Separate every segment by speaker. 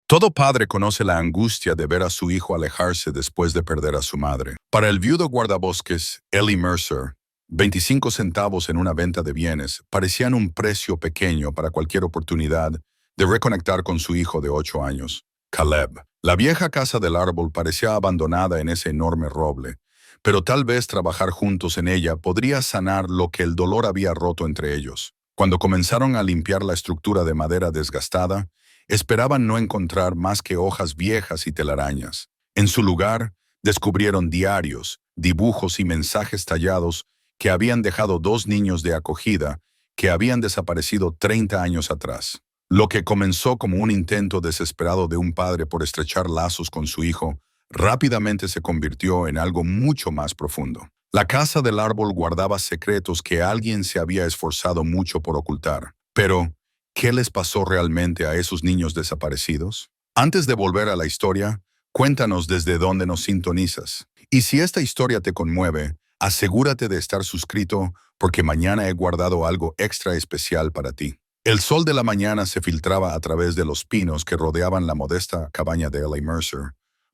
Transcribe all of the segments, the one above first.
Speaker 1: Todo padre conoce la angustia de ver a su hijo alejarse después de perder a su madre. Para el viudo guardabosques, Ellie Mercer, 25 centavos en una venta de bienes parecían un precio pequeño para cualquier oportunidad de reconectar con su hijo de 8 años, Caleb. La vieja casa del árbol parecía abandonada en ese enorme roble, pero tal vez trabajar juntos en ella podría sanar lo que el dolor había roto entre ellos. Cuando comenzaron a limpiar la estructura de madera desgastada, esperaban no encontrar más que hojas viejas y telarañas. En su lugar, descubrieron diarios, dibujos y mensajes tallados que habían dejado 2 niños de acogida que habían desaparecido 30 años atrás. Lo que comenzó como un intento desesperado de un padre por estrechar lazos con su hijo, rápidamente se convirtió en algo mucho más profundo. La casa del árbol guardaba secretos que alguien se había esforzado mucho por ocultar. Pero, ¿qué les pasó realmente a esos niños desaparecidos? Antes de volver a la historia, cuéntanos desde dónde nos sintonizas. Y si esta historia te conmueve, asegúrate de estar suscrito porque mañana he guardado algo extra especial para ti. El sol de la mañana se filtraba a través de los pinos que rodeaban la modesta cabaña de Ellie Mercer,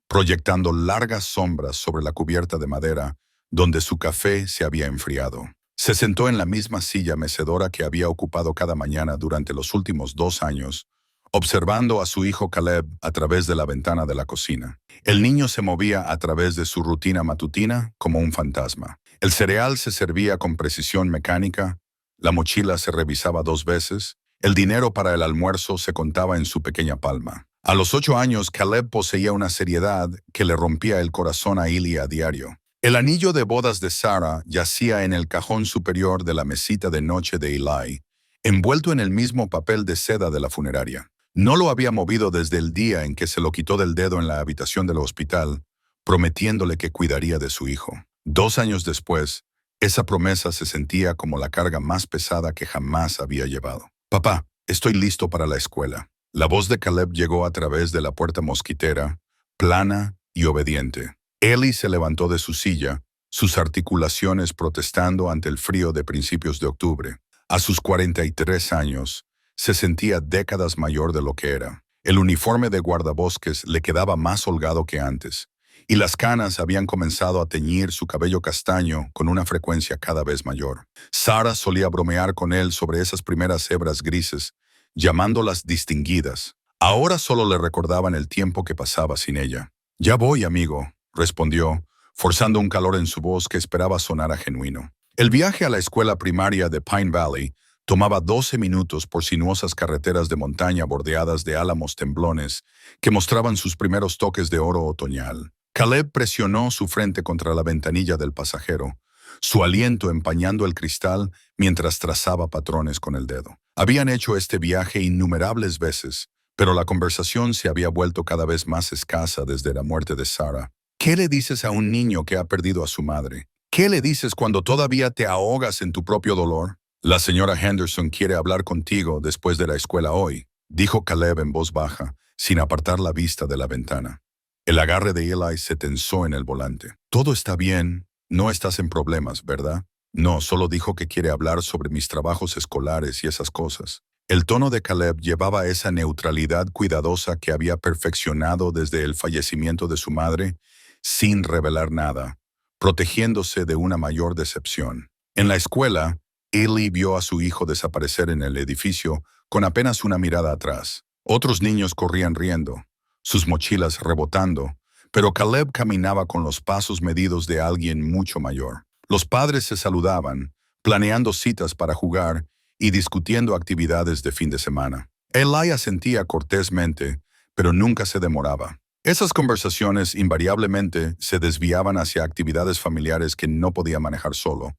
Speaker 1: proyectando largas sombras sobre la cubierta de madera donde su café se había enfriado. Se sentó en la misma silla mecedora que había ocupado cada mañana durante los últimos 2 años, observando a su hijo Caleb a través de la ventana de la cocina. El niño se movía a través de su rutina matutina como un fantasma. El cereal se servía con precisión mecánica, la mochila se revisaba 2 veces, el dinero para el almuerzo se contaba en su pequeña palma. A los 8 años, Caleb poseía una seriedad que le rompía el corazón a Ellie a diario. El anillo de bodas de Sarah yacía en el cajón superior de la mesita de noche de Eli, envuelto en el mismo papel de seda de la funeraria. No lo había movido desde el día en que se lo quitó del dedo en la habitación del hospital, prometiéndole que cuidaría de su hijo. 2 años después, esa promesa se sentía como la carga más pesada que jamás había llevado. «Papá, estoy listo para la escuela». La voz de Caleb llegó a través de la puerta mosquitera, plana y obediente. Ellie se levantó de su silla, sus articulaciones protestando ante el frío de principios de octubre. A sus 43 años, se sentía décadas mayor de lo que era. El uniforme de guardabosques le quedaba más holgado que antes, y las canas habían comenzado a teñir su cabello castaño con una frecuencia cada vez mayor. Sarah solía bromear con él sobre esas primeras hebras grises, llamándolas distinguidas. Ahora solo le recordaban el tiempo que pasaba sin ella. «Ya voy, amigo», respondió, forzando un calor en su voz que esperaba sonara genuino. El viaje a la escuela primaria de Pine Valley tomaba 12 minutos por sinuosas carreteras de montaña bordeadas de álamos temblones que mostraban sus primeros toques de oro otoñal. Caleb presionó su frente contra la ventanilla del pasajero, su aliento empañando el cristal mientras trazaba patrones con el dedo. Habían hecho este viaje innumerables veces, pero la conversación se había vuelto cada vez más escasa desde la muerte de Sarah. ¿Qué le dices a un niño que ha perdido a su madre? ¿Qué le dices cuando todavía te ahogas en tu propio dolor? «La señora Henderson quiere hablar contigo después de la escuela hoy», dijo Caleb en voz baja, sin apartar la vista de la ventana. El agarre de Eli se tensó en el volante. «Todo está bien. No estás en problemas, ¿verdad?» «No, solo dijo que quiere hablar sobre mis trabajos escolares y esas cosas». El tono de Caleb llevaba esa neutralidad cuidadosa que había perfeccionado desde el fallecimiento de su madre, sin revelar nada, protegiéndose de una mayor decepción. En la escuela, Ellie vio a su hijo desaparecer en el edificio con apenas una mirada atrás. Otros niños corrían riendo, sus mochilas rebotando, pero Caleb caminaba con los pasos medidos de alguien mucho mayor. Los padres se saludaban, planeando citas para jugar y discutiendo actividades de fin de semana. Eli asentía cortésmente, pero nunca se demoraba. Esas conversaciones invariablemente se desviaban hacia actividades familiares que no podía manejar solo,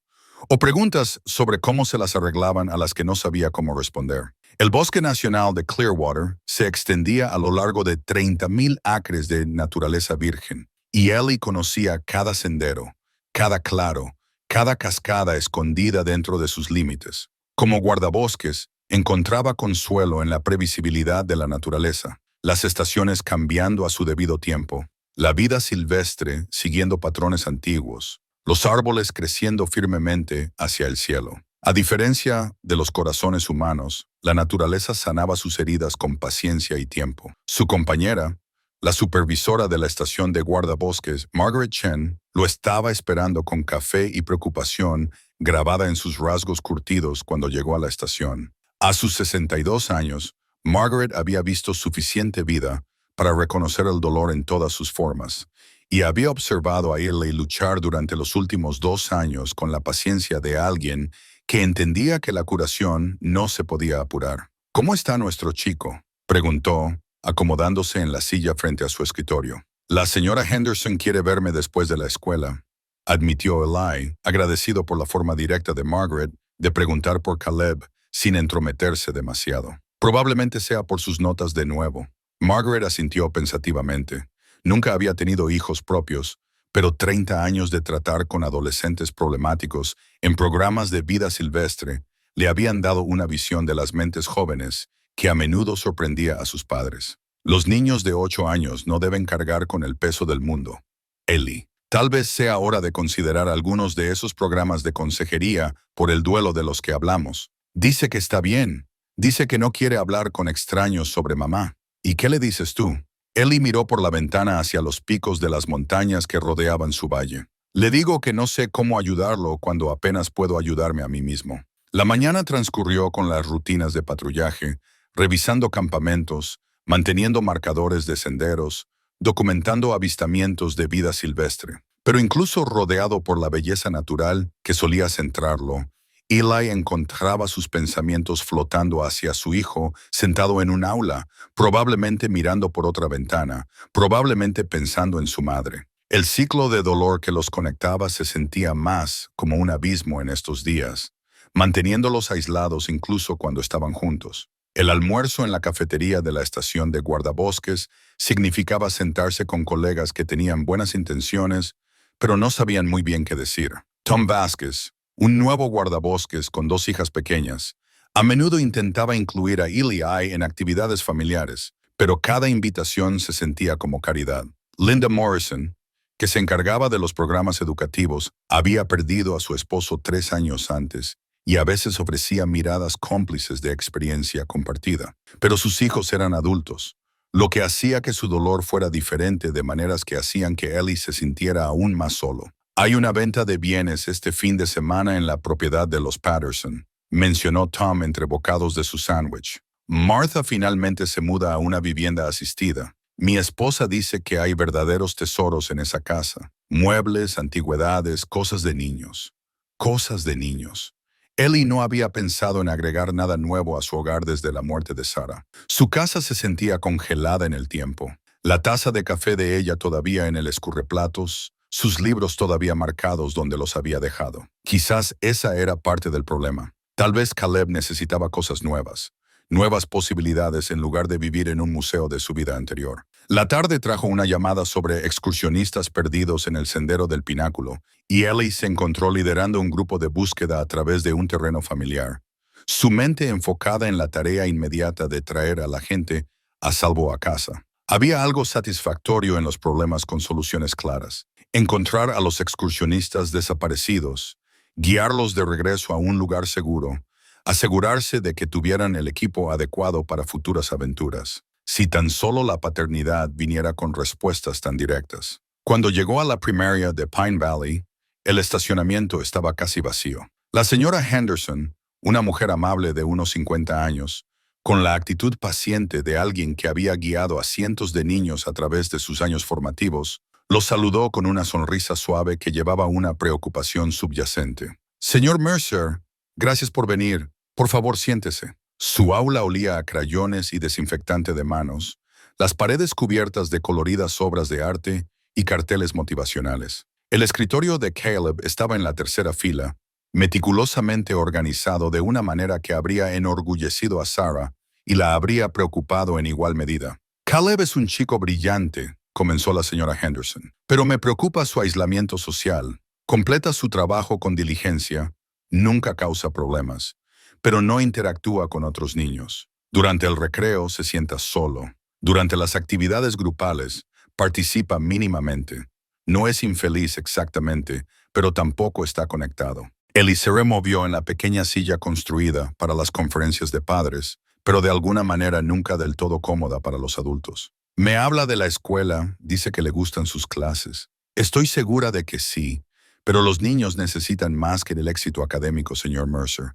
Speaker 1: o preguntas sobre cómo se las arreglaban a las que no sabía cómo responder. El Bosque Nacional de Clearwater se extendía a lo largo de 30,000 acres de naturaleza virgen, y Ellie conocía cada sendero, cada claro, cada cascada escondida dentro de sus límites. Como guardabosques, encontraba consuelo en la previsibilidad de la naturaleza, las estaciones cambiando a su debido tiempo, la vida silvestre siguiendo patrones antiguos, los árboles creciendo firmemente hacia el cielo. A diferencia de los corazones humanos, la naturaleza sanaba sus heridas con paciencia y tiempo. Su compañera, la supervisora de la estación de guardabosques, Margaret Chen, lo estaba esperando con café y preocupación grabada en sus rasgos curtidos cuando llegó a la estación. A sus 62 años, Margaret había visto suficiente vida para reconocer el dolor en todas sus formas, y había observado a Ely luchar durante los últimos 2 años con la paciencia de alguien que entendía que la curación no se podía apurar. ¿Cómo está nuestro chico?, preguntó, acomodándose en la silla frente a su escritorio. La señora Henderson quiere verme después de la escuela, admitió Eli, agradecido por la forma directa de Margaret de preguntar por Caleb sin entrometerse demasiado. Probablemente sea por sus notas de nuevo. Margaret asintió pensativamente. Nunca había tenido hijos propios, pero 30 años de tratar con adolescentes problemáticos en programas de vida silvestre le habían dado una visión de las mentes jóvenes que a menudo sorprendía a sus padres. Los niños de 8 años no deben cargar con el peso del mundo. Eli, tal vez sea hora de considerar algunos de esos programas de consejería por el duelo de los que hablamos. Dice que está bien. Dice que no quiere hablar con extraños sobre mamá. ¿Y qué le dices tú? Eli miró por la ventana hacia los picos de las montañas que rodeaban su valle. Le digo que no sé cómo ayudarlo cuando apenas puedo ayudarme a mí mismo. La mañana transcurrió con las rutinas de patrullaje, revisando campamentos, manteniendo marcadores de senderos, documentando avistamientos de vida silvestre. Pero incluso rodeado por la belleza natural que solía centrarlo, Eli encontraba sus pensamientos flotando hacia su hijo, sentado en un aula, probablemente mirando por otra ventana, probablemente pensando en su madre. El ciclo de dolor que los conectaba se sentía más como un abismo en estos días, manteniéndolos aislados incluso cuando estaban juntos. El almuerzo en la cafetería de la estación de guardabosques significaba sentarse con colegas que tenían buenas intenciones, pero no sabían muy bien qué decir. Tom Vasquez, un nuevo guardabosques con 2 hijas pequeñas, a menudo intentaba incluir a Eli en actividades familiares, pero cada invitación se sentía como caridad. Linda Morrison, que se encargaba de los programas educativos, había perdido a su esposo 3 años antes y a veces ofrecía miradas cómplices de experiencia compartida. Pero sus hijos eran adultos, lo que hacía que su dolor fuera diferente de maneras que hacían que Eli se sintiera aún más solo. Hay una venta de bienes este fin de semana en la propiedad de los Patterson, mencionó Tom entre bocados de su sándwich. Martha finalmente se muda a una vivienda asistida. Mi esposa dice que hay verdaderos tesoros en esa casa. Muebles, antigüedades, cosas de niños. Cosas de niños. Eli no había pensado en agregar nada nuevo a su hogar desde la muerte de Sarah. Su casa se sentía congelada en el tiempo. La taza de café de ella todavía en el escurreplatos, sus libros todavía marcados donde los había dejado. Quizás esa era parte del problema. Tal vez Caleb necesitaba cosas nuevas posibilidades en lugar de vivir en un museo de su vida anterior. La tarde trajo una llamada sobre excursionistas perdidos en el sendero del Pináculo, y Eli se encontró liderando un grupo de búsqueda a través de un terreno familiar, su mente enfocada en la tarea inmediata de traer a la gente a salvo a casa. Había algo satisfactorio en los problemas con soluciones claras. Encontrar a los excursionistas desaparecidos, guiarlos de regreso a un lugar seguro, asegurarse de que tuvieran el equipo adecuado para futuras aventuras. Si tan solo la paternidad viniera con respuestas tan directas. Cuando llegó a la primaria de Pine Valley, el estacionamiento estaba casi vacío. La señora Henderson, una mujer amable de unos 50 años, con la actitud paciente de alguien que había guiado a cientos de niños a través de sus años formativos, los saludó con una sonrisa suave que llevaba una preocupación subyacente. Señor Mercer, gracias por venir. Por favor, siéntese. Su aula olía a crayones y desinfectante de manos, las paredes cubiertas de coloridas obras de arte y carteles motivacionales. El escritorio de Caleb estaba en la tercera fila, meticulosamente organizado de una manera que habría enorgullecido a Sarah y la habría preocupado en igual medida. Caleb es un chico brillante, comenzó la señora Henderson, pero me preocupa su aislamiento social. Completa su trabajo con diligencia, nunca causa problemas, pero no interactúa con otros niños. Durante el recreo se sienta solo. Durante las actividades grupales, participa mínimamente. No es infeliz exactamente, pero tampoco está conectado. Ellie se removió en la pequeña silla construida para las conferencias de padres, pero de alguna manera nunca del todo cómoda para los adultos. Me habla de la escuela, dice que le gustan sus clases. Estoy segura de que sí, pero los niños necesitan más que el éxito académico, señor Mercer.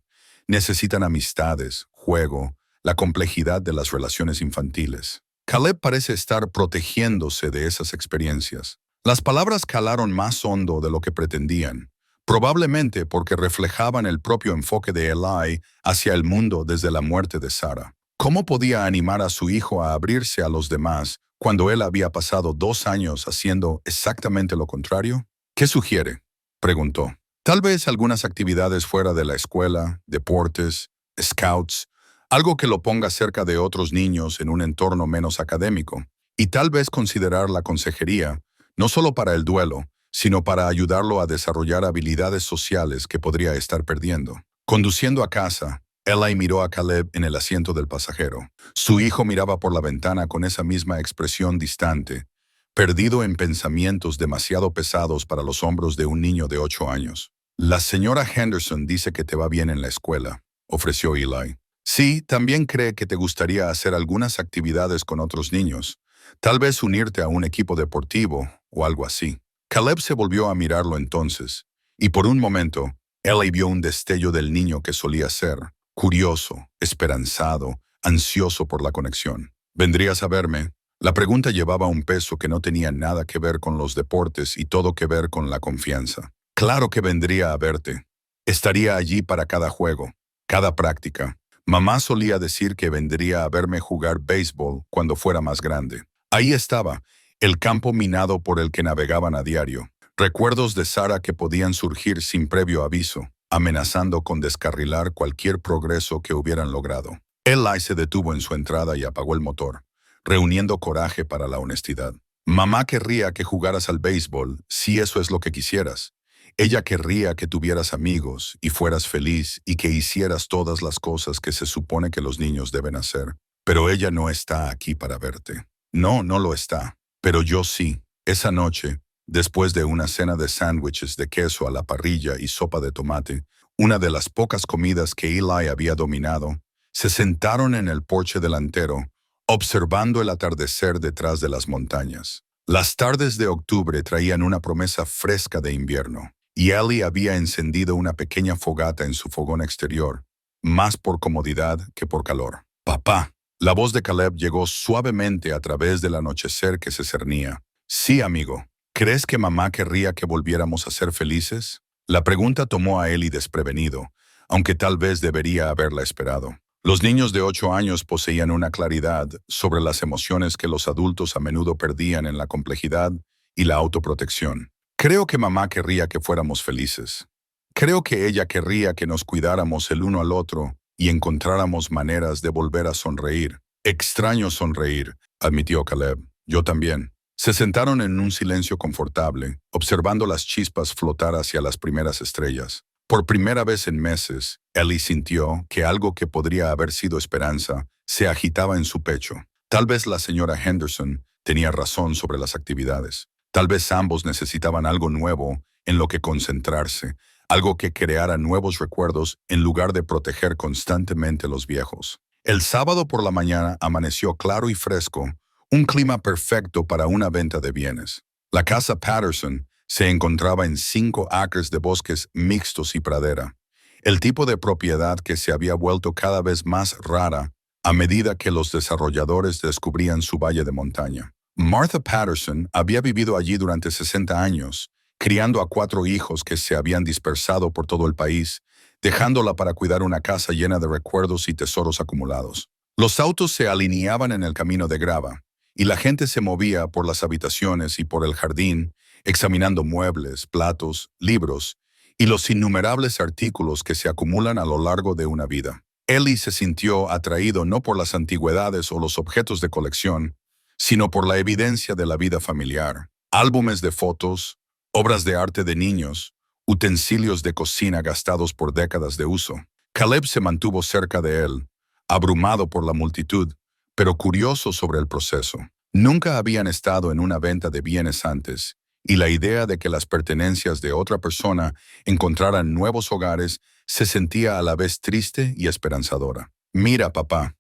Speaker 1: Necesitan amistades, juego, la complejidad de las relaciones infantiles. Caleb parece estar protegiéndose de esas experiencias. Las palabras calaron más hondo de lo que pretendían, probablemente porque reflejaban el propio enfoque de Eli hacia el mundo desde la muerte de Sarah. ¿Cómo podía animar a su hijo a abrirse a los demás cuando él había pasado 2 años haciendo exactamente lo contrario? ¿Qué sugiere?, preguntó. Tal vez algunas actividades fuera de la escuela, deportes, scouts, algo que lo ponga cerca de otros niños en un entorno menos académico, y tal vez considerar la consejería, no solo para el duelo, sino para ayudarlo a desarrollar habilidades sociales que podría estar perdiendo. Conduciendo a casa, Eli miró a Caleb en el asiento del pasajero. Su hijo miraba por la ventana con esa misma expresión distante, perdido en pensamientos demasiado pesados para los hombros de un niño de 8 años. La señora Henderson dice que te va bien en la escuela, ofreció Eli. Sí, también cree que te gustaría hacer algunas actividades con otros niños, tal vez unirte a un equipo deportivo o algo así. Caleb se volvió a mirarlo entonces, y por un momento, Eli vio un destello del niño que solía ser, curioso, esperanzado, ansioso por la conexión. ¿Vendrías a verme? La pregunta llevaba un peso que no tenía nada que ver con los deportes y todo que ver con la confianza. Claro que vendría a verte. Estaría allí para cada juego, cada práctica. Mamá solía decir que vendría a verme jugar béisbol cuando fuera más grande. Ahí estaba, el campo minado por el que navegaban a diario. Recuerdos de Sarah que podían surgir sin previo aviso, amenazando con descarrilar cualquier progreso que hubieran logrado. Eli se detuvo en su entrada y apagó el motor, reuniendo coraje para la honestidad. Mamá querría que jugaras al béisbol, si eso es lo que quisieras. Ella querría que tuvieras amigos y fueras feliz y que hicieras todas las cosas que se supone que los niños deben hacer. Pero ella no está aquí para verte. No, no lo está. Pero yo sí. Esa noche, después de una cena de sándwiches de queso a la parrilla y sopa de tomate, una de las pocas comidas que Eli había dominado, se sentaron en el porche delantero, observando el atardecer detrás de las montañas. Las tardes de octubre traían una promesa fresca de invierno, y Eli había encendido una pequeña fogata en su fogón exterior, más por comodidad que por calor. «Papá». La voz de Caleb llegó suavemente a través del anochecer que se cernía. «Sí, amigo. ¿Crees que mamá querría que volviéramos a ser felices?» La pregunta tomó a Eli desprevenido, aunque tal vez debería haberla esperado. Los niños de 8 años poseían una claridad sobre las emociones que los adultos a menudo perdían en la complejidad y la autoprotección. «Creo que mamá querría que fuéramos felices. Creo que ella querría que nos cuidáramos el uno al otro y encontráramos maneras de volver a sonreír». «Extraño sonreír», admitió Caleb. «Yo también». Se sentaron en un silencio confortable, observando las chispas flotar hacia las primeras estrellas. Por primera vez en meses, Eli sintió que algo que podría haber sido esperanza se agitaba en su pecho. Tal vez la señora Henderson tenía razón sobre las actividades. Tal vez ambos necesitaban algo nuevo en lo que concentrarse, algo que creara nuevos recuerdos en lugar de proteger constantemente los viejos. El sábado por la mañana amaneció claro y fresco, un clima perfecto para una venta de bienes. La casa Patterson se encontraba en 5 acres de bosques mixtos y pradera, el tipo de propiedad que se había vuelto cada vez más rara a medida que los desarrolladores descubrían su valle de montaña. Martha Patterson había vivido allí durante 60 años, criando a 4 hijos que se habían dispersado por todo el país, dejándola para cuidar una casa llena de recuerdos y tesoros acumulados. Los autos se alineaban en el camino de grava, y la gente se movía por las habitaciones y por el jardín, examinando muebles, platos, libros y los innumerables artículos que se acumulan a lo largo de una vida. Eli se sintió atraído no por las antigüedades o los objetos de colección, sino por la evidencia de la vida familiar. Álbumes de fotos, obras de arte de niños, utensilios de cocina gastados por décadas de uso. Caleb se mantuvo cerca de él, abrumado por la multitud, pero curioso sobre el proceso. Nunca habían estado en una venta de bienes antes, y la idea de que las pertenencias de otra persona encontraran nuevos hogares se sentía a la vez triste y esperanzadora. «Mira, papá».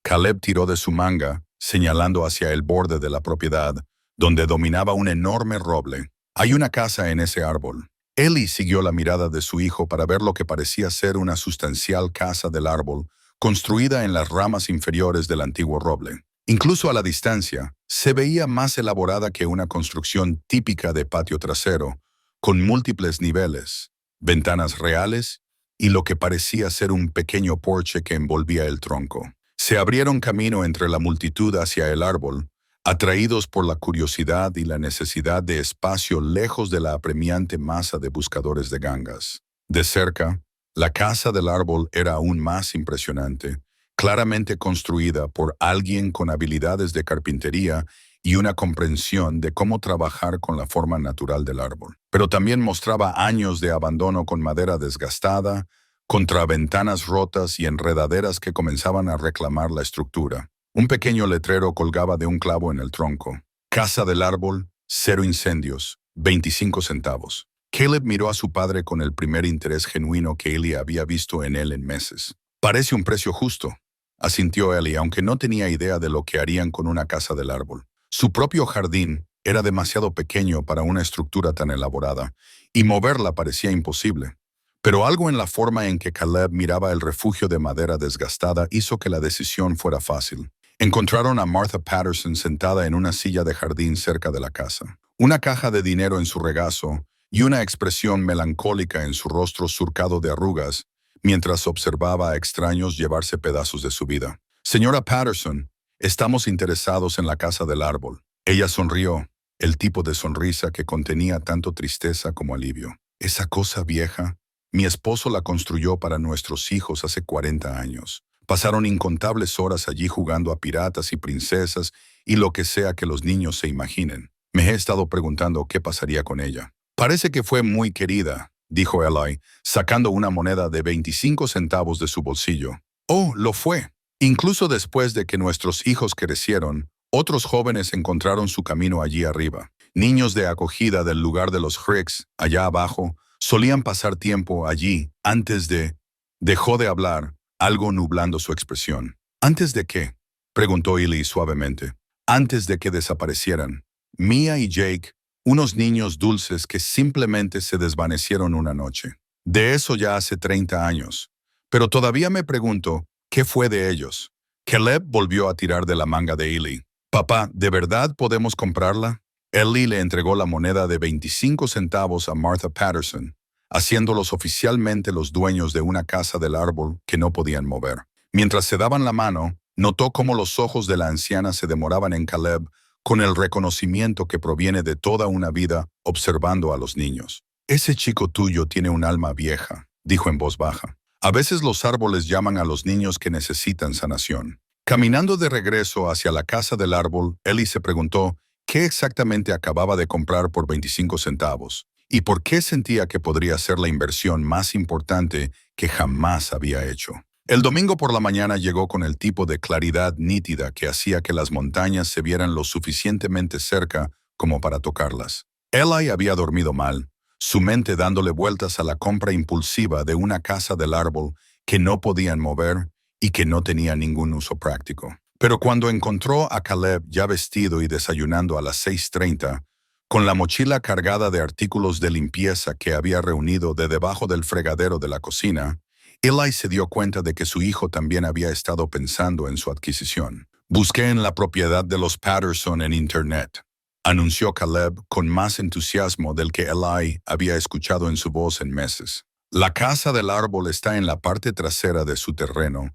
Speaker 1: Caleb tiró de su manga, señalando hacia el borde de la propiedad, donde dominaba un enorme roble. «Hay una casa en ese árbol». Eli siguió la mirada de su hijo para ver lo que parecía ser una sustancial casa del árbol, construida en las ramas inferiores del antiguo roble. Incluso a la distancia, se veía más elaborada que una construcción típica de patio trasero, con múltiples niveles, ventanas reales y lo que parecía ser un pequeño porche que envolvía el tronco. Se abrieron camino entre la multitud hacia el árbol, atraídos por la curiosidad y la necesidad de espacio lejos de la apremiante masa de buscadores de gangas. De cerca, la casa del árbol era aún más impresionante, claramente construida por alguien con habilidades de carpintería y una comprensión de cómo trabajar con la forma natural del árbol. Pero también mostraba años de abandono con madera desgastada, contraventanas rotas y enredaderas que comenzaban a reclamar la estructura. Un pequeño letrero colgaba de un clavo en el tronco. «Casa del árbol, 0 incendios, 25 centavos». Caleb miró a su padre con el primer interés genuino que Eli había visto en él en meses. «Parece un precio justo», asintió Eli, aunque no tenía idea de lo que harían con una casa del árbol. Su propio jardín era demasiado pequeño para una estructura tan elaborada, y moverla parecía imposible. Pero algo en la forma en que Caleb miraba el refugio de madera desgastada hizo que la decisión fuera fácil. Encontraron a Martha Patterson sentada en una silla de jardín cerca de la casa, una caja de dinero en su regazo y una expresión melancólica en su rostro surcado de arrugas, mientras observaba a extraños llevarse pedazos de su vida. «Señora Patterson, estamos interesados en la casa del árbol». Ella sonrió, el tipo de sonrisa que contenía tanto tristeza como alivio. «Esa cosa vieja, mi esposo la construyó para nuestros hijos hace 40 años. Pasaron incontables horas allí jugando a piratas y princesas y lo que sea que los niños se imaginen. Me he estado preguntando qué pasaría con ella». «Parece que fue muy querida», dijo Eli, sacando una moneda de 25 centavos de su bolsillo. «Oh, lo fue. Incluso después de que nuestros hijos crecieron, otros jóvenes encontraron su camino allí arriba. Niños de acogida del lugar de los Hicks, allá abajo, solían pasar tiempo allí antes de...». Dejó de hablar, algo nublando su expresión. «¿Antes de qué?», preguntó Eli suavemente. «Antes de que desaparecieran. Mia y Jake, unos niños dulces que simplemente se desvanecieron una noche. De eso ya hace 30 años. Pero todavía me pregunto, ¿qué fue de ellos?». Caleb volvió a tirar de la manga de Eli. «Papá, ¿de verdad podemos comprarla?». Eli le entregó la moneda de 25 centavos a Martha Patterson, haciéndolos oficialmente los dueños de una casa del árbol que no podían mover. Mientras se daban la mano, notó cómo los ojos de la anciana se demoraban en Caleb con el reconocimiento que proviene de toda una vida observando a los niños. «Ese chico tuyo tiene un alma vieja», dijo en voz baja. «A veces los árboles llaman a los niños que necesitan sanación». Caminando de regreso hacia la casa del árbol, Eli se preguntó qué exactamente acababa de comprar por 25 centavos y por qué sentía que podría ser la inversión más importante que jamás había hecho. El domingo por la mañana llegó con el tipo de claridad nítida que hacía que las montañas se vieran lo suficientemente cerca como para tocarlas. Eli había dormido mal, su mente dándole vueltas a la compra impulsiva de una casa del árbol que no podían mover y que no tenía ningún uso práctico. Pero cuando encontró a Caleb ya vestido y desayunando a las 6:30, con la mochila cargada de artículos de limpieza que había reunido de debajo del fregadero de la cocina, Eli se dio cuenta de que su hijo también había estado pensando en su adquisición. «Busqué en la propiedad de los Patterson en Internet», anunció Caleb con más entusiasmo del que Eli había escuchado en su voz en meses. «La casa del árbol está en la parte trasera de su terreno,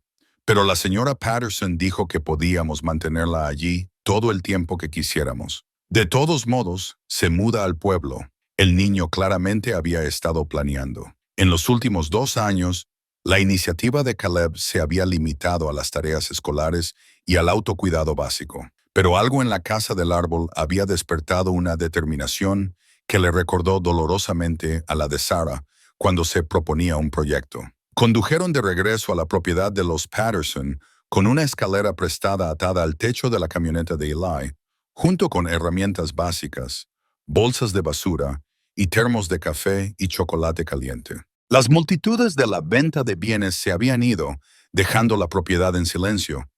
Speaker 1: pero la señora Patterson dijo que podíamos mantenerla allí todo el tiempo que quisiéramos. De todos modos, se muda al pueblo». El niño claramente había estado planeando. En los últimos 2 años, la iniciativa de Caleb se había limitado a las tareas escolares y al autocuidado básico. Pero algo en la casa del árbol había despertado una determinación que le recordó dolorosamente a la de Sarah cuando se proponía un proyecto. Condujeron de regreso a la propiedad de los Patterson con una escalera prestada atada al techo de la camioneta de Eli, junto con herramientas básicas, bolsas de basura y termos de café y chocolate caliente. Las multitudes de la venta de bienes se habían ido, dejando la propiedad en silencio,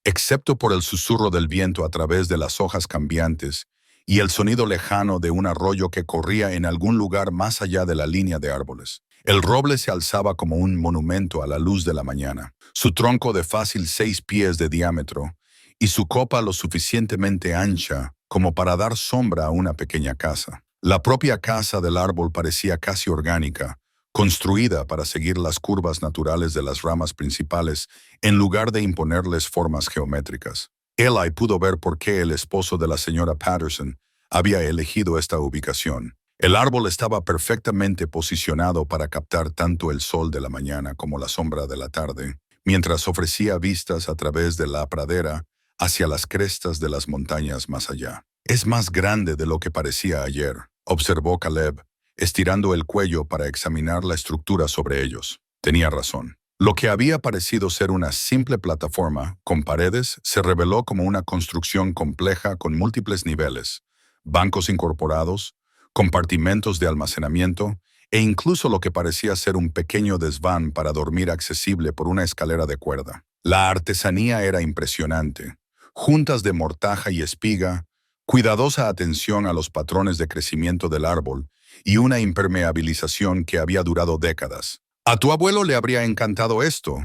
Speaker 1: excepto por el susurro del viento a través de las hojas cambiantes y el sonido lejano de un arroyo que corría en algún lugar más allá de la línea de árboles. El roble se alzaba como un monumento a la luz de la mañana, su tronco de fácil 6 pies de diámetro y su copa lo suficientemente ancha como para dar sombra a una pequeña casa. La propia casa del árbol parecía casi orgánica, construida para seguir las curvas naturales de las ramas principales en lugar de imponerles formas geométricas. Eli pudo ver por qué el esposo de la señora Patterson había elegido esta ubicación. El árbol estaba perfectamente posicionado para captar tanto el sol de la mañana como la sombra de la tarde, mientras ofrecía vistas a través de la pradera hacia las crestas de las montañas más allá. «Es más grande de lo que parecía ayer», observó Caleb, estirando el cuello para examinar la estructura sobre ellos. Tenía razón. Lo que había parecido ser una simple plataforma con paredes se reveló como una construcción compleja con múltiples niveles, bancos incorporados, compartimentos de almacenamiento e incluso lo que parecía ser un pequeño desván para dormir accesible por una escalera de cuerda. La artesanía era impresionante. Juntas de mortaja y espiga, cuidadosa atención a los patrones de crecimiento del árbol y una impermeabilización que había durado décadas. «A tu abuelo le habría encantado esto»,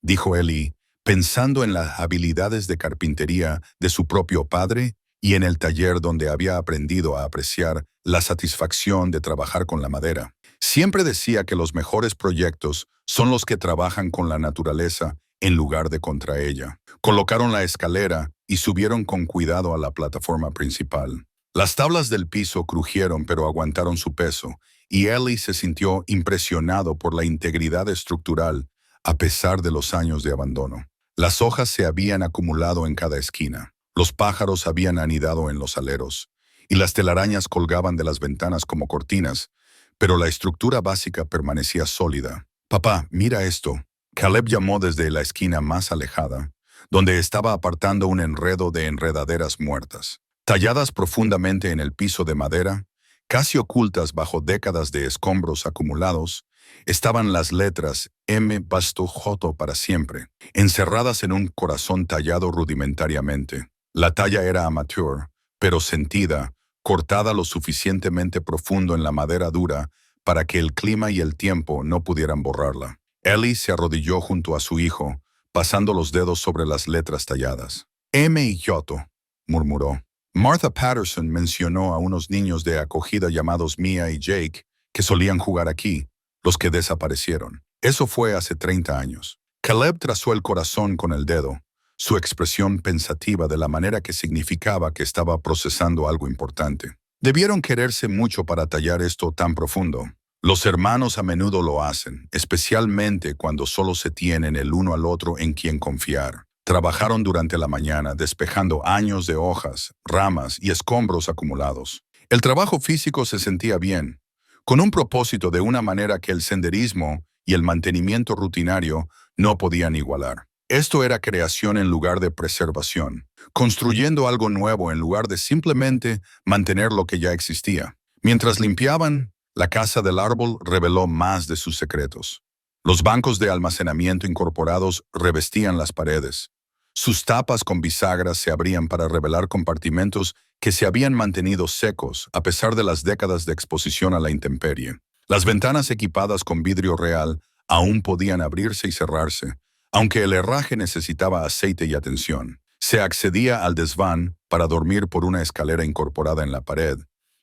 Speaker 1: dijo Eli, pensando en las habilidades de carpintería de su propio padre y en el taller donde había aprendido a apreciar la satisfacción de trabajar con la madera. Siempre decía que los mejores proyectos son los que trabajan con la naturaleza en lugar de contra ella. Colocaron la escalera y subieron con cuidado a la plataforma principal. Las tablas del piso crujieron pero aguantaron su peso, y Eli se sintió impresionado por la integridad estructural a pesar de los años de abandono. Las hojas se habían acumulado en cada esquina, los pájaros habían anidado en los aleros, y las telarañas colgaban de las ventanas como cortinas, pero la estructura básica permanecía sólida. «Papá, mira esto», Caleb llamó desde la esquina más alejada, donde estaba apartando un enredo de enredaderas muertas. Talladas profundamente en el piso de madera, casi ocultas bajo décadas de escombros acumulados, estaban las letras M. Basto J para siempre, encerradas en un corazón tallado rudimentariamente. La talla era amateur, pero sentida, cortada lo suficientemente profundo en la madera dura para que el clima y el tiempo no pudieran borrarla. Eli se arrodilló junto a su hijo, pasando los dedos sobre las letras talladas. «M. y Giotto», murmuró. Martha Patterson mencionó a unos niños de acogida llamados Mia y Jake que solían jugar aquí, los que desaparecieron. Eso fue hace 30 años. Caleb trazó el corazón con el dedo, su expresión pensativa de la manera que significaba que estaba procesando algo importante. Debieron quererse mucho para tallar esto tan profundo. Los hermanos a menudo lo hacen, especialmente cuando solo se tienen el uno al otro en quien confiar. Trabajaron durante la mañana despejando años de hojas, ramas y escombros acumulados. El trabajo físico se sentía bien, con un propósito de una manera que el senderismo y el mantenimiento rutinario no podían igualar. Esto era creación en lugar de preservación, construyendo algo nuevo en lugar de simplemente mantener lo que ya existía. Mientras limpiaban, la casa del árbol reveló más de sus secretos. Los bancos de almacenamiento incorporados revestían las paredes. Sus tapas con bisagras se abrían para revelar compartimentos que se habían mantenido secos a pesar de las décadas de exposición a la intemperie. Las ventanas equipadas con vidrio real aún podían abrirse y cerrarse, aunque el herraje necesitaba aceite y atención. Se accedía al desván para dormir por una escalera incorporada en la pared,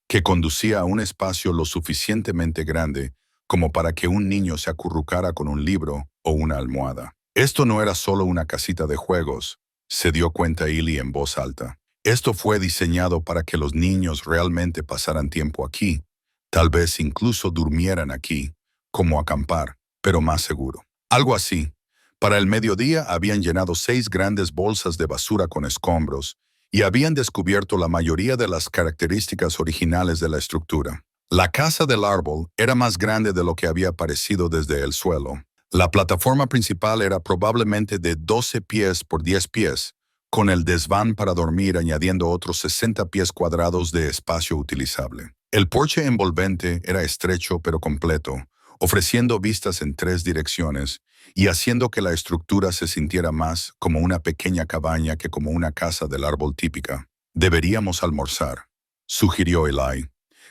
Speaker 1: que conducía a un espacio lo suficientemente grande como para que un niño se acurrucara con un libro o una almohada. Esto no era solo una casita de juegos, se dio cuenta Eli en voz alta. Esto fue diseñado para que los niños realmente pasaran tiempo aquí, tal vez incluso durmieran aquí, como acampar, pero más seguro. Algo así. Para el mediodía habían llenado 6 grandes bolsas de basura con escombros y habían descubierto la mayoría de las características originales de la estructura. La casa del árbol era más grande de lo que había parecido desde el suelo. La plataforma principal era probablemente de 12 pies por 10 pies, con el desván para dormir añadiendo otros 60 pies cuadrados de espacio utilizable. El porche envolvente era estrecho pero completo, ofreciendo vistas en 3 direcciones y haciendo que la estructura se sintiera más como una pequeña cabaña que como una casa del árbol típica. «Deberíamos almorzar», sugirió Eli.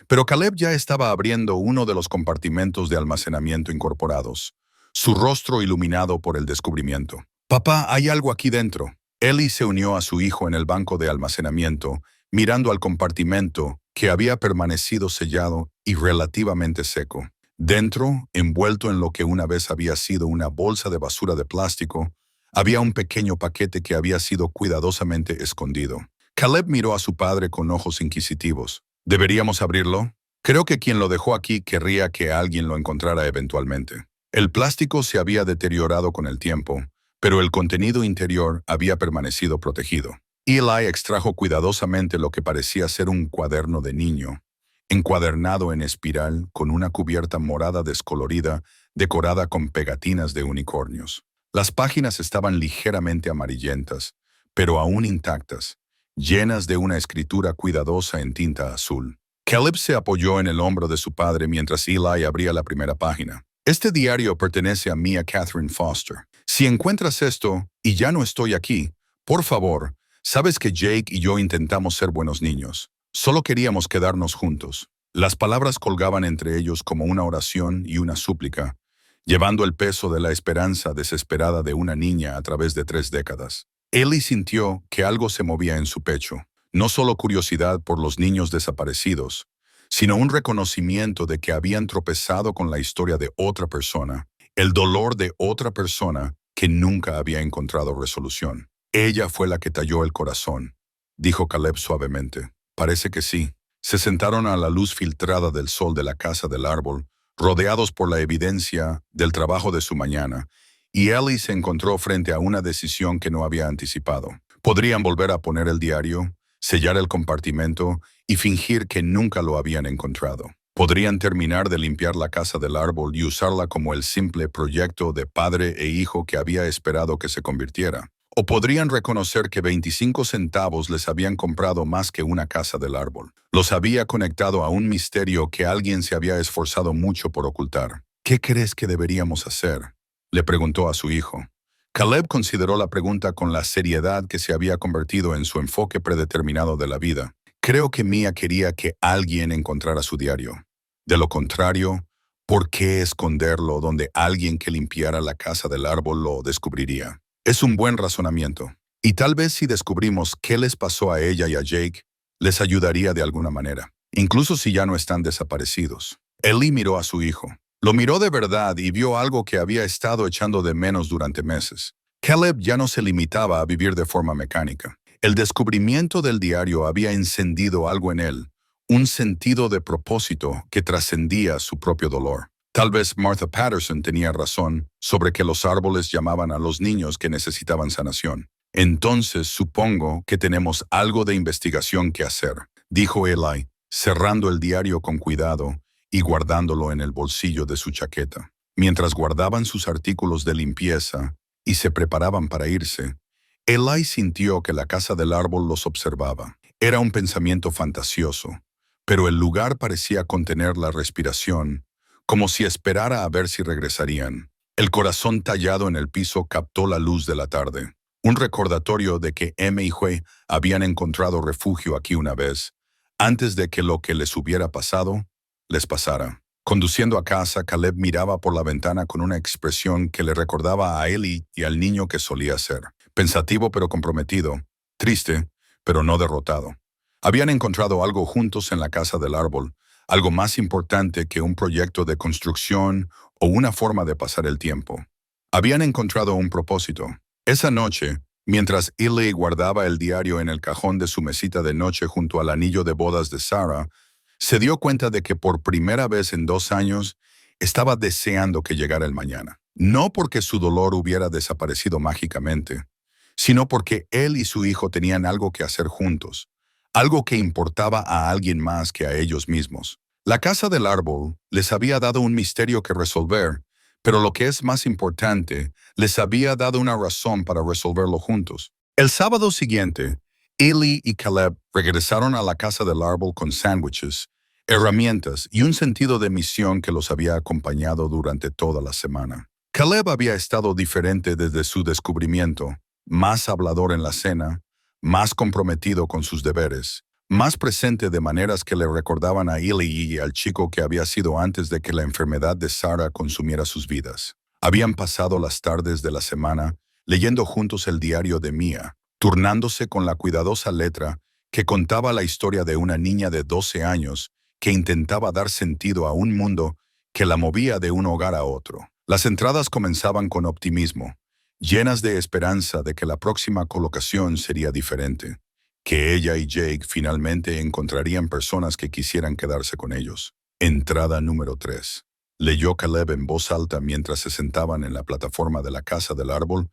Speaker 1: Pero Caleb ya estaba abriendo uno de los compartimentos de almacenamiento incorporados, su rostro iluminado por el descubrimiento. «Papá, hay algo aquí dentro». Eli se unió a su hijo en el banco de almacenamiento, mirando al compartimento que había permanecido sellado y relativamente seco. Dentro, envuelto en lo que una vez había sido una bolsa de basura de plástico, había un pequeño paquete que había sido cuidadosamente escondido. Caleb miró a su padre con ojos inquisitivos. «¿Deberíamos abrirlo? Creo que quien lo dejó aquí querría que alguien lo encontrara eventualmente». El plástico se había deteriorado con el tiempo, pero el contenido interior había permanecido protegido. Eli extrajo cuidadosamente lo que parecía ser un cuaderno de niño, encuadernado en espiral con una cubierta morada descolorida decorada con pegatinas de unicornios. Las páginas estaban ligeramente amarillentas, pero aún intactas, llenas de una escritura cuidadosa en tinta azul. Caleb se apoyó en el hombro de su padre mientras Eli abría la primera página. «Este diario pertenece a Mia Catherine Foster. Si encuentras esto y ya no estoy aquí, por favor, sabes que Jake y yo intentamos ser buenos niños. Solo queríamos quedarnos juntos». Las palabras colgaban entre ellos como una oración y una súplica, llevando el peso de la esperanza desesperada de una niña a través de 3 décadas. Eli sintió que algo se movía en su pecho, no solo curiosidad por los niños desaparecidos, sino un reconocimiento de que habían tropezado con la historia de otra persona, el dolor de otra persona que nunca había encontrado resolución. «Ella fue la que talló el corazón», dijo Caleb suavemente. «Parece que sí». Se sentaron a la luz filtrada del sol de la casa del árbol, rodeados por la evidencia del trabajo de su mañana, y Eli se encontró frente a una decisión que no había anticipado. Podrían volver a poner el diario, sellar el compartimento y fingir que nunca lo habían encontrado. Podrían terminar de limpiar la casa del árbol y usarla como el simple proyecto de padre e hijo que había esperado que se convirtiera. O podrían reconocer que 25 centavos les habían comprado más que una casa del árbol. Los había conectado a un misterio que alguien se había esforzado mucho por ocultar. «¿Qué crees que deberíamos hacer?», le preguntó a su hijo. Caleb consideró la pregunta con la seriedad que se había convertido en su enfoque predeterminado de la vida. «Creo que Mia quería que alguien encontrara su diario. De lo contrario, ¿por qué esconderlo donde alguien que limpiara la casa del árbol lo descubriría?» Es un buen razonamiento. Y tal vez si descubrimos qué les pasó a ella y a Jake, les ayudaría de alguna manera, incluso si ya no están desaparecidos. Eli miró a su hijo. Lo miró de verdad y vio algo que había estado echando de menos durante meses. Caleb ya no se limitaba a vivir de forma mecánica. El descubrimiento del diario había encendido algo en él, un sentido de propósito que trascendía su propio dolor. Tal vez Martha Patterson tenía razón sobre que los árboles llamaban a los niños que necesitaban sanación. «Entonces supongo que tenemos algo de investigación que hacer», dijo Eli, cerrando el diario con cuidado y guardándolo en el bolsillo de su chaqueta. Mientras guardaban sus artículos de limpieza y se preparaban para irse, Eli sintió que la casa del árbol los observaba. Era un pensamiento fantasioso, pero el lugar parecía contener la respiración, como si esperara a ver si regresarían. El corazón tallado en el piso captó la luz de la tarde, un recordatorio de que M y Hue habían encontrado refugio aquí una vez, antes de que lo que les hubiera pasado, les pasara. Conduciendo a casa, Caleb miraba por la ventana con una expresión que le recordaba a Eli y al niño que solía ser. Pensativo pero comprometido, triste, pero no derrotado. Habían encontrado algo juntos en la casa del árbol, algo más importante que un proyecto de construcción o una forma de pasar el tiempo. Habían encontrado un propósito. Esa noche, mientras Eli guardaba el diario en el cajón de su mesita de noche junto al anillo de bodas de Sarah, se dio cuenta de que por primera vez en 2 años estaba deseando que llegara el mañana. No porque su dolor hubiera desaparecido mágicamente, sino porque él y su hijo tenían algo que hacer juntos, algo que importaba a alguien más que a ellos mismos. La casa del árbol les había dado un misterio que resolver, pero lo que es más importante, les había dado una razón para resolverlo juntos. El sábado siguiente, Eli y Caleb regresaron a la casa del árbol con sándwiches, herramientas y un sentido de misión que los había acompañado durante toda la semana. Caleb había estado diferente desde su descubrimiento, más hablador en la cena, más comprometido con sus deberes, más presente de maneras que le recordaban a Eli y al chico que había sido antes de que la enfermedad de Sarah consumiera sus vidas. Habían pasado las tardes de la semana leyendo juntos el diario de Mia, turnándose con la cuidadosa letra que contaba la historia de una niña de 12 años que intentaba dar sentido a un mundo que la movía de un hogar a otro. Las entradas comenzaban con optimismo, llenas de esperanza de que la próxima colocación sería diferente, que ella y Jake finalmente encontrarían personas que quisieran quedarse con ellos. Entrada número 3. Leyó Caleb en voz alta mientras se sentaban en la plataforma de la casa del árbol,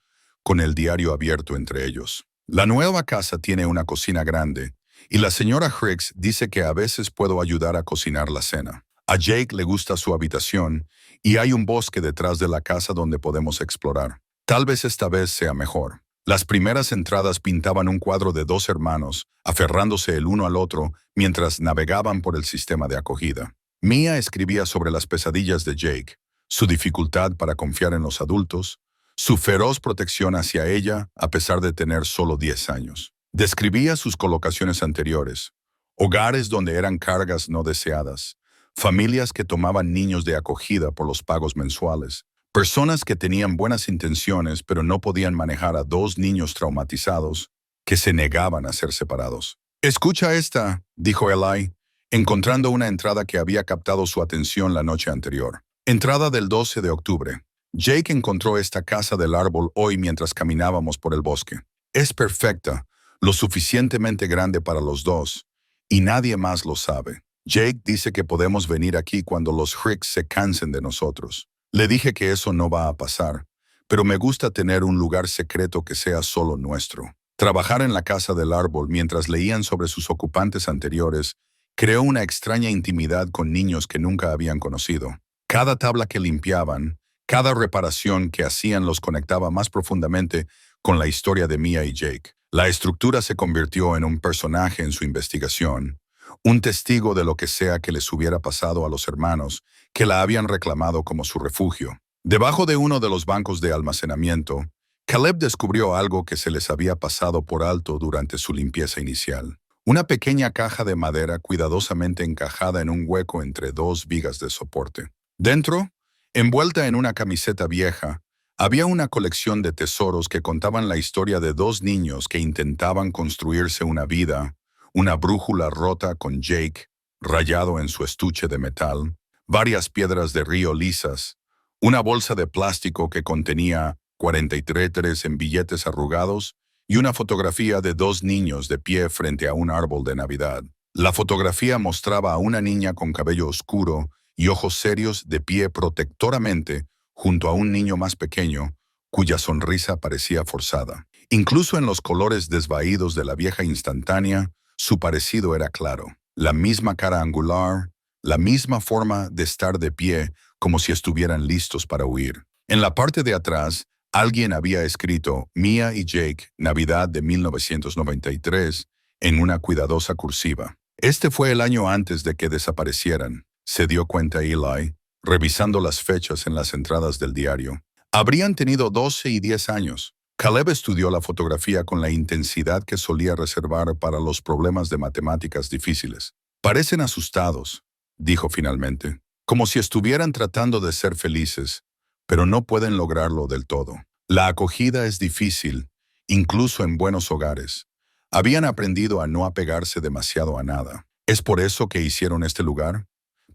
Speaker 1: con el diario abierto entre ellos. La nueva casa tiene una cocina grande, y la señora Hicks dice que a veces puedo ayudar a cocinar la cena. A Jake le gusta su habitación, y hay un bosque detrás de la casa donde podemos explorar. Tal vez esta vez sea mejor. Las primeras entradas pintaban un cuadro de dos hermanos, aferrándose el uno al otro mientras navegaban por el sistema de acogida. Mia escribía sobre las pesadillas de Jake, su dificultad para confiar en los adultos, su feroz protección hacia ella a pesar de tener solo 10 años. Describía sus colocaciones anteriores, hogares donde eran cargas no deseadas, familias que tomaban niños de acogida por los pagos mensuales, personas que tenían buenas intenciones pero no podían manejar a dos niños traumatizados que se negaban a ser separados. «Escucha esta», dijo Eli, encontrando una entrada que había captado su atención la noche anterior. Entrada del 12 de octubre. Jake encontró esta casa del árbol hoy mientras caminábamos por el bosque. Es perfecta, lo suficientemente grande para los dos, y nadie más lo sabe. Jake dice que podemos venir aquí cuando los Hicks se cansen de nosotros. Le dije que eso no va a pasar, pero me gusta tener un lugar secreto que sea solo nuestro. Trabajar en la casa del árbol mientras leían sobre sus ocupantes anteriores creó una extraña intimidad con niños que nunca habían conocido. Cada tabla que limpiaban, cada reparación que hacían los conectaba más profundamente con la historia de Mia y Jake. La estructura se convirtió en un personaje en su investigación, un testigo de lo que sea que les hubiera pasado a los hermanos que la habían reclamado como su refugio. Debajo de uno de los bancos de almacenamiento, Caleb descubrió algo que se les había pasado por alto durante su limpieza inicial. Una pequeña caja de madera cuidadosamente encajada en un hueco entre dos vigas de soporte. Dentro, envuelta en una camiseta vieja, había una colección de tesoros que contaban la historia de dos niños que intentaban construirse una vida, una brújula rota con Jake, rayado en su estuche de metal, varias piedras de río lisas, una bolsa de plástico que contenía 43 en billetes arrugados y una fotografía de dos niños de pie frente a un árbol de Navidad. La fotografía mostraba a una niña con cabello oscuro y ojos serios de pie protectoramente junto a un niño más pequeño, cuya sonrisa parecía forzada. Incluso en los colores desvaídos de la vieja instantánea, su parecido era claro. La misma cara angular, la misma forma de estar de pie, como si estuvieran listos para huir. En la parte de atrás, alguien había escrito Mia y Jake, Navidad de 1993, en una cuidadosa cursiva. Este fue el año antes de que desaparecieran, se dio cuenta Eli, revisando las fechas en las entradas del diario. Habrían tenido 12 y 10 años. Caleb estudió la fotografía con la intensidad que solía reservar para los problemas de matemáticas difíciles. Parecen asustados, dijo finalmente, como si estuvieran tratando de ser felices, pero no pueden lograrlo del todo. La acogida es difícil, incluso en buenos hogares. Habían aprendido a no apegarse demasiado a nada. ¿Es por eso que hicieron este lugar?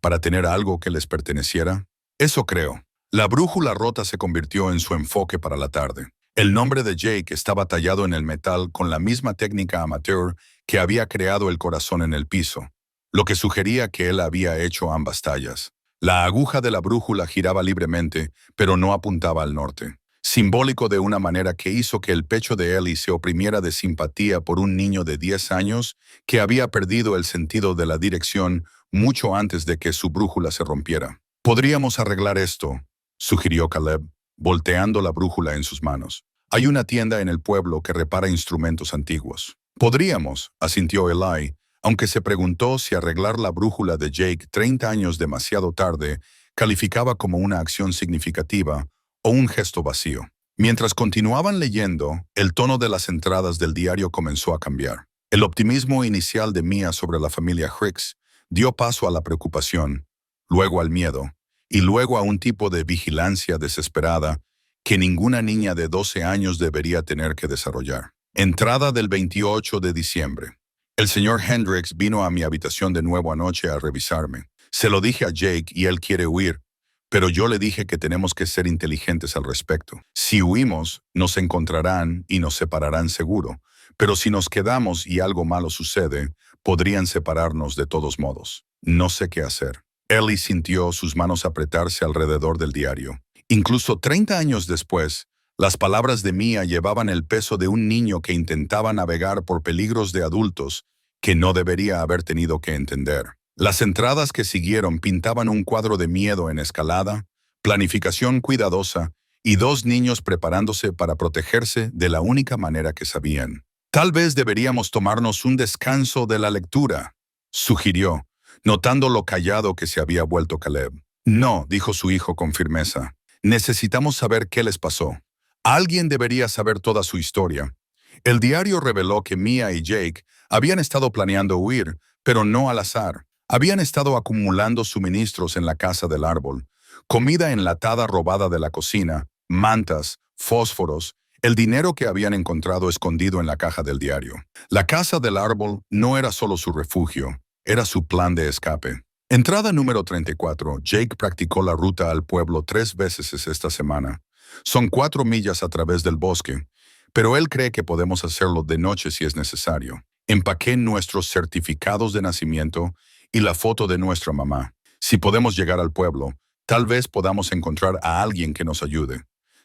Speaker 1: ¿Para tener algo que les perteneciera? Eso creo. La brújula rota se convirtió en su enfoque para la tarde. El nombre de Jake estaba tallado en el metal con la misma técnica amateur que había creado el corazón en el piso, lo que sugería que él había hecho ambas tallas. La aguja de la brújula giraba libremente, pero no apuntaba al norte, simbólico de una manera que hizo que el pecho de Eli se oprimiera de simpatía por un niño de 10 años que había perdido el sentido de la dirección mucho antes de que su brújula se rompiera. «Podríamos arreglar esto», sugirió Caleb, volteando la brújula en sus manos. Hay una tienda en el pueblo que repara instrumentos antiguos. Podríamos, asintió Eli, aunque se preguntó si arreglar la brújula de Jake 30 años demasiado tarde calificaba como una acción significativa o un gesto vacío. Mientras continuaban leyendo, el tono de las entradas del diario comenzó a cambiar. El optimismo inicial de Mia sobre la familia Hicks dio paso a la preocupación, luego al miedo, y luego a un tipo de vigilancia desesperada que ninguna niña de 12 años debería tener que desarrollar. Entrada del 28 de diciembre. El señor Hendricks vino a mi habitación de nuevo anoche a revisarme. Se lo dije a Jake y él quiere huir, pero yo le dije que tenemos que ser inteligentes al respecto. Si huimos, nos encontrarán y nos separarán seguro, pero si nos quedamos y algo malo sucede, podrían separarnos de todos modos. No sé qué hacer. Ellie sintió sus manos apretarse alrededor del diario. Incluso 30 años después, las palabras de Mia llevaban el peso de un niño que intentaba navegar por peligros de adultos que no debería haber tenido que entender. Las entradas que siguieron pintaban un cuadro de miedo en escalada, planificación cuidadosa y dos niños preparándose para protegerse de la única manera que sabían. Tal vez deberíamos tomarnos un descanso de la lectura, sugirió, notando lo callado que se había vuelto Caleb. No, dijo su hijo con firmeza. Necesitamos saber qué les pasó. Alguien debería saber toda su historia. El diario reveló que Mia y Jake habían estado planeando huir, pero no al azar. Habían estado acumulando suministros en la casa del árbol, comida enlatada robada de la cocina, mantas, fósforos, el dinero que habían encontrado escondido en la caja del diario. La casa del árbol no era solo su refugio, era su plan de escape. Entrada número 34. Jake practicó la ruta al pueblo 3 veces esta semana. Son 4 millas a través del bosque, pero él cree que podemos hacerlo de noche si es necesario. Empaqué nuestros certificados de nacimiento y la foto de nuestra mamá. Si podemos llegar al pueblo, tal vez podamos encontrar a alguien que nos ayude.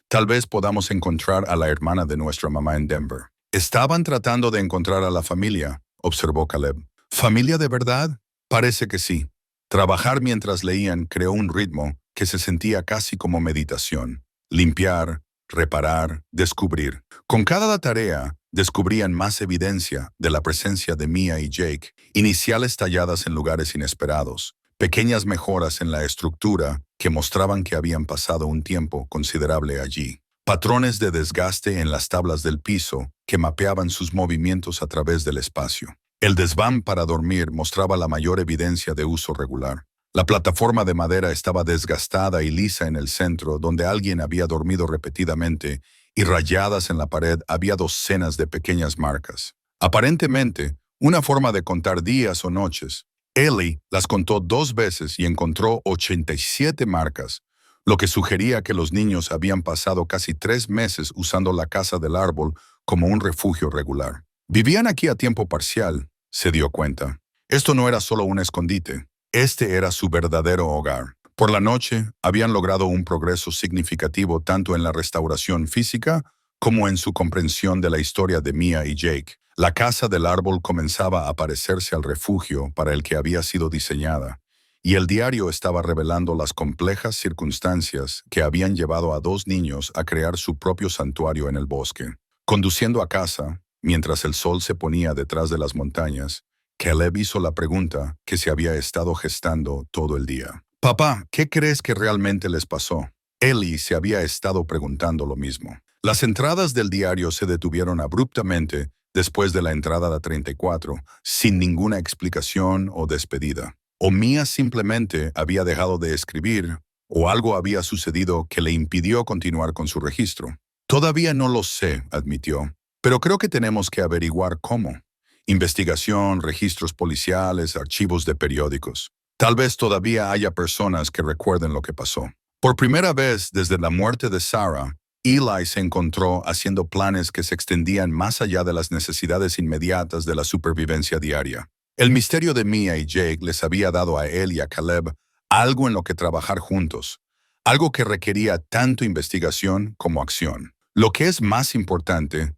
Speaker 1: Tal vez podamos encontrar a la hermana de nuestra mamá en Denver. Estaban tratando de encontrar a la familia, observó Caleb. ¿Familia de verdad? Parece que sí. Trabajar mientras leían creó un ritmo que se sentía casi como meditación. Limpiar, reparar, descubrir. Con cada tarea, descubrían más evidencia de la presencia de Mia y Jake, iniciales talladas en lugares inesperados, pequeñas mejoras en la estructura que mostraban que habían pasado un tiempo considerable allí, patrones de desgaste en las tablas del piso que mapeaban sus movimientos a través del espacio. El desván para dormir mostraba la mayor evidencia de uso regular. La plataforma de madera estaba desgastada y lisa en el centro, donde alguien había dormido repetidamente, y rayadas en la pared había docenas de pequeñas marcas. Aparentemente, una forma de contar días o noches. Ellie las contó 2 veces y encontró 87 marcas, lo que sugería que los niños habían pasado casi 3 meses usando la casa del árbol como un refugio regular. Vivían aquí a tiempo parcial, se dio cuenta. Esto no era solo un escondite. Este era su verdadero hogar. Por la noche, habían logrado un progreso significativo tanto en la restauración física como en su comprensión de la historia de Mia y Jake. La casa del árbol comenzaba a parecerse al refugio para el que había sido diseñada, y el diario estaba revelando las complejas circunstancias que habían llevado a 2 niños a crear su propio santuario en el bosque. Conduciendo a casa, mientras el sol se ponía detrás de las montañas, Caleb hizo la pregunta que se había estado gestando todo el día. «Papá, ¿qué crees que realmente les pasó?» Ellie se había estado preguntando lo mismo. Las entradas del diario se detuvieron abruptamente después de la entrada de 34, sin ninguna explicación o despedida. O Mia simplemente había dejado de escribir, o algo había sucedido que le impidió continuar con su registro. «Todavía no lo sé», admitió, «pero creo que tenemos que averiguar cómo. Investigación, registros policiales, archivos de periódicos. Tal vez todavía haya personas que recuerden lo que pasó». Por primera vez desde la muerte de Sarah, Eli se encontró haciendo planes que se extendían más allá de las necesidades inmediatas de la supervivencia diaria. El misterio de Mia y Jake les había dado a él y a Caleb algo en lo que trabajar juntos, algo que requería tanto investigación como acción. Lo que es más importante,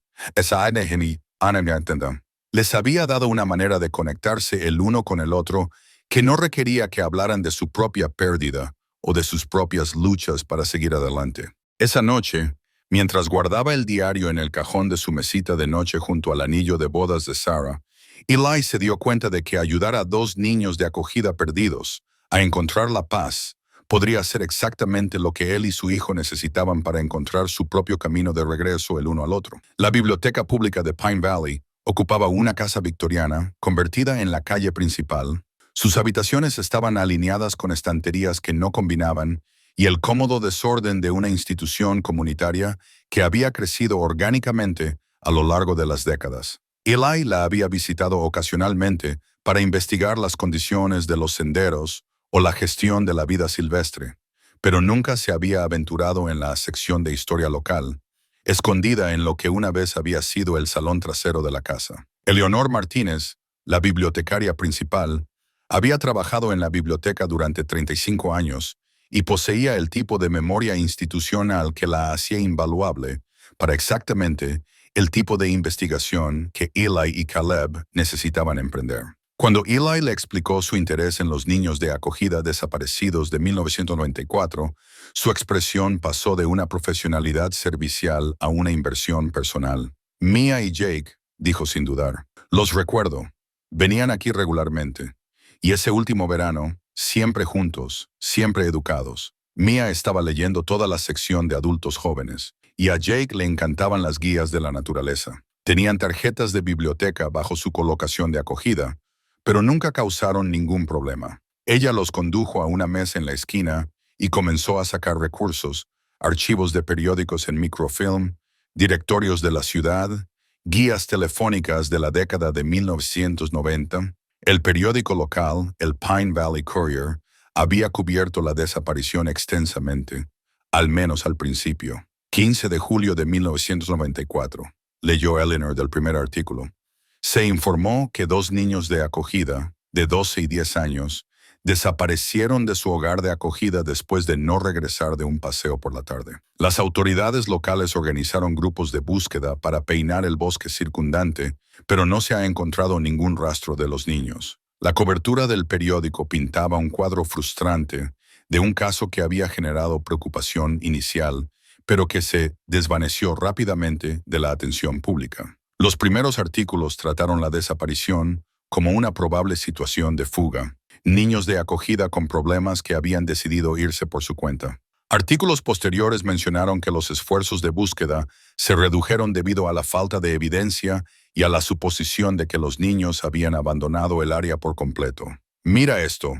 Speaker 1: les había dado una manera de conectarse el uno con el otro que no requería que hablaran de su propia pérdida o de sus propias luchas para seguir adelante. Esa noche, Mientras guardaba el diario en el cajón de su mesita de noche junto al anillo de bodas de Sarah, Eli se dio cuenta de que ayudar a dos niños de acogida perdidos a encontrar la paz podría ser exactamente lo que él y su hijo necesitaban para encontrar su propio camino de regreso el uno al otro. La biblioteca pública de Pine Valley ocupaba una casa victoriana convertida en la calle principal. Sus habitaciones estaban alineadas con estanterías que no combinaban y el cómodo desorden de una institución comunitaria que había crecido orgánicamente a lo largo de las décadas. Eli la había visitado ocasionalmente para investigar las condiciones de los senderos o la gestión de la vida silvestre, pero nunca se había aventurado en la sección de historia local, escondida en lo que una vez había sido el salón trasero de la casa. Eleonor Martínez, la bibliotecaria principal, había trabajado en la biblioteca durante 35 años y poseía el tipo de memoria institucional que la hacía invaluable para exactamente el tipo de investigación que Eli y Caleb necesitaban emprender. Cuando Eli le explicó su interés en los niños de acogida desaparecidos de 1994, su expresión pasó de una profesionalidad servicial a una inversión personal. Mia y Jake, dijo sin dudar, los recuerdo. Venían aquí regularmente. Y ese último verano, siempre juntos, siempre educados. Mia estaba leyendo toda la sección de adultos jóvenes, y a Jake le encantaban las guías de la naturaleza. Tenían tarjetas de biblioteca bajo su colocación de acogida, pero nunca causaron ningún problema. Ella los condujo a una mesa en la esquina y comenzó a sacar recursos, archivos de periódicos en microfilm, directorios de la ciudad, guías telefónicas de la década de 1990. El periódico local, el Pine Valley Courier, había cubierto la desaparición extensamente, al menos al principio. 15 de julio de 1994, leyó Eleanor del primer artículo. Se informó que dos niños de acogida, de 12 y 10 años, desaparecieron de su hogar de acogida después de no regresar de un paseo por la tarde. Las autoridades locales organizaron grupos de búsqueda para peinar el bosque circundante, pero no se ha encontrado ningún rastro de los niños. La cobertura del periódico pintaba un cuadro frustrante de un caso que había generado preocupación inicial, pero que se desvaneció rápidamente de la atención pública. Los primeros artículos trataron la desaparición como una probable situación de fuga, niños de acogida con problemas que habían decidido irse por su cuenta. Artículos posteriores mencionaron que los esfuerzos de búsqueda se redujeron debido a la falta de evidencia y a la suposición de que los niños habían abandonado el área por completo. Mira esto.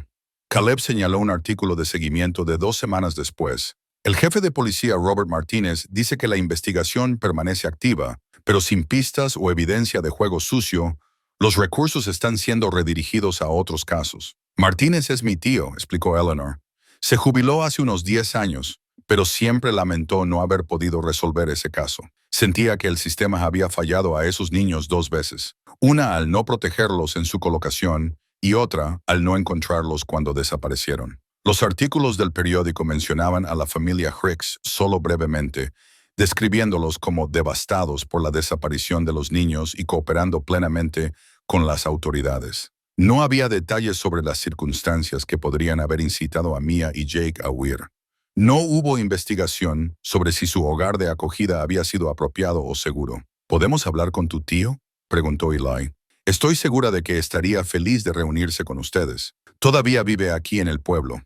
Speaker 1: Caleb señaló un artículo de seguimiento de 2 semanas después. El jefe de policía Robert Martínez dice que la investigación permanece activa, pero sin pistas o evidencia de juego sucio, los recursos están siendo redirigidos a otros casos. Martínez es mi tío, explicó Eleanor. Se jubiló hace unos 10 años, pero siempre lamentó no haber podido resolver ese caso. Sentía que el sistema había fallado a esos niños 2 veces. Una al no protegerlos en su colocación y otra al no encontrarlos cuando desaparecieron. Los artículos del periódico mencionaban a la familia Hicks solo brevemente, describiéndolos como devastados por la desaparición de los niños y cooperando plenamente con las autoridades. No había detalles sobre las circunstancias que podrían haber incitado a Mia y Jake a huir. No hubo investigación sobre si su hogar de acogida había sido apropiado o seguro. ¿Podemos hablar con tu tío?, preguntó Eli. Estoy segura de que estaría feliz de reunirse con ustedes. Todavía vive aquí en el pueblo.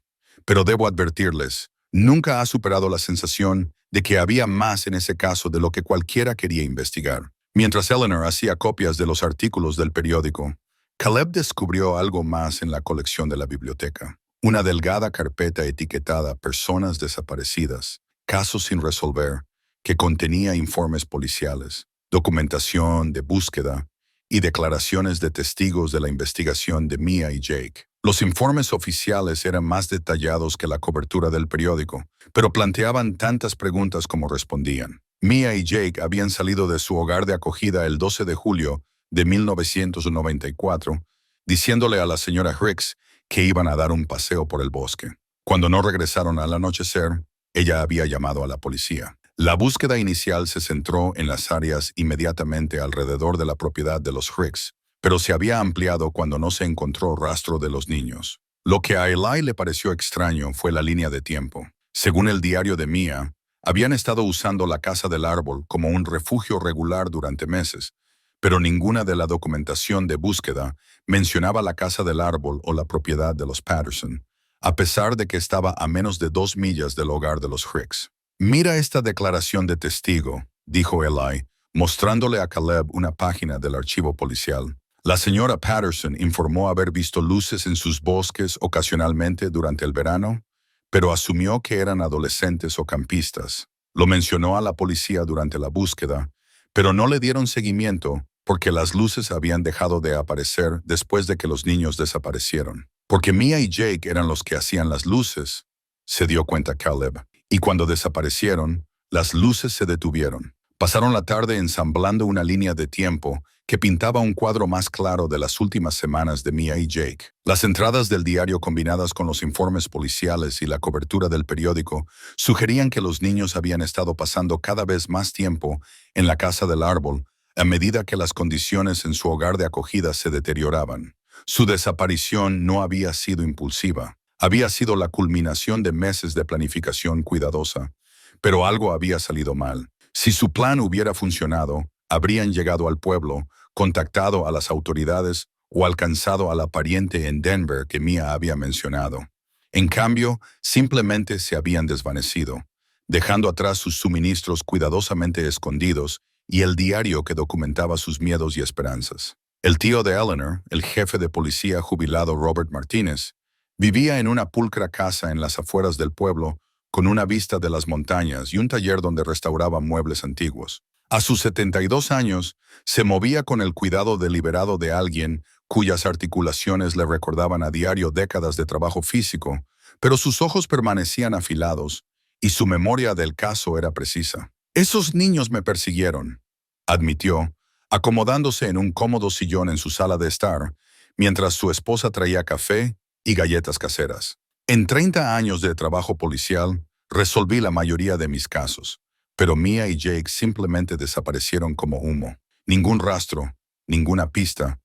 Speaker 1: Pero debo advertirles, nunca ha superado la sensación de que había más en ese caso de lo que cualquiera quería investigar. Mientras Eleanor hacía copias de los artículos del periódico, Caleb descubrió algo más en la colección de la biblioteca. Una delgada carpeta etiquetada Personas desaparecidas, casos sin resolver, que contenía informes policiales, documentación de búsqueda y declaraciones de testigos de la investigación de Mia y Jake. Los informes oficiales eran más detallados que la cobertura del periódico, pero planteaban tantas preguntas como respondían. Mia y Jake habían salido de su hogar de acogida el 12 de julio de 1994, diciéndole a la señora Hicks que iban a dar un paseo por el bosque. Cuando no regresaron al anochecer, ella había llamado a la policía. La búsqueda inicial se centró en las áreas inmediatamente alrededor de la propiedad de los Hicks, pero se había ampliado cuando no se encontró rastro de los niños. Lo que a Eli le pareció extraño fue la línea de tiempo. Según el diario de Mia, Habían estado usando la Casa del Árbol como un refugio regular durante meses, pero ninguna de la documentación de búsqueda mencionaba la Casa del Árbol o la propiedad de los Patterson, a pesar de que estaba a menos de 2 millas del hogar de los Hicks. «Mira esta declaración de testigo», dijo Eli, mostrándole a Caleb una página del archivo policial. La señora Patterson informó haber visto luces en sus bosques ocasionalmente durante el verano, pero asumió que eran adolescentes o campistas. Lo mencionó a la policía durante la búsqueda, pero no le dieron seguimiento porque las luces habían dejado de aparecer después de que los niños desaparecieron. Porque Mia y Jake eran los que hacían las luces, se dio cuenta Caleb, y cuando desaparecieron, las luces se detuvieron. Pasaron la tarde ensamblando una línea de tiempo que pintaba un cuadro más claro de las últimas semanas de Mia y Jake. Las entradas del diario combinadas con los informes policiales y la cobertura del periódico sugerían que los niños habían estado pasando cada vez más tiempo en la Casa del Árbol a medida que las condiciones en su hogar de acogida se deterioraban. Su desaparición no había sido impulsiva. Había sido la culminación de meses de planificación cuidadosa, pero algo había salido mal. Si su plan hubiera funcionado, habrían llegado al pueblo, contactado a las autoridades o alcanzado a la pariente en Denver que Mia había mencionado. En cambio, simplemente se habían desvanecido, dejando atrás sus suministros cuidadosamente escondidos y el diario que documentaba sus miedos y esperanzas. El tío de Eleanor, el jefe de policía jubilado Robert Martínez, vivía en una pulcra casa en las afueras del pueblo con una vista de las montañas y un taller donde restauraba muebles antiguos. A sus 72 años, se movía con el cuidado deliberado de alguien cuyas articulaciones le recordaban a diario décadas de trabajo físico, pero sus ojos permanecían afilados y su memoria del caso era precisa. «Esos niños me persiguieron», admitió, acomodándose en un cómodo sillón en su sala de estar, mientras su esposa traía café y galletas caseras. «En 30 años de trabajo policial, resolví la mayoría de mis casos, pero Mia y Jake simplemente desaparecieron como humo. Ningún rastro, ninguna pista,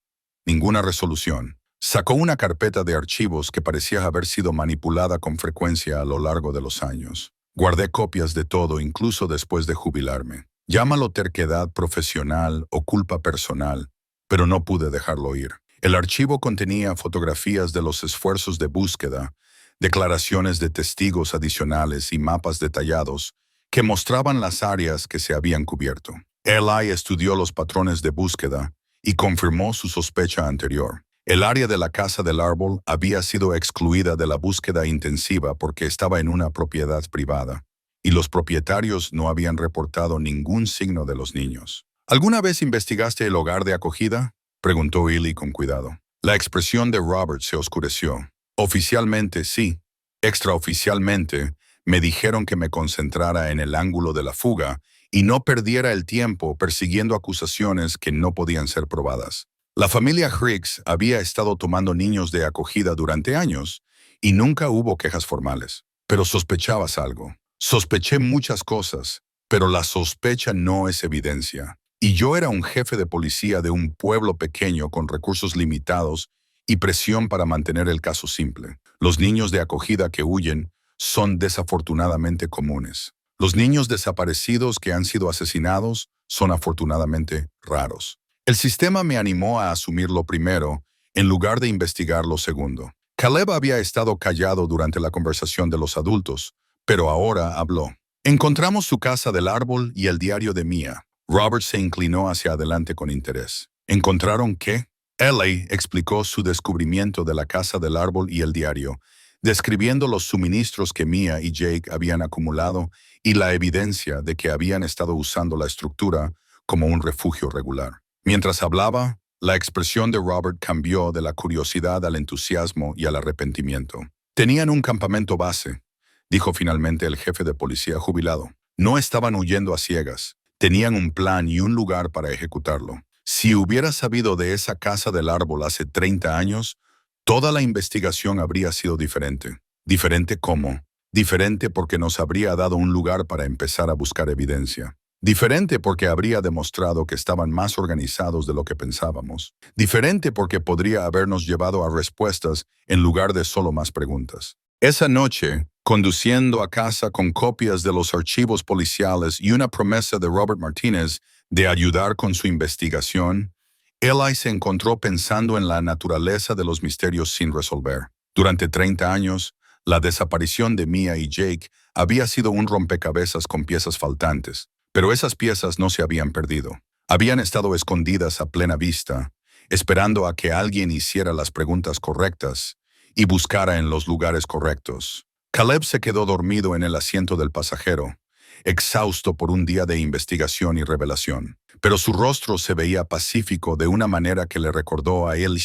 Speaker 1: ninguna resolución». Sacó una carpeta de archivos que parecía haber sido manipulada con frecuencia a lo largo de los años. «Guardé copias de todo, incluso después de jubilarme. Llámalo terquedad profesional o culpa personal, pero no pude dejarlo ir». El archivo contenía fotografías de los esfuerzos de búsqueda, declaraciones de testigos adicionales y mapas detallados que mostraban las áreas que se habían cubierto. Eli estudió los patrones de búsqueda y confirmó su sospecha anterior. El área de la Casa del Árbol había sido excluida de la búsqueda intensiva porque estaba en una propiedad privada, y los propietarios no habían reportado ningún signo de los niños. «¿Alguna vez investigaste el hogar de acogida?», preguntó Eli con cuidado. La expresión de Robert se oscureció. «Oficialmente sí. Extraoficialmente, me dijeron que me concentrara en el ángulo de la fuga y no perdiera el tiempo persiguiendo acusaciones que no podían ser probadas. La familia Hicks había estado tomando niños de acogida durante años y nunca hubo quejas formales. Pero sospechabas algo». «Sospeché muchas cosas, pero la sospecha no es evidencia. Y yo era un jefe de policía de un pueblo pequeño con recursos limitados y presión para mantener el caso simple. Los niños de acogida que huyen son desafortunadamente comunes. Los niños desaparecidos que han sido asesinados son afortunadamente raros. El sistema me animó a asumir lo primero en lugar de investigar lo segundo». Caleb había estado callado durante la conversación de los adultos, pero ahora habló. «Encontramos su Casa del Árbol y el diario de Mia». Robert se inclinó hacia adelante con interés. «¿Encontraron qué?». Eli explicó su descubrimiento de la Casa del Árbol y el diario, describiendo los suministros que Mia y Jake habían acumulado y la evidencia de que habían estado usando la estructura como un refugio regular. Mientras hablaba, la expresión de Robert cambió de la curiosidad al entusiasmo y al arrepentimiento. «Tenían un campamento base», dijo finalmente el jefe de policía jubilado. «No estaban huyendo a ciegas. Tenían un plan y un lugar para ejecutarlo. Si hubiera sabido de esa Casa del Árbol hace 30 años, toda la investigación habría sido diferente». «¿Diferente cómo?». «Diferente porque nos habría dado un lugar para empezar a buscar evidencia. Diferente porque habría demostrado que estaban más organizados de lo que pensábamos. Diferente porque podría habernos llevado a respuestas en lugar de solo más preguntas». Esa noche, conduciendo a casa con copias de los archivos policiales y una promesa de Robert Martínez de ayudar con su investigación, Eli se encontró pensando en la naturaleza de los misterios sin resolver. Durante 30 años, la desaparición de Mia y Jake había sido un rompecabezas con piezas faltantes, pero esas piezas no se habían perdido. Habían estado escondidas a plena vista, esperando a que alguien hiciera las preguntas correctas y buscara en los lugares correctos. Caleb se quedó dormido en el asiento del pasajero, exhausto por un día de investigación y revelación. Pero su rostro se veía pacífico de una manera que le recordó a él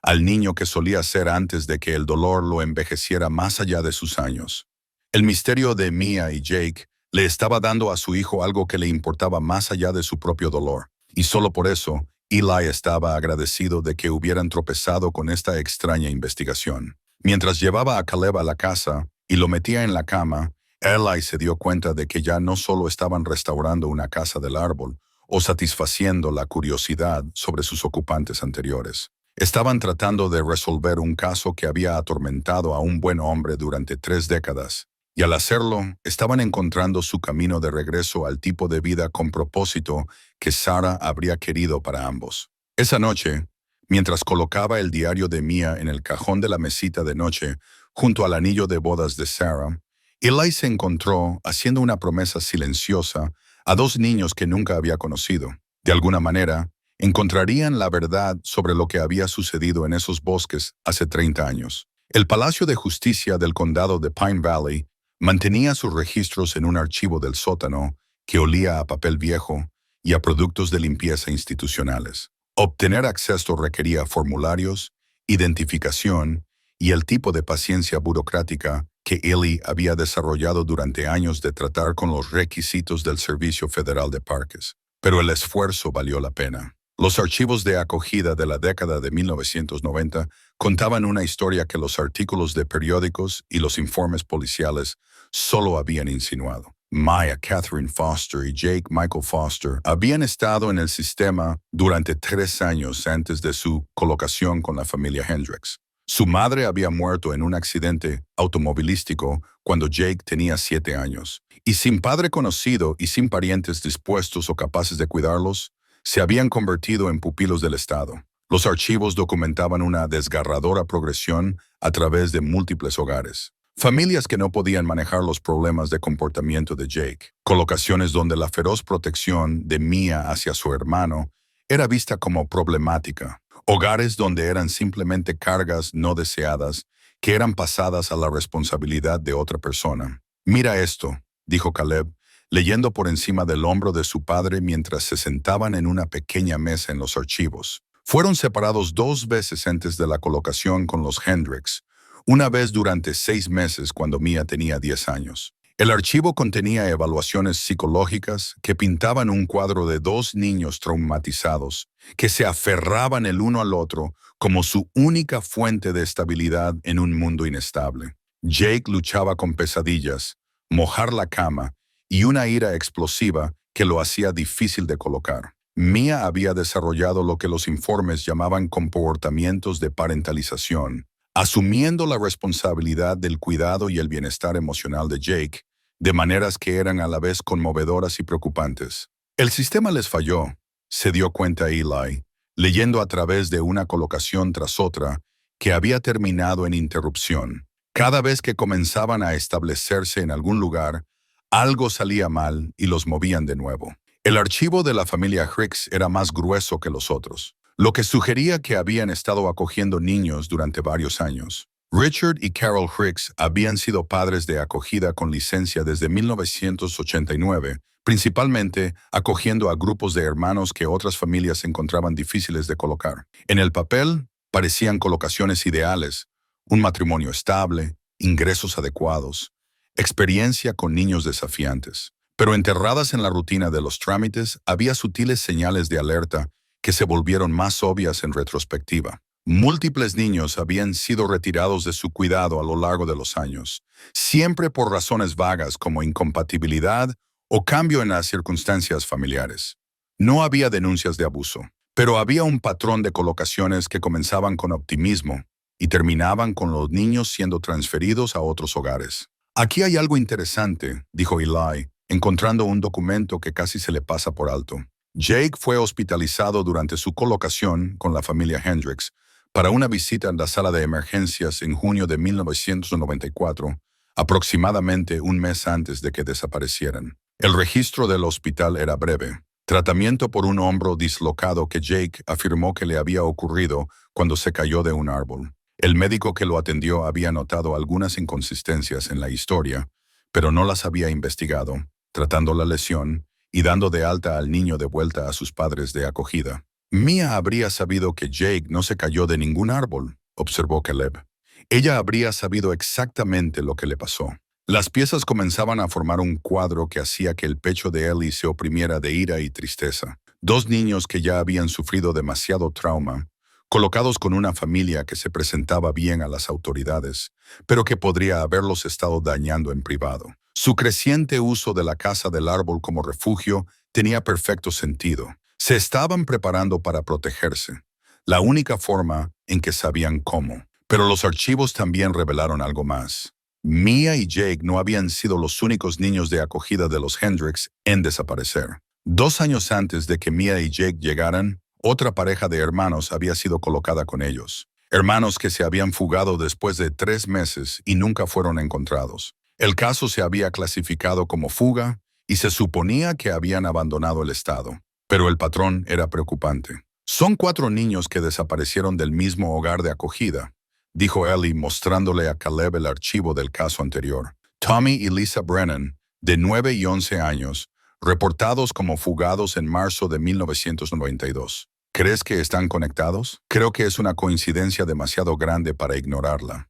Speaker 1: al niño que solía ser antes de que el dolor lo envejeciera más allá de sus años. El misterio de Mia y Jake le estaba dando a su hijo algo que le importaba más allá de su propio dolor, y solo por eso, Eli estaba agradecido de que hubieran tropezado con esta extraña investigación. Mientras llevaba a Caleb a la casa y lo metía en la cama, Eli se dio cuenta de que ya no solo estaban restaurando una casa del árbol o satisfaciendo la curiosidad sobre sus ocupantes anteriores. Estaban tratando de resolver un caso que había atormentado a un buen hombre durante 3 décadas, y al hacerlo, estaban encontrando su camino de regreso al tipo de vida con propósito que Sarah habría querido para ambos. Esa noche, mientras colocaba el diario de Mia en el cajón de la mesita de noche junto al anillo de bodas de Sarah, Eli se encontró haciendo una promesa silenciosa a 2 niños que nunca había conocido. De alguna manera, encontrarían la verdad sobre lo que había sucedido en esos bosques hace 30 años. El Palacio de Justicia del Condado de Pine Valley mantenía sus registros en un archivo del sótano que olía a papel viejo y a productos de limpieza institucionales. Obtener acceso requería formularios, identificación y el tipo de paciencia burocrática que Eli había desarrollado durante años de tratar con los requisitos del Servicio Federal de Parques. Pero el esfuerzo valió la pena. Los archivos de acogida de la década de 1990 contaban una historia que los artículos de periódicos y los informes policiales solo habían insinuado. Maya Catherine Foster y Jake Michael Foster habían estado en el sistema durante 3 años antes de su colocación con la familia Hendricks. Su madre había muerto en un accidente automovilístico cuando Jake tenía 7 años, y sin padre conocido y sin parientes dispuestos o capaces de cuidarlos, se habían convertido en pupilos del Estado. Los archivos documentaban una desgarradora progresión a través de múltiples hogares. Familias que no podían manejar los problemas de comportamiento de Jake. Colocaciones donde la feroz protección de Mia hacia su hermano era vista como problemática. Hogares donde eran simplemente cargas no deseadas que eran pasadas a la responsabilidad de otra persona. «Mira esto», dijo Caleb, leyendo por encima del hombro de su padre mientras se sentaban en una pequeña mesa en los archivos. Fueron separados 2 veces antes de la colocación con los Hendricks, una vez durante 6 meses cuando Mia tenía 10 años. El archivo contenía evaluaciones psicológicas que pintaban un cuadro de 2 niños traumatizados que se aferraban el uno al otro como su única fuente de estabilidad en un mundo inestable. Jake luchaba con pesadillas, mojar la cama y una ira explosiva que lo hacía difícil de colocar. Mia había desarrollado lo que los informes llamaban comportamientos de parentalización, asumiendo la responsabilidad del cuidado y el bienestar emocional de Jake, de maneras que eran a la vez conmovedoras y preocupantes. El sistema les falló, se dio cuenta Eli, leyendo a través de una colocación tras otra que había terminado en interrupción. Cada vez que comenzaban a establecerse en algún lugar, algo salía mal y los movían de nuevo. El archivo de la familia Hicks era más grueso que los otros, lo que sugería que habían estado acogiendo niños durante varios años. Richard y Carol Hicks habían sido padres de acogida con licencia desde 1989, principalmente acogiendo a grupos de hermanos que otras familias encontraban difíciles de colocar. En el papel, parecían colocaciones ideales: un matrimonio estable, ingresos adecuados, experiencia con niños desafiantes. Pero enterradas en la rutina de los trámites, había sutiles señales de alerta que se volvieron más obvias en retrospectiva. Múltiples niños habían sido retirados de su cuidado a lo largo de los años, siempre por razones vagas como incompatibilidad o cambio en las circunstancias familiares. No había denuncias de abuso, pero había un patrón de colocaciones que comenzaban con optimismo y terminaban con los niños siendo transferidos a otros hogares. Aquí hay algo interesante, dijo Eli, encontrando un documento que casi se le pasa por alto. Jake fue hospitalizado durante su colocación con la familia Hendricks para una visita en la sala de emergencias en junio de 1994, aproximadamente un mes antes de que desaparecieran. El registro del hospital era breve. Tratamiento por un hombro dislocado que Jake afirmó que le había ocurrido cuando se cayó de un árbol. El médico que lo atendió había notado algunas inconsistencias en la historia, pero no las había investigado, tratando la lesión y dando de alta al niño de vuelta a sus padres de acogida. Mia habría sabido que Jake no se cayó de ningún árbol, observó Caleb. Ella habría sabido exactamente lo que le pasó. Las piezas comenzaban a formar un cuadro que hacía que el pecho de Ellie se oprimiera de ira y tristeza. Dos niños que ya habían sufrido demasiado trauma, colocados con una familia que se presentaba bien a las autoridades, pero que podría haberlos estado dañando en privado. Su creciente uso de la casa del árbol como refugio tenía perfecto sentido. Se estaban preparando para protegerse, la única forma en que sabían cómo. Pero los archivos también revelaron algo más. Mia y Jake no habían sido los únicos niños de acogida de los Hendricks en desaparecer. 2 años antes de que Mia y Jake llegaran, otra pareja de hermanos había sido colocada con ellos. Hermanos que se habían fugado después de 3 meses y nunca fueron encontrados. El caso se había clasificado como fuga y se suponía que habían abandonado el estado. Pero el patrón era preocupante. Son 4 niños que desaparecieron del mismo hogar de acogida, dijo Ellie mostrándole a Caleb el archivo del caso anterior. Tommy y Lisa Brennan, de 9 y 11 años, reportados como fugados en marzo de 1992. ¿Crees que están conectados? Creo que es una coincidencia demasiado grande para ignorarla.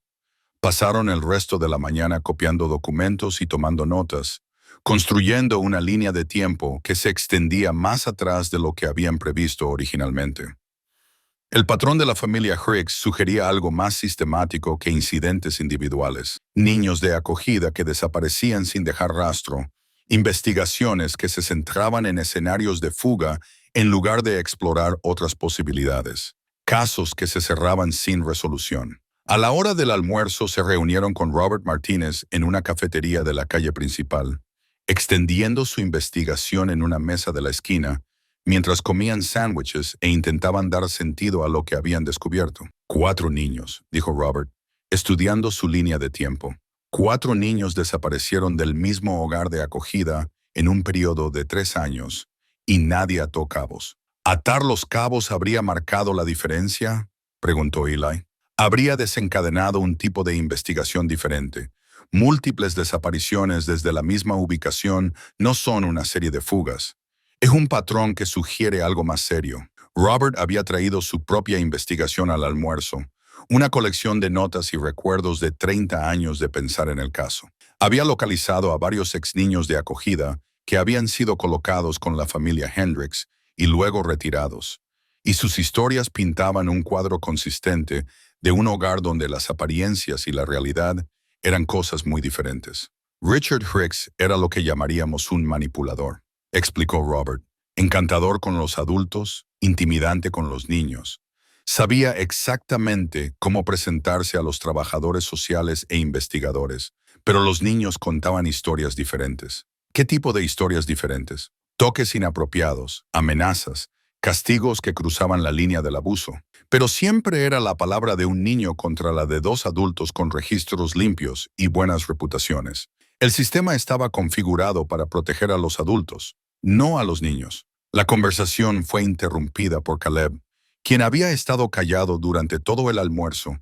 Speaker 1: Pasaron el resto de la mañana copiando documentos y tomando notas, construyendo una línea de tiempo que se extendía más atrás de lo que habían previsto originalmente. El patrón de la familia Hicks sugería algo más sistemático que incidentes individuales. Niños de acogida que desaparecían sin dejar rastro, investigaciones que se centraban en escenarios de fuga en lugar de explorar otras posibilidades, casos que se cerraban sin resolución. A la hora del almuerzo se reunieron con Robert Martínez en una cafetería de la calle principal, extendiendo su investigación en una mesa de la esquina, mientras comían sándwiches e intentaban dar sentido a lo que habían descubierto. 4 niños, dijo Robert, estudiando su línea de tiempo. 4 niños desaparecieron del mismo hogar de acogida en un periodo de 3 años, y nadie ató cabos. ¿Atar los cabos habría marcado la diferencia?, preguntó Eli. Habría desencadenado un tipo de investigación diferente. Múltiples desapariciones desde la misma ubicación no son una serie de fugas. Es un patrón que sugiere algo más serio. Robert había traído su propia investigación al almuerzo, una colección de notas y recuerdos de 30 años de pensar en el caso. Había localizado a varios ex niños de acogida que habían sido colocados con la familia Hendricks y luego retirados, y sus historias pintaban un cuadro consistente de un hogar donde las apariencias y la realidad eran cosas muy diferentes. Richard Hicks era lo que llamaríamos un manipulador, explicó Robert. Encantador con los adultos, intimidante con los niños. Sabía exactamente cómo presentarse a los trabajadores sociales e investigadores, pero los niños contaban historias diferentes. ¿Qué tipo de historias diferentes? Toques inapropiados, amenazas, castigos que cruzaban la línea del abuso. Pero siempre era la palabra de un niño contra la de 2 adultos con registros limpios y buenas reputaciones. El sistema estaba configurado para proteger a los adultos, no a los niños. La conversación fue interrumpida por Caleb, quien había estado callado durante todo el almuerzo,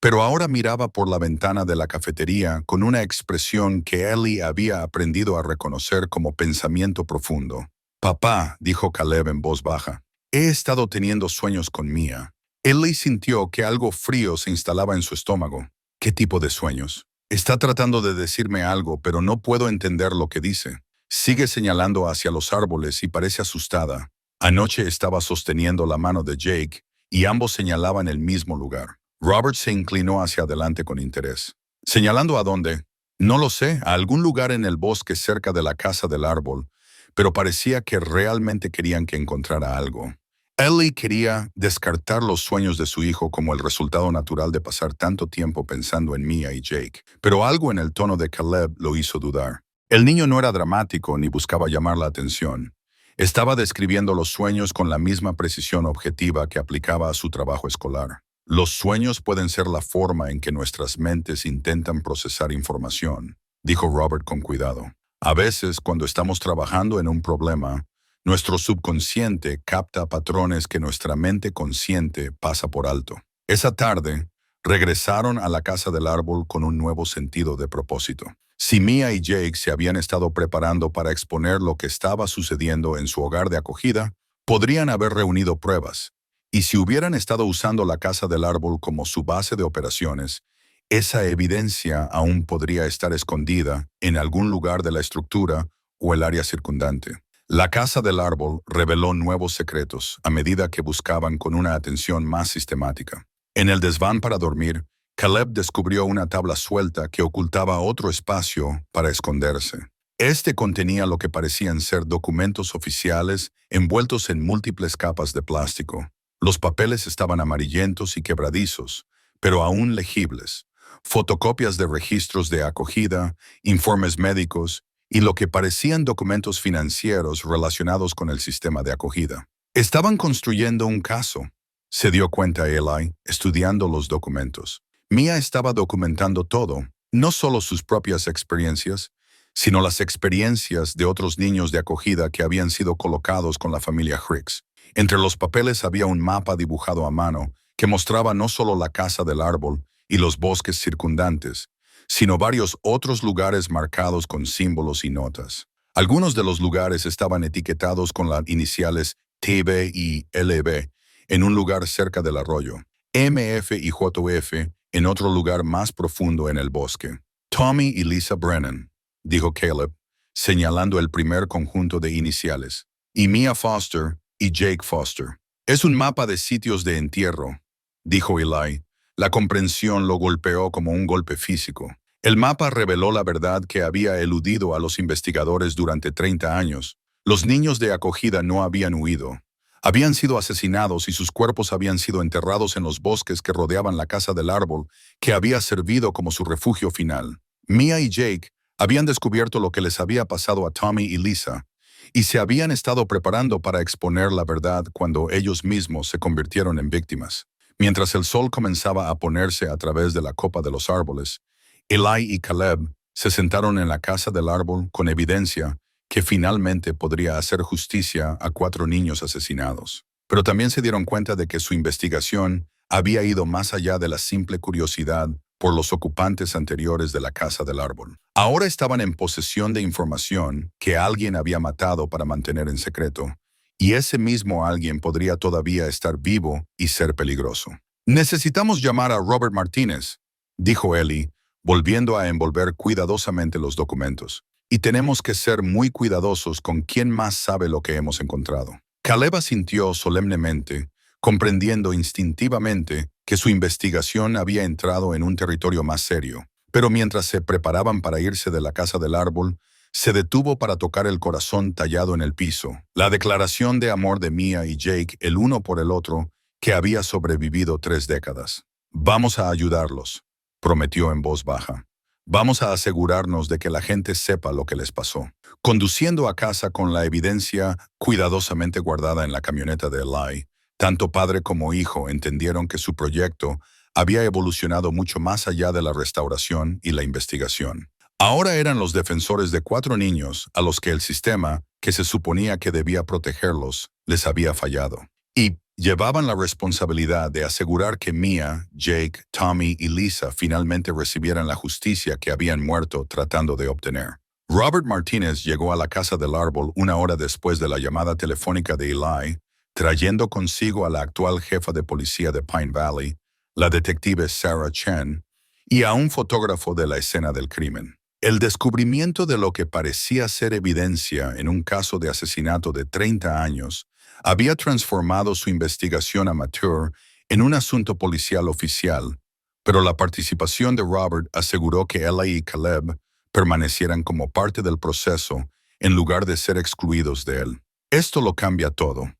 Speaker 1: pero ahora miraba por la ventana de la cafetería con una expresión que Ellie había aprendido a reconocer como pensamiento profundo. «Papá», dijo Caleb en voz baja, «he estado teniendo sueños con Mia». Ellie sintió que algo frío se instalaba en su estómago. ¿Qué tipo de sueños? Está tratando de decirme algo, pero no puedo entender lo que dice. Sigue señalando hacia los árboles y parece asustada. Anoche estaba sosteniendo la mano de Jake y ambos señalaban el mismo lugar. Robert se inclinó hacia adelante con interés. ¿Señalando a dónde? No lo sé, a algún lugar en el bosque cerca de la casa del árbol, pero parecía que realmente querían que encontrara algo. Ellie quería descartar los sueños de su hijo como el resultado natural de pasar tanto tiempo pensando en Mia y Jake, pero algo en el tono de Caleb lo hizo dudar. El niño no era dramático ni buscaba llamar la atención. Estaba describiendo los sueños con la misma precisión objetiva que aplicaba a su trabajo escolar. Los sueños pueden ser la forma en que nuestras mentes intentan procesar información, dijo Robert con cuidado. A veces, cuando estamos trabajando en un problema, nuestro subconsciente capta patrones que nuestra mente consciente pasa por alto. Esa tarde, regresaron a la casa del árbol con un nuevo sentido de propósito. Si Mia y Jake se habían estado preparando para exponer lo que estaba sucediendo en su hogar de acogida, podrían haber reunido pruebas. Y si hubieran estado usando la casa del árbol como su base de operaciones, esa evidencia aún podría estar escondida en algún lugar de la estructura o el área circundante. La casa del árbol reveló nuevos secretos a medida que buscaban con una atención más sistemática. En el desván para dormir, Caleb descubrió una tabla suelta que ocultaba otro espacio para esconderse. Este contenía lo que parecían ser documentos oficiales envueltos en múltiples capas de plástico. Los papeles estaban amarillentos y quebradizos, pero aún legibles. Fotocopias de registros de acogida, informes médicos y lo que parecían documentos financieros relacionados con el sistema de acogida. Estaban construyendo un caso, se dio cuenta Eli, estudiando los documentos. Mia estaba documentando todo, no solo sus propias experiencias, sino las experiencias de otros niños de acogida que habían sido colocados con la familia Hicks. Entre los papeles había un mapa dibujado a mano que mostraba no solo la casa del árbol y los bosques circundantes, sino varios otros lugares marcados con símbolos y notas. Algunos de los lugares estaban etiquetados con las iniciales TB y LB en un lugar cerca del arroyo, MF y JF en otro lugar más profundo en el bosque. Tommy y Lisa Brennan, dijo Caleb, señalando el primer conjunto de iniciales, y Mia Foster y Jake Foster. Es un mapa de sitios de entierro, dijo Eli. La comprensión lo golpeó como un golpe físico. El mapa reveló la verdad que había eludido a los investigadores durante 30 años. Los niños de acogida no habían huido. Habían sido asesinados y sus cuerpos habían sido enterrados en los bosques que rodeaban la casa del árbol, que había servido como su refugio final. Mia y Jake habían descubierto lo que les había pasado a Tommy y Lisa, y se habían estado preparando para exponer la verdad cuando ellos mismos se convirtieron en víctimas. Mientras el sol comenzaba a ponerse a través de la copa de los árboles, Eli y Caleb se sentaron en la casa del árbol con evidencia que finalmente podría hacer justicia a 4 niños asesinados. Pero también se dieron cuenta de que su investigación había ido más allá de la simple curiosidad por los ocupantes anteriores de la casa del árbol. Ahora estaban en posesión de información que alguien había matado para mantener en secreto, y ese mismo alguien podría todavía estar vivo y ser peligroso. «Necesitamos llamar a Robert Martínez», dijo Ellie, volviendo a envolver cuidadosamente los documentos. «Y tenemos que ser muy cuidadosos con quién más sabe lo que hemos encontrado». Caleb asintió solemnemente, comprendiendo instintivamente que su investigación había entrado en un territorio más serio. Pero mientras se preparaban para irse de la casa del árbol, se detuvo para tocar el corazón tallado en el piso, la declaración de amor de Mia y Jake el uno por el otro, que había sobrevivido 3 décadas. «Vamos a ayudarlos», prometió en voz baja. «Vamos a asegurarnos de que la gente sepa lo que les pasó». Conduciendo a casa con la evidencia cuidadosamente guardada en la camioneta de Eli, tanto padre como hijo entendieron que su proyecto había evolucionado mucho más allá de la restauración y la investigación. Ahora eran los defensores de 4 niños a los que el sistema, que se suponía que debía protegerlos, les había fallado. Y llevaban la responsabilidad de asegurar que Mia, Jake, Tommy y Lisa finalmente recibieran la justicia que habían muerto tratando de obtener. Robert Martínez llegó a la casa del árbol 1 hora después de la llamada telefónica de Eli, trayendo consigo a la actual jefa de policía de Pine Valley, la detective Sarah Chen, y a un fotógrafo de la escena del crimen. El descubrimiento de lo que parecía ser evidencia en un caso de asesinato de 30 años había transformado su investigación amateur en un asunto policial oficial, pero la participación de Robert aseguró que Eli y Caleb permanecieran como parte del proceso en lugar de ser excluidos de él. «Esto lo cambia todo»,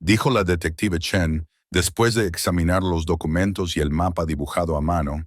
Speaker 1: dijo la detective Chen, después de examinar los documentos y el mapa dibujado a mano.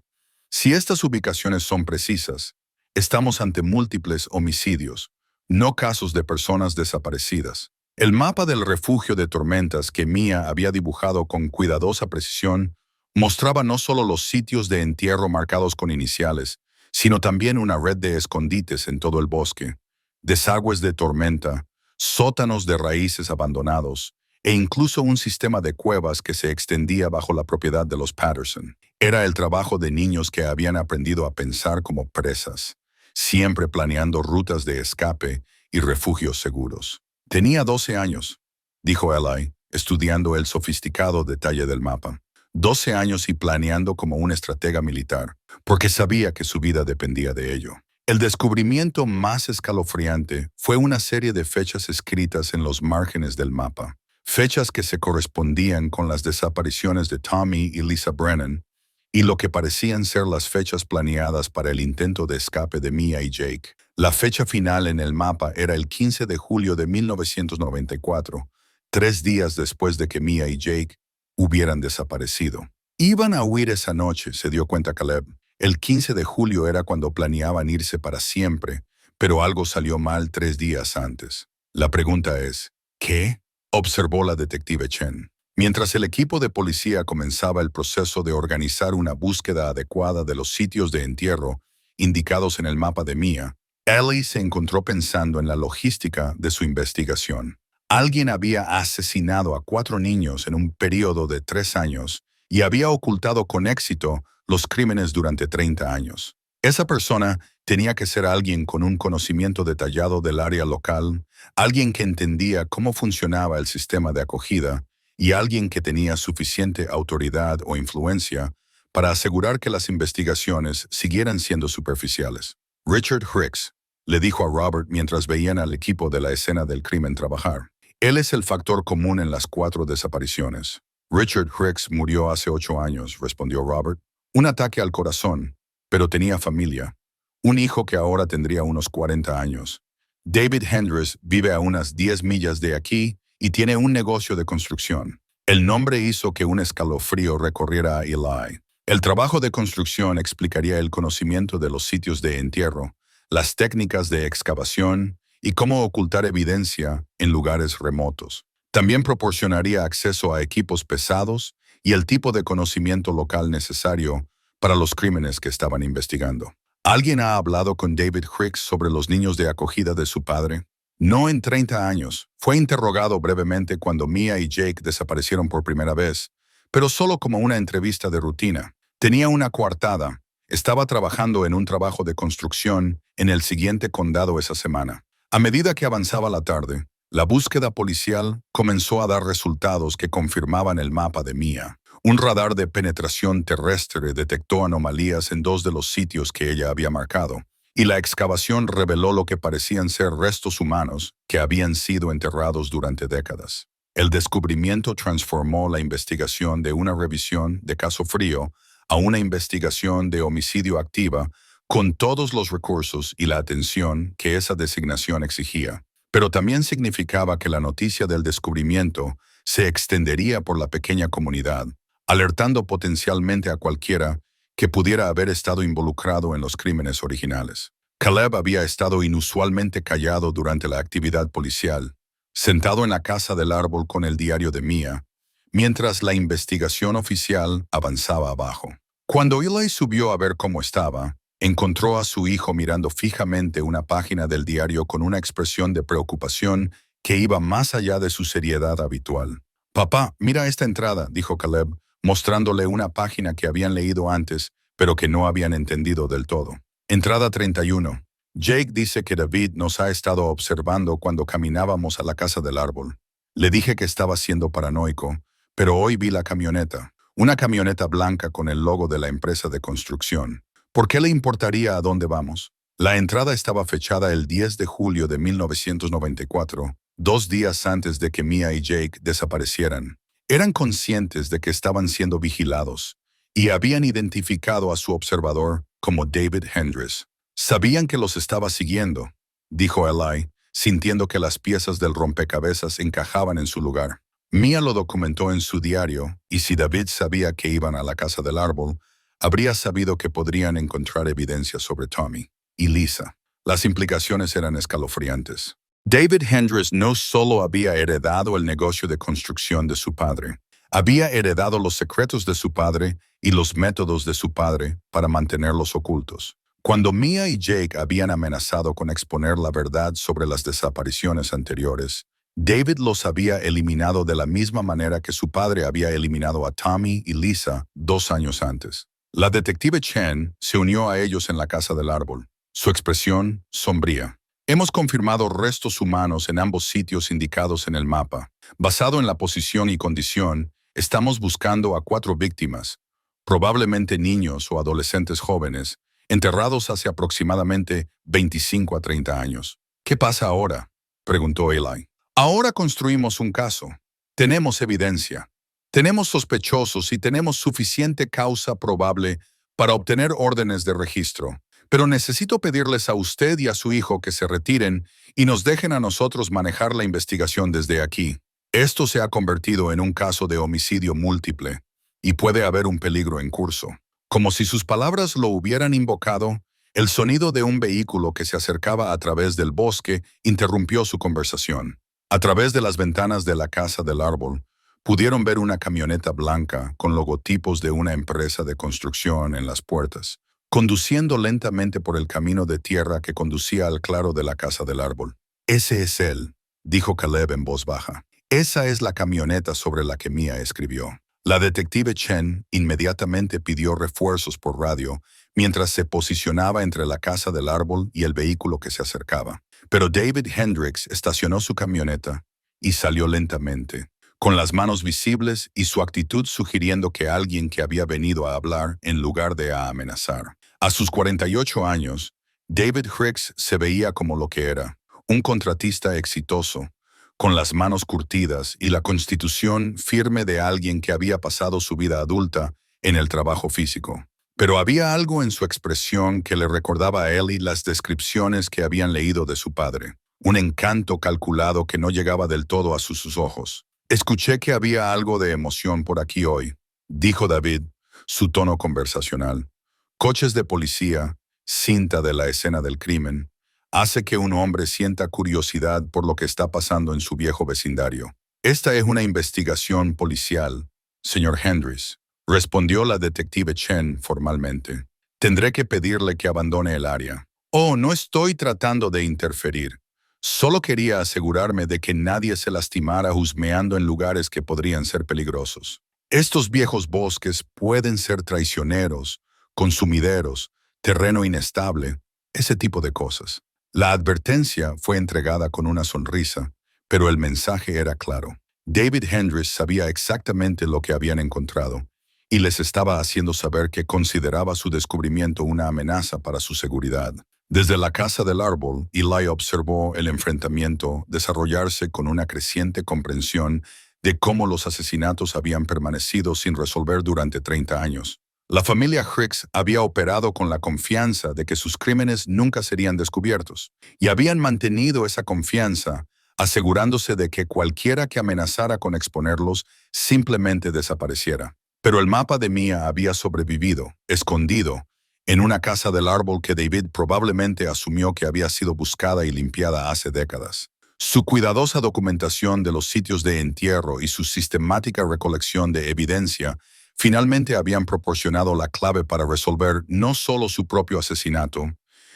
Speaker 1: Si estas ubicaciones son precisas, estamos ante múltiples homicidios, no casos de personas desaparecidas. El mapa del refugio de tormentas que Mia había dibujado con cuidadosa precisión mostraba no solo los sitios de entierro marcados con iniciales, sino también una red de escondites en todo el bosque, desagües de tormenta, sótanos de raíces abandonados, e incluso un sistema de cuevas que se extendía bajo la propiedad de los Patterson. Era el trabajo de niños que habían aprendido a pensar como presas, siempre planeando rutas de escape y refugios seguros. Tenía 12 años, dijo Eli, estudiando el sofisticado detalle del mapa. 12 años y planeando como un estratega militar, porque sabía que su vida dependía de ello. El descubrimiento más escalofriante fue una serie de fechas escritas en los márgenes del mapa, fechas que se correspondían con las desapariciones de Tommy y Lisa Brennan, y lo que parecían ser las fechas planeadas para el intento de escape de Mia y Jake. La fecha final en el mapa era el 15 de julio de 1994, 3 días después de que Mia y Jake hubieran desaparecido. Iban a huir esa noche, se dio cuenta Caleb. El 15 de julio era cuando planeaban irse para siempre, pero algo salió mal 3 días antes. La pregunta es, ¿qué? Observó la detective Chen. Mientras el equipo de policía comenzaba el proceso de organizar una búsqueda adecuada de los sitios de entierro indicados en el mapa de Mia, Ellie se encontró pensando en la logística de su investigación. Alguien había asesinado a 4 niños en un periodo de 3 años y había ocultado con éxito los crímenes durante 30 años. Esa persona tenía que ser alguien con un conocimiento detallado del área local, alguien que entendía cómo funcionaba el sistema de acogida y alguien que tenía suficiente autoridad o influencia para asegurar que las investigaciones siguieran siendo superficiales. Richard Hicks le dijo a Robert mientras veían al equipo de la escena del crimen trabajar. Él es el factor común en las 4 desapariciones. Richard Hicks murió hace 8 años, respondió Robert. Un ataque al corazón, pero tenía familia. Un hijo que ahora tendría unos 40 años. David Hendricks vive a unas 10 millas de aquí y tiene un negocio de construcción. El nombre hizo que un escalofrío recorriera a Eli. El trabajo de construcción explicaría el conocimiento de los sitios de entierro, las técnicas de excavación y cómo ocultar evidencia en lugares remotos. También proporcionaría acceso a equipos pesados y el tipo de conocimiento local necesario para los crímenes que estaban investigando. ¿Alguien ha hablado con David Hicks sobre los niños de acogida de su padre? No en 30 años. Fue interrogado brevemente cuando Mia y Jake desaparecieron por primera vez, pero solo como una entrevista de rutina. Tenía una coartada. Estaba trabajando en un trabajo de construcción en el siguiente condado esa semana. A medida que avanzaba la tarde, la búsqueda policial comenzó a dar resultados que confirmaban el mapa de Mia. Un radar de penetración terrestre detectó anomalías en 2 de los sitios que ella había marcado, y la excavación reveló lo que parecían ser restos humanos que habían sido enterrados durante décadas. El descubrimiento transformó la investigación de una revisión de caso frío a una investigación de homicidio activa con todos los recursos y la atención que esa designación exigía. Pero también significaba que la noticia del descubrimiento se extendería por la pequeña comunidad, alertando potencialmente a cualquiera que pudiera haber estado involucrado en los crímenes originales. Caleb había estado inusualmente callado durante la actividad policial, sentado en la casa del árbol con el diario de Mia, mientras la investigación oficial avanzaba abajo. Cuando Eli subió a ver cómo estaba, encontró a su hijo mirando fijamente una página del diario con una expresión de preocupación que iba más allá de su seriedad habitual. «Papá, mira esta entrada», dijo Caleb, mostrándole una página que habían leído antes, pero que no habían entendido del todo. Entrada 31. Jake dice que David nos ha estado observando cuando caminábamos a la casa del árbol. Le dije que estaba siendo paranoico, pero hoy vi la camioneta. Una camioneta blanca con el logo de la empresa de construcción. ¿Por qué le importaría a dónde vamos? La entrada estaba fechada el 10 de julio de 1994, 2 días antes de que Mia y Jake desaparecieran. Eran conscientes de que estaban siendo vigilados y habían identificado a su observador como David Hendricks. Sabían que los estaba siguiendo, dijo Eli, sintiendo que las piezas del rompecabezas encajaban en su lugar. Mia lo documentó en su diario, y si David sabía que iban a la casa del árbol, habría sabido que podrían encontrar evidencia sobre Tommy y Lisa. Las implicaciones eran escalofriantes. David Hendricks no solo había heredado el negocio de construcción de su padre, había heredado los secretos de su padre y los métodos de su padre para mantenerlos ocultos. Cuando Mia y Jake habían amenazado con exponer la verdad sobre las desapariciones anteriores, David los había eliminado de la misma manera que su padre había eliminado a Tommy y Lisa 2 años antes. La detective Chen se unió a ellos en la casa del árbol, su expresión sombría. Hemos confirmado restos humanos en ambos sitios indicados en el mapa. Basado en la posición y condición, estamos buscando a 4 víctimas, probablemente niños o adolescentes jóvenes, enterrados hace aproximadamente 25 a 30 años. ¿Qué pasa ahora?, preguntó Eli. Ahora construimos un caso. Tenemos evidencia. Tenemos sospechosos y tenemos suficiente causa probable para obtener órdenes de registro. Pero necesito pedirles a usted y a su hijo que se retiren y nos dejen a nosotros manejar la investigación desde aquí. Esto se ha convertido en un caso de homicidio múltiple y puede haber un peligro en curso. Como si sus palabras lo hubieran invocado, el sonido de un vehículo que se acercaba a través del bosque interrumpió su conversación. A través de las ventanas de la casa del árbol, pudieron ver una camioneta blanca con logotipos de una empresa de construcción en las puertas, conduciendo lentamente por el camino de tierra que conducía al claro de la casa del árbol. «Ese es él», dijo Caleb en voz baja. «Esa es la camioneta sobre la que Mia escribió». La detective Chen inmediatamente pidió refuerzos por radio mientras se posicionaba entre la casa del árbol y el vehículo que se acercaba. Pero David Hendricks estacionó su camioneta y salió lentamente, con las manos visibles y su actitud sugiriendo que alguien que había venido a hablar en lugar de a amenazar. A sus 48 años, David Hendricks se veía como lo que era, un contratista exitoso, con las manos curtidas y la constitución firme de alguien que había pasado su vida adulta en el trabajo físico. Pero había algo en su expresión que le recordaba a Ellie las descripciones que habían leído de su padre, un encanto calculado que no llegaba del todo a sus ojos. «Escuché que había algo de emoción por aquí hoy», dijo David, su tono conversacional. «Coches de policía, cinta de la escena del crimen, hace que un hombre sienta curiosidad por lo que está pasando en su viejo vecindario. Esta es una investigación policial, señor Hendricks», respondió la detective Chen formalmente. «Tendré que pedirle que abandone el área». «Oh, no estoy tratando de interferir. Solo quería asegurarme de que nadie se lastimara husmeando en lugares que podrían ser peligrosos. Estos viejos bosques pueden ser traicioneros, consumideros, terreno inestable, ese tipo de cosas». La advertencia fue entregada con una sonrisa, pero el mensaje era claro. David Hendricks sabía exactamente lo que habían encontrado y les estaba haciendo saber que consideraba su descubrimiento una amenaza para su seguridad. Desde la casa del árbol, Eli observó el enfrentamiento desarrollarse con una creciente comprensión de cómo los asesinatos habían permanecido sin resolver durante 30 años. La familia Hendricks había operado con la confianza de que sus crímenes nunca serían descubiertos, y habían mantenido esa confianza, asegurándose de que cualquiera que amenazara con exponerlos simplemente desapareciera. Pero el mapa de Mia había sobrevivido, escondido, en una casa del árbol que David probablemente asumió que había sido buscada y limpiada hace décadas. Su cuidadosa documentación de los sitios de entierro y su sistemática recolección de evidencia finalmente habían proporcionado la clave para resolver no solo su propio asesinato,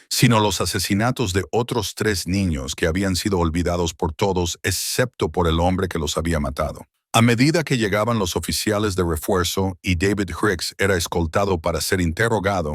Speaker 1: sino los asesinatos de otros 3 niños que habían sido olvidados por todos excepto por el hombre que los había matado. A medida que llegaban los oficiales de refuerzo y David Hendricks era escoltado para ser interrogado,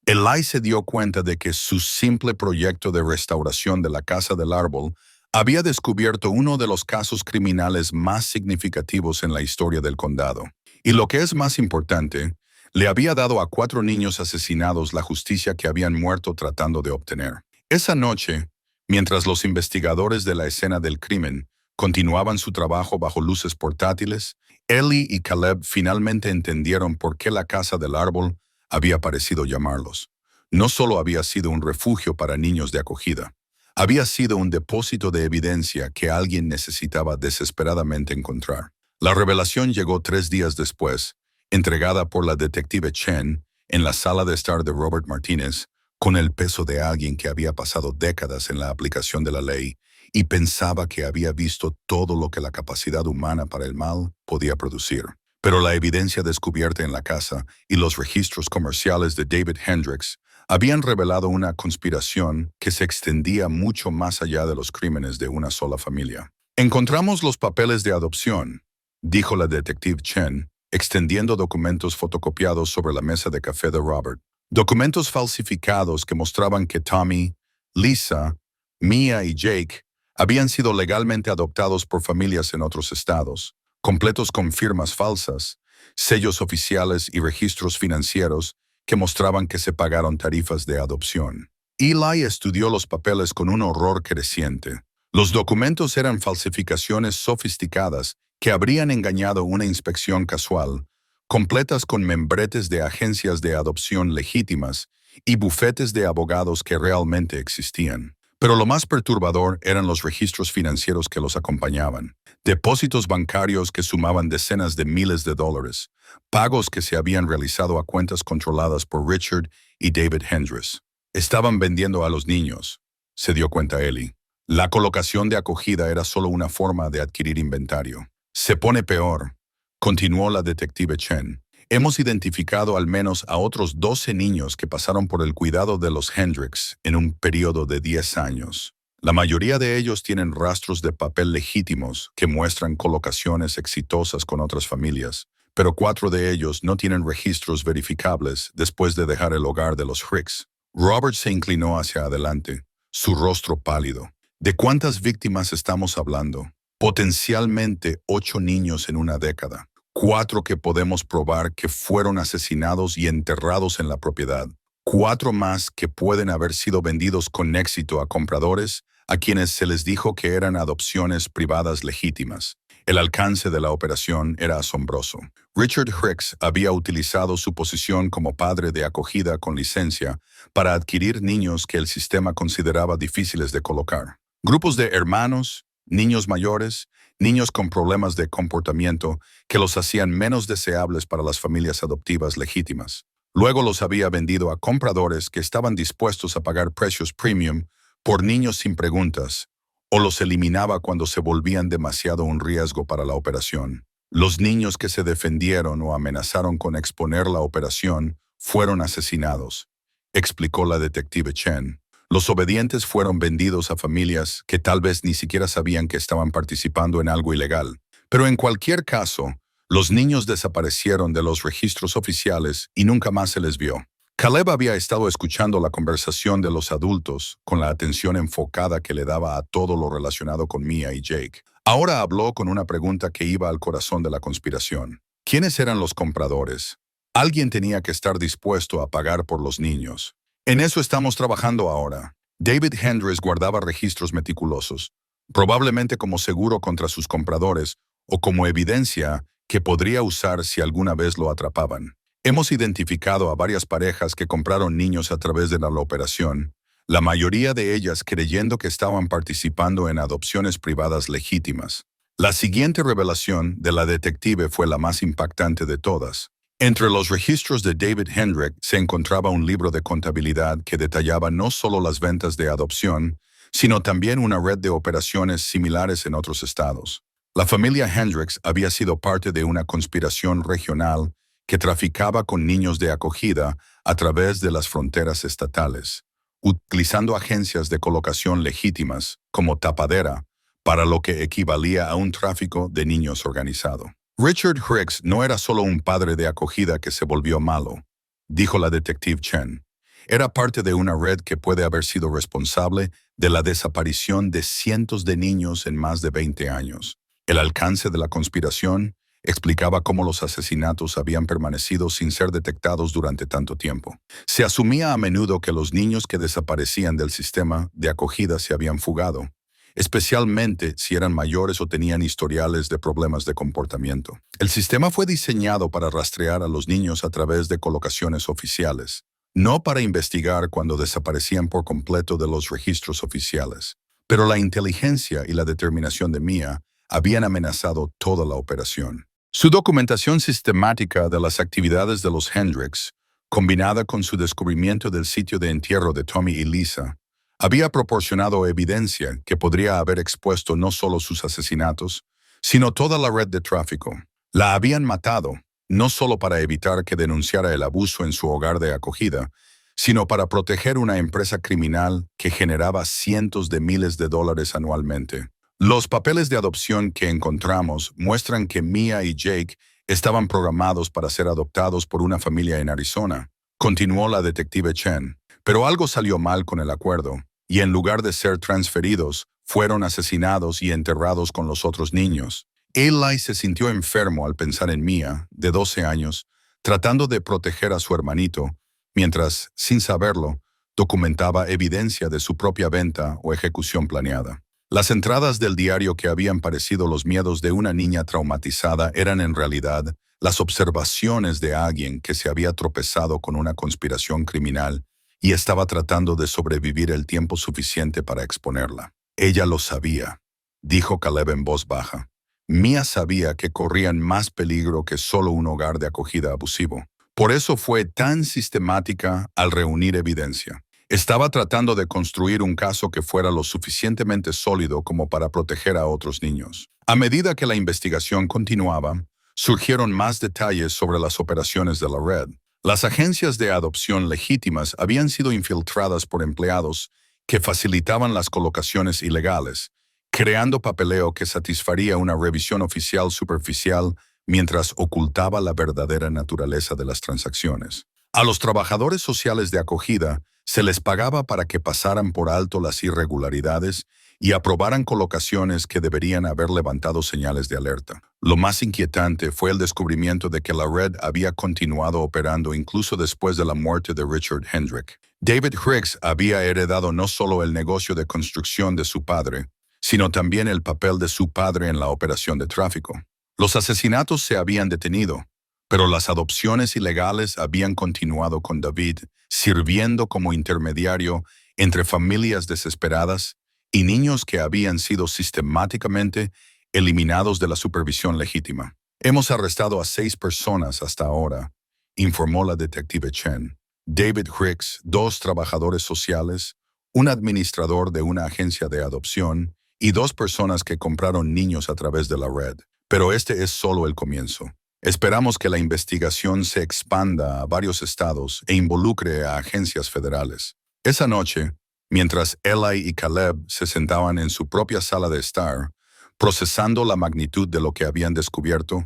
Speaker 1: Eli se dio cuenta de que su simple proyecto de restauración de la casa del árbol había descubierto uno de los casos criminales más significativos en la historia del condado. Y lo que es más importante, le había dado a 4 niños asesinados la justicia que habían muerto tratando de obtener. Esa noche, mientras los investigadores de la escena del crimen continuaban su trabajo bajo luces portátiles, Ellie y Caleb finalmente entendieron por qué la casa del árbol había parecido llamarlos. No solo había sido un refugio para niños de acogida, había sido un depósito de evidencia que alguien necesitaba desesperadamente encontrar. La revelación llegó 3 días después, entregada por la detective Chen en la sala de estar de Robert Martínez, con el peso de alguien que había pasado décadas en la aplicación de la ley y pensaba que había visto todo lo que la capacidad humana para el mal podía producir. Pero la evidencia descubierta en la casa y los registros comerciales de David Hendricks habían revelado una conspiración que se extendía mucho más allá de los crímenes de una sola familia. Encontramos los papeles de adopción, dijo la detective Chen, extendiendo documentos fotocopiados sobre la mesa de café de Robert. Documentos falsificados que mostraban que Tommy, Lisa, Mia y Jake habían sido legalmente adoptados por familias en otros estados, completos con firmas falsas, sellos oficiales y registros financieros que mostraban que se pagaron tarifas de adopción. Eli estudió los papeles con un horror creciente. Los documentos eran falsificaciones sofisticadas que habrían engañado una inspección casual, completas con membretes de agencias de adopción legítimas y bufetes de abogados que realmente existían. Pero lo más perturbador eran los registros financieros que los acompañaban. Depósitos bancarios que sumaban decenas de miles de dólares, pagos que se habían realizado a cuentas controladas por Richard y David Hendricks. Estaban vendiendo a los niños, se dio cuenta Eli. La colocación de acogida era solo una forma de adquirir inventario. Se pone peor, continuó la detective Chen. Hemos identificado al menos a otros 12 niños que pasaron por el cuidado de los Hendricks en un periodo de 10 años. La mayoría de ellos tienen rastros de papel legítimos que muestran colocaciones exitosas con otras familias, pero 4 de ellos no tienen registros verificables después de dejar el hogar de los Hicks. Robert se inclinó hacia adelante, su rostro pálido. ¿De cuántas víctimas estamos hablando? Potencialmente 8 niños en una década. 4 que podemos probar que fueron asesinados y enterrados en la propiedad. 4 más que pueden haber sido vendidos con éxito a compradores a quienes se les dijo que eran adopciones privadas legítimas. El alcance de la operación era asombroso. Richard Hicks había utilizado su posición como padre de acogida con licencia para adquirir niños que el sistema consideraba difíciles de colocar. Grupos de hermanos, niños mayores, niños con problemas de comportamiento que los hacían menos deseables para las familias adoptivas legítimas. Luego los había vendido a compradores que estaban dispuestos a pagar precios premium por niños sin preguntas, o los eliminaba cuando se volvían demasiado un riesgo para la operación. Los niños que se defendieron o amenazaron con exponer la operación fueron asesinados, explicó la detective Chen. Los obedientes fueron vendidos a familias que tal vez ni siquiera sabían que estaban participando en algo ilegal. Pero en cualquier caso, los niños desaparecieron de los registros oficiales y nunca más se les vio. Caleb había estado escuchando la conversación de los adultos con la atención enfocada que le daba a todo lo relacionado con Mia y Jake. Ahora habló con una pregunta que iba al corazón de la conspiración. ¿Quiénes eran los compradores? Alguien tenía que estar dispuesto a pagar por los niños. En eso estamos trabajando ahora. David Hendricks guardaba registros meticulosos, probablemente como seguro contra sus compradores o como evidencia que podría usar si alguna vez lo atrapaban. Hemos identificado a varias parejas que compraron niños a través de la operación, la mayoría de ellas creyendo que estaban participando en adopciones privadas legítimas. La siguiente revelación de la detective fue la más impactante de todas. Entre los registros de David Hendricks se encontraba un libro de contabilidad que detallaba no solo las ventas de adopción, sino también una red de operaciones similares en otros estados. La familia Hendricks había sido parte de una conspiración regional que traficaba con niños de acogida a través de las fronteras estatales, utilizando agencias de colocación legítimas como tapadera para lo que equivalía a un tráfico de niños organizado. Richard Hicks no era solo un padre de acogida que se volvió malo, dijo la detective Chen. Era parte de una red que puede haber sido responsable de la desaparición de cientos de niños en más de 20 años. El alcance de la conspiración explicaba cómo los asesinatos habían permanecido sin ser detectados durante tanto tiempo. Se asumía a menudo que los niños que desaparecían del sistema de acogida se habían fugado, especialmente si eran mayores o tenían historiales de problemas de comportamiento. El sistema fue diseñado para rastrear a los niños a través de colocaciones oficiales, no para investigar cuando desaparecían por completo de los registros oficiales. Pero la inteligencia y la determinación de Mia habían amenazado toda la operación. Su documentación sistemática de las actividades de los Hendricks, combinada con su descubrimiento del sitio de entierro de Tommy y Lisa, había proporcionado evidencia que podría haber expuesto no solo sus asesinatos, sino toda la red de tráfico. La habían matado, no solo para evitar que denunciara el abuso en su hogar de acogida, sino para proteger una empresa criminal que generaba cientos de miles de dólares anualmente. Los papeles de adopción que encontramos muestran que Mia y Jake estaban programados para ser adoptados por una familia en Arizona, continuó la detective Chen. Pero algo salió mal con el acuerdo, y en lugar de ser transferidos, fueron asesinados y enterrados con los otros niños. Eli se sintió enfermo al pensar en Mia, de 12 años, tratando de proteger a su hermanito, mientras, sin saberlo, documentaba evidencia de su propia venta o ejecución planeada. Las entradas del diario que habían parecido los miedos de una niña traumatizada eran en realidad las observaciones de alguien que se había tropezado con una conspiración criminal y estaba tratando de sobrevivir el tiempo suficiente para exponerla. Ella lo sabía, dijo Caleb en voz baja. Mia sabía que corrían más peligro que solo un hogar de acogida abusivo. Por eso fue tan sistemática al reunir evidencia. Estaba tratando de construir un caso que fuera lo suficientemente sólido como para proteger a otros niños. A medida que la investigación continuaba, surgieron más detalles sobre las operaciones de la red. Las agencias de adopción legítimas habían sido infiltradas por empleados que facilitaban las colocaciones ilegales, creando papeleo que satisfaría una revisión oficial superficial mientras ocultaba la verdadera naturaleza de las transacciones. A los trabajadores sociales de acogida se les pagaba para que pasaran por alto las irregularidades y aprobaran colocaciones que deberían haber levantado señales de alerta. Lo más inquietante fue el descubrimiento de que la red había continuado operando incluso después de la muerte de Richard Hendrick. David Hicks había heredado no solo el negocio de construcción de su padre, sino también el papel de su padre en la operación de tráfico. Los asesinatos se habían detenido, pero las adopciones ilegales habían continuado con David, sirviendo como intermediario entre familias desesperadas y niños que habían sido sistemáticamente eliminados de la supervisión legítima. Hemos arrestado a 6 personas hasta ahora, informó la detective Chen. David Hicks, 2 trabajadores sociales, un administrador de una agencia de adopción y 2 personas que compraron niños a través de la red. Pero este es solo el comienzo. Esperamos que la investigación se expanda a varios estados e involucre a agencias federales. Esa noche, mientras Eli y Caleb se sentaban en su propia sala de estar, procesando la magnitud de lo que habían descubierto,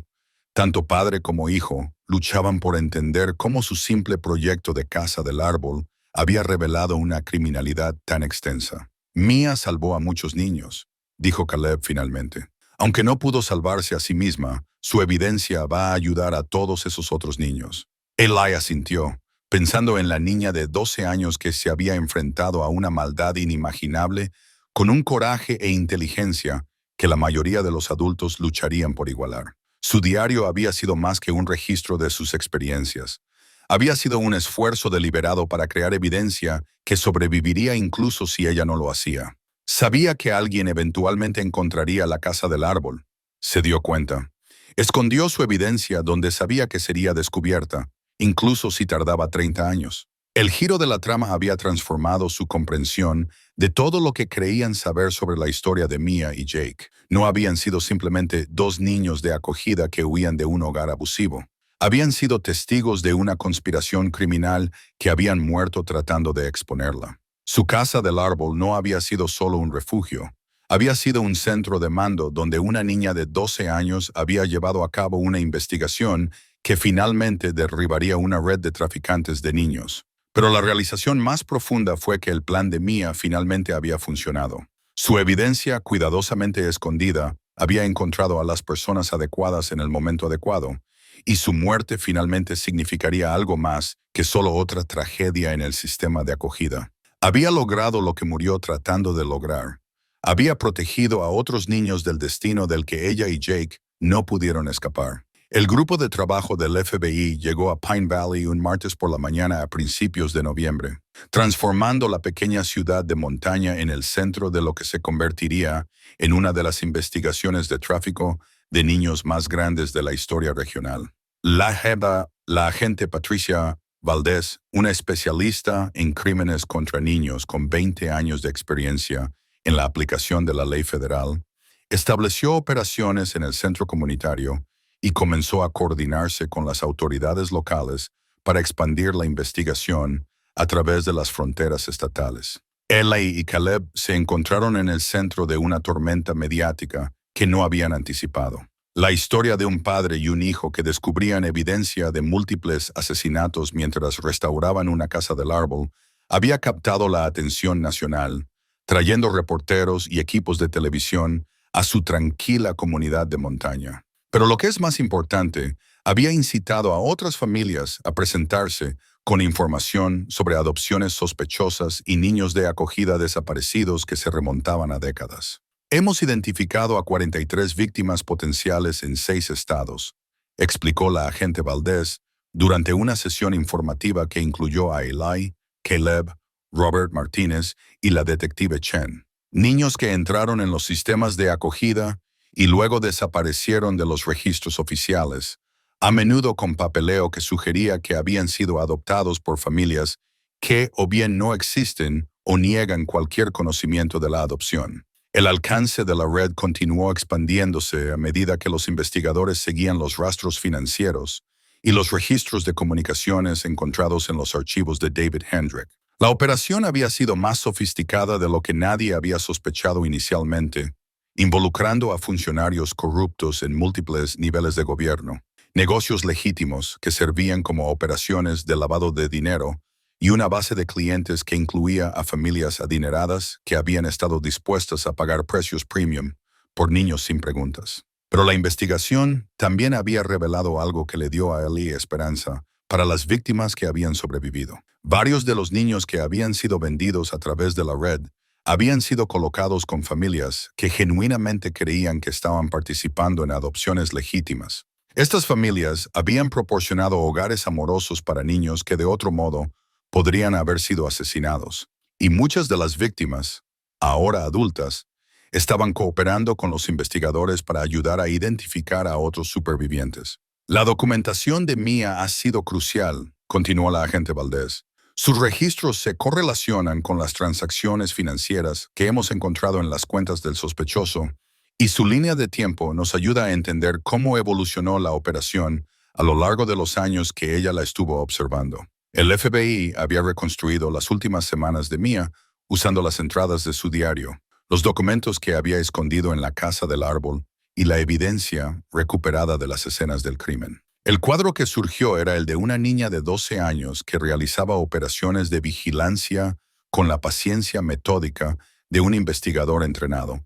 Speaker 1: tanto padre como hijo luchaban por entender cómo su simple proyecto de casa del árbol había revelado una criminalidad tan extensa. Mia salvó a muchos niños, dijo Caleb finalmente. Aunque no pudo salvarse a sí misma, su evidencia va a ayudar a todos esos otros niños. Eli asintió, pensando en la niña de 12 años que se había enfrentado a una maldad inimaginable con un coraje e inteligencia que la mayoría de los adultos lucharían por igualar. Su diario había sido más que un registro de sus experiencias. Había sido un esfuerzo deliberado para crear evidencia que sobreviviría incluso si ella no lo hacía. Sabía que alguien eventualmente encontraría la casa del árbol. Se dio cuenta. Escondió su evidencia donde sabía que sería descubierta, incluso si tardaba 30 años. El giro de la trama había transformado su comprensión de todo lo que creían saber sobre la historia de Mia y Jake. No habían sido simplemente 2 niños de acogida que huían de un hogar abusivo. Habían sido testigos de una conspiración criminal que habían muerto tratando de exponerla. Su casa del árbol no había sido solo un refugio. Había sido un centro de mando donde una niña de 12 años había llevado a cabo una investigación que finalmente derribaría una red de traficantes de niños. Pero la realización más profunda fue que el plan de Mia finalmente había funcionado. Su evidencia, cuidadosamente escondida, había encontrado a las personas adecuadas en el momento adecuado, y su muerte finalmente significaría algo más que solo otra tragedia en el sistema de acogida. Había logrado lo que murió tratando de lograr. Había protegido a otros niños del destino del que ella y Jake no pudieron escapar. El grupo de trabajo del FBI llegó a Pine Valley un martes por la mañana a principios de noviembre, transformando la pequeña ciudad de montaña en el centro de lo que se convertiría en una de las investigaciones de tráfico de niños más grandes de la historia regional. La agente Patricia Valdez, una especialista en crímenes contra niños con 20 años de experiencia en la aplicación de la ley federal, estableció operaciones en el centro comunitario y comenzó a coordinarse con las autoridades locales para expandir la investigación a través de las fronteras estatales. Eli y Caleb se encontraron en el centro de una tormenta mediática que no habían anticipado. La historia de un padre y un hijo que descubrían evidencia de múltiples asesinatos mientras restauraban una casa del árbol había captado la atención nacional, trayendo reporteros y equipos de televisión a su tranquila comunidad de montaña. Pero lo que es más importante, había incitado a otras familias a presentarse con información sobre adopciones sospechosas y niños de acogida desaparecidos que se remontaban a décadas. Hemos identificado a 43 víctimas potenciales en 6 estados, explicó la agente Valdez durante una sesión informativa que incluyó a Eli, Caleb, Robert Martínez y la detective Chen. Niños que entraron en los sistemas de acogida y luego desaparecieron de los registros oficiales, a menudo con papeleo que sugería que habían sido adoptados por familias que o bien no existen o niegan cualquier conocimiento de la adopción. El alcance de la red continuó expandiéndose a medida que los investigadores seguían los rastros financieros y los registros de comunicaciones encontrados en los archivos de David Hendrick. La operación había sido más sofisticada de lo que nadie había sospechado inicialmente, involucrando a funcionarios corruptos en múltiples niveles de gobierno, negocios legítimos que servían como operaciones de lavado de dinero y una base de clientes que incluía a familias adineradas que habían estado dispuestas a pagar precios premium por niños sin preguntas. Pero la investigación también había revelado algo que le dio a Eli esperanza para las víctimas que habían sobrevivido. Varios de los niños que habían sido vendidos a través de la red habían sido colocados con familias que genuinamente creían que estaban participando en adopciones legítimas. Estas familias habían proporcionado hogares amorosos para niños que de otro modo podrían haber sido asesinados, y muchas de las víctimas, ahora adultas, estaban cooperando con los investigadores para ayudar a identificar a otros supervivientes. La documentación de Mia ha sido crucial, continuó la agente Valdez. Sus registros se correlacionan con las transacciones financieras que hemos encontrado en las cuentas del sospechoso, y su línea de tiempo nos ayuda a entender cómo evolucionó la operación a lo largo de los años que ella la estuvo observando. El FBI había reconstruido las últimas semanas de Mia usando las entradas de su diario, los documentos que había escondido en la casa del árbol y la evidencia recuperada de las escenas del crimen. El cuadro que surgió era el de una niña de 12 años que realizaba operaciones de vigilancia con la paciencia metódica de un investigador entrenado,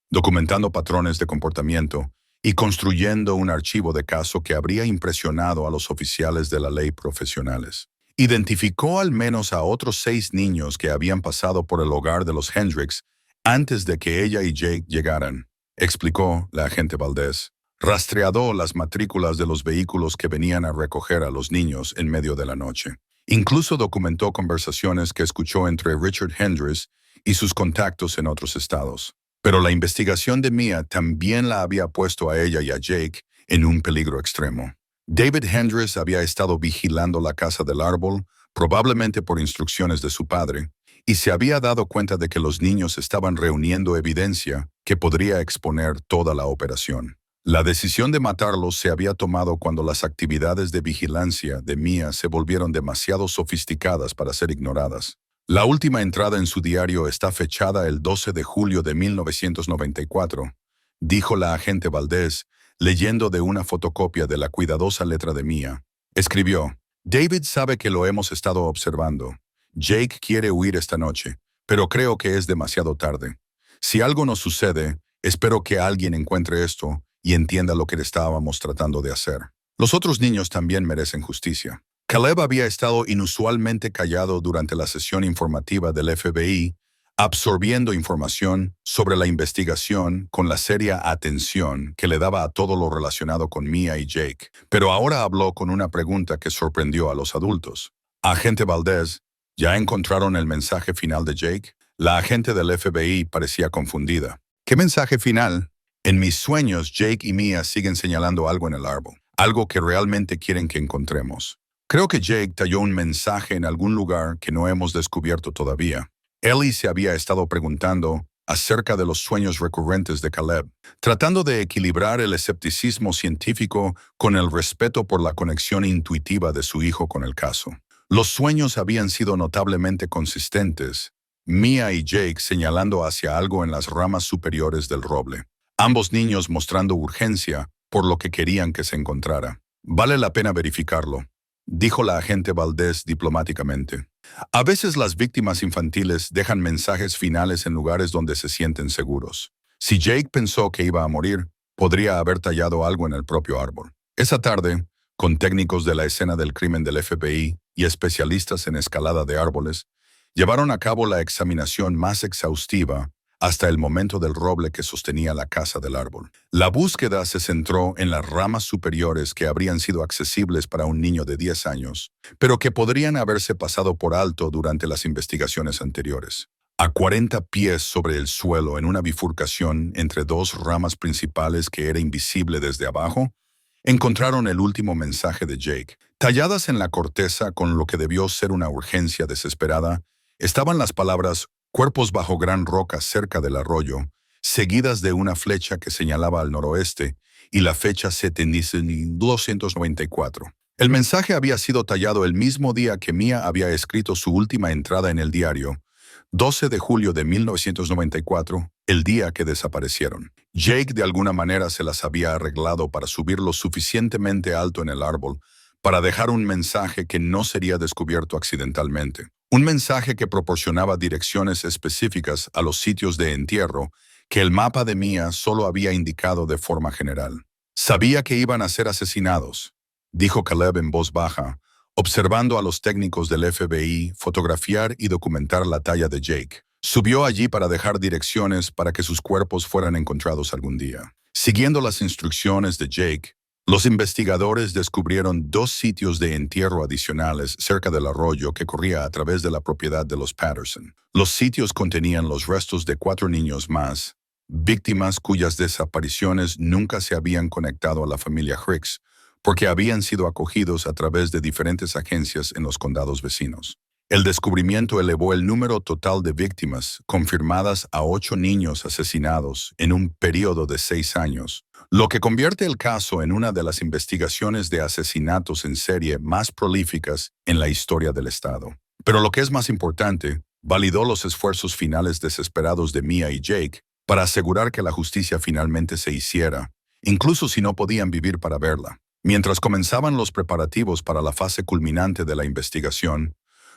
Speaker 1: documentando patrones de comportamiento y construyendo un archivo de caso que habría impresionado a los oficiales de la ley profesionales. Identificó al menos a otros 6 niños que habían pasado por el hogar de los Hendricks antes de que ella y Jake llegaran, explicó la agente Valdez. Rastreó las matrículas de los vehículos que venían a recoger a los niños en medio de la noche. Incluso documentó conversaciones que escuchó entre Richard Hendricks y sus contactos en otros estados. Pero la investigación de Mia también la había puesto a ella y a Jake en un peligro extremo. David Hendricks había estado vigilando la casa del árbol, probablemente por instrucciones de su padre, y se había dado cuenta de que los niños estaban reuniendo evidencia que podría exponer toda la operación. La decisión de matarlos se había tomado cuando las actividades de vigilancia de Mia se volvieron demasiado sofisticadas para ser ignoradas. La última entrada en su diario está fechada el 12 de julio de 1994, dijo la agente Valdez, leyendo de una fotocopia de la cuidadosa letra de Mia. Escribió: David sabe que lo hemos estado observando. Jake quiere huir esta noche, pero creo que es demasiado tarde. Si algo nos sucede, espero que alguien encuentre esto y entienda lo que estábamos tratando de hacer. Los otros niños también merecen justicia. Caleb había estado inusualmente callado durante la sesión informativa del FBI absorbiendo información sobre la investigación con la seria atención que le daba a todo lo relacionado con Mia y Jake. Pero ahora habló con una pregunta que sorprendió a los adultos. Agente Valdez, ¿ya encontraron el mensaje final de Jake? La agente del FBI parecía confundida. ¿Qué mensaje final? En mis sueños, Jake y Mia siguen señalando algo en el árbol, algo que realmente quieren que encontremos. Creo que Jake talló un mensaje en algún lugar que no hemos descubierto todavía. Ellie se había estado preguntando acerca de los sueños recurrentes de Caleb, tratando de equilibrar el escepticismo científico con el respeto por la conexión intuitiva de su hijo con el caso. Los sueños habían sido notablemente consistentes, Mia y Jake señalando hacia algo en las ramas superiores del roble, ambos niños mostrando urgencia por lo que querían que se encontrara. Vale la pena verificarlo, dijo la agente Valdez diplomáticamente. A veces las víctimas infantiles dejan mensajes finales en lugares donde se sienten seguros. Si Jake pensó que iba a morir, podría haber tallado algo en el propio árbol. Esa tarde, con técnicos de la escena del crimen del FBI y especialistas en escalada de árboles, llevaron a cabo la examinación más exhaustiva hasta el momento del roble que sostenía la casa del árbol. La búsqueda se centró en las ramas superiores que habrían sido accesibles para un niño de 10 años, pero que podrían haberse pasado por alto durante las investigaciones anteriores. A 40 pies sobre el suelo, en una bifurcación entre dos ramas principales que era invisible desde abajo, encontraron el último mensaje de Jake. Talladas en la corteza con lo que debió ser una urgencia desesperada, estaban las palabras «cuerpos bajo gran roca cerca del arroyo», seguidas de una flecha que señalaba al noroeste, y la fecha 294. El mensaje había sido tallado el mismo día que Mia había escrito su última entrada en el diario, 12 de julio de 1994, el día que desaparecieron. Jake de alguna manera se las había arreglado para subir lo suficientemente alto en el árbol para dejar un mensaje que no sería descubierto accidentalmente. Un mensaje que proporcionaba direcciones específicas a los sitios de entierro que el mapa de Mia solo había indicado de forma general. Sabía que iban a ser asesinados, dijo Caleb en voz baja, observando a los técnicos del FBI fotografiar y documentar la talla de Jake. Subió allí para dejar direcciones para que sus cuerpos fueran encontrados algún día. Siguiendo las instrucciones de Jake, los investigadores descubrieron 2 sitios de entierro adicionales cerca del arroyo que corría a través de la propiedad de los Patterson. Los sitios contenían los restos de 4 niños más, víctimas cuyas desapariciones nunca se habían conectado a la familia Hicks, porque habían sido acogidos a través de diferentes agencias en los condados vecinos. El descubrimiento elevó el número total de víctimas confirmadas a 8 niños asesinados en un período de 6 años, lo que convierte el caso en una de las investigaciones de asesinatos en serie más prolíficas en la historia del Estado. Pero lo que es más importante, validó los esfuerzos finales desesperados de Mia y Jake para asegurar que la justicia finalmente se hiciera, incluso si no podían vivir para verla. Mientras comenzaban los preparativos para la fase culminante de la investigación,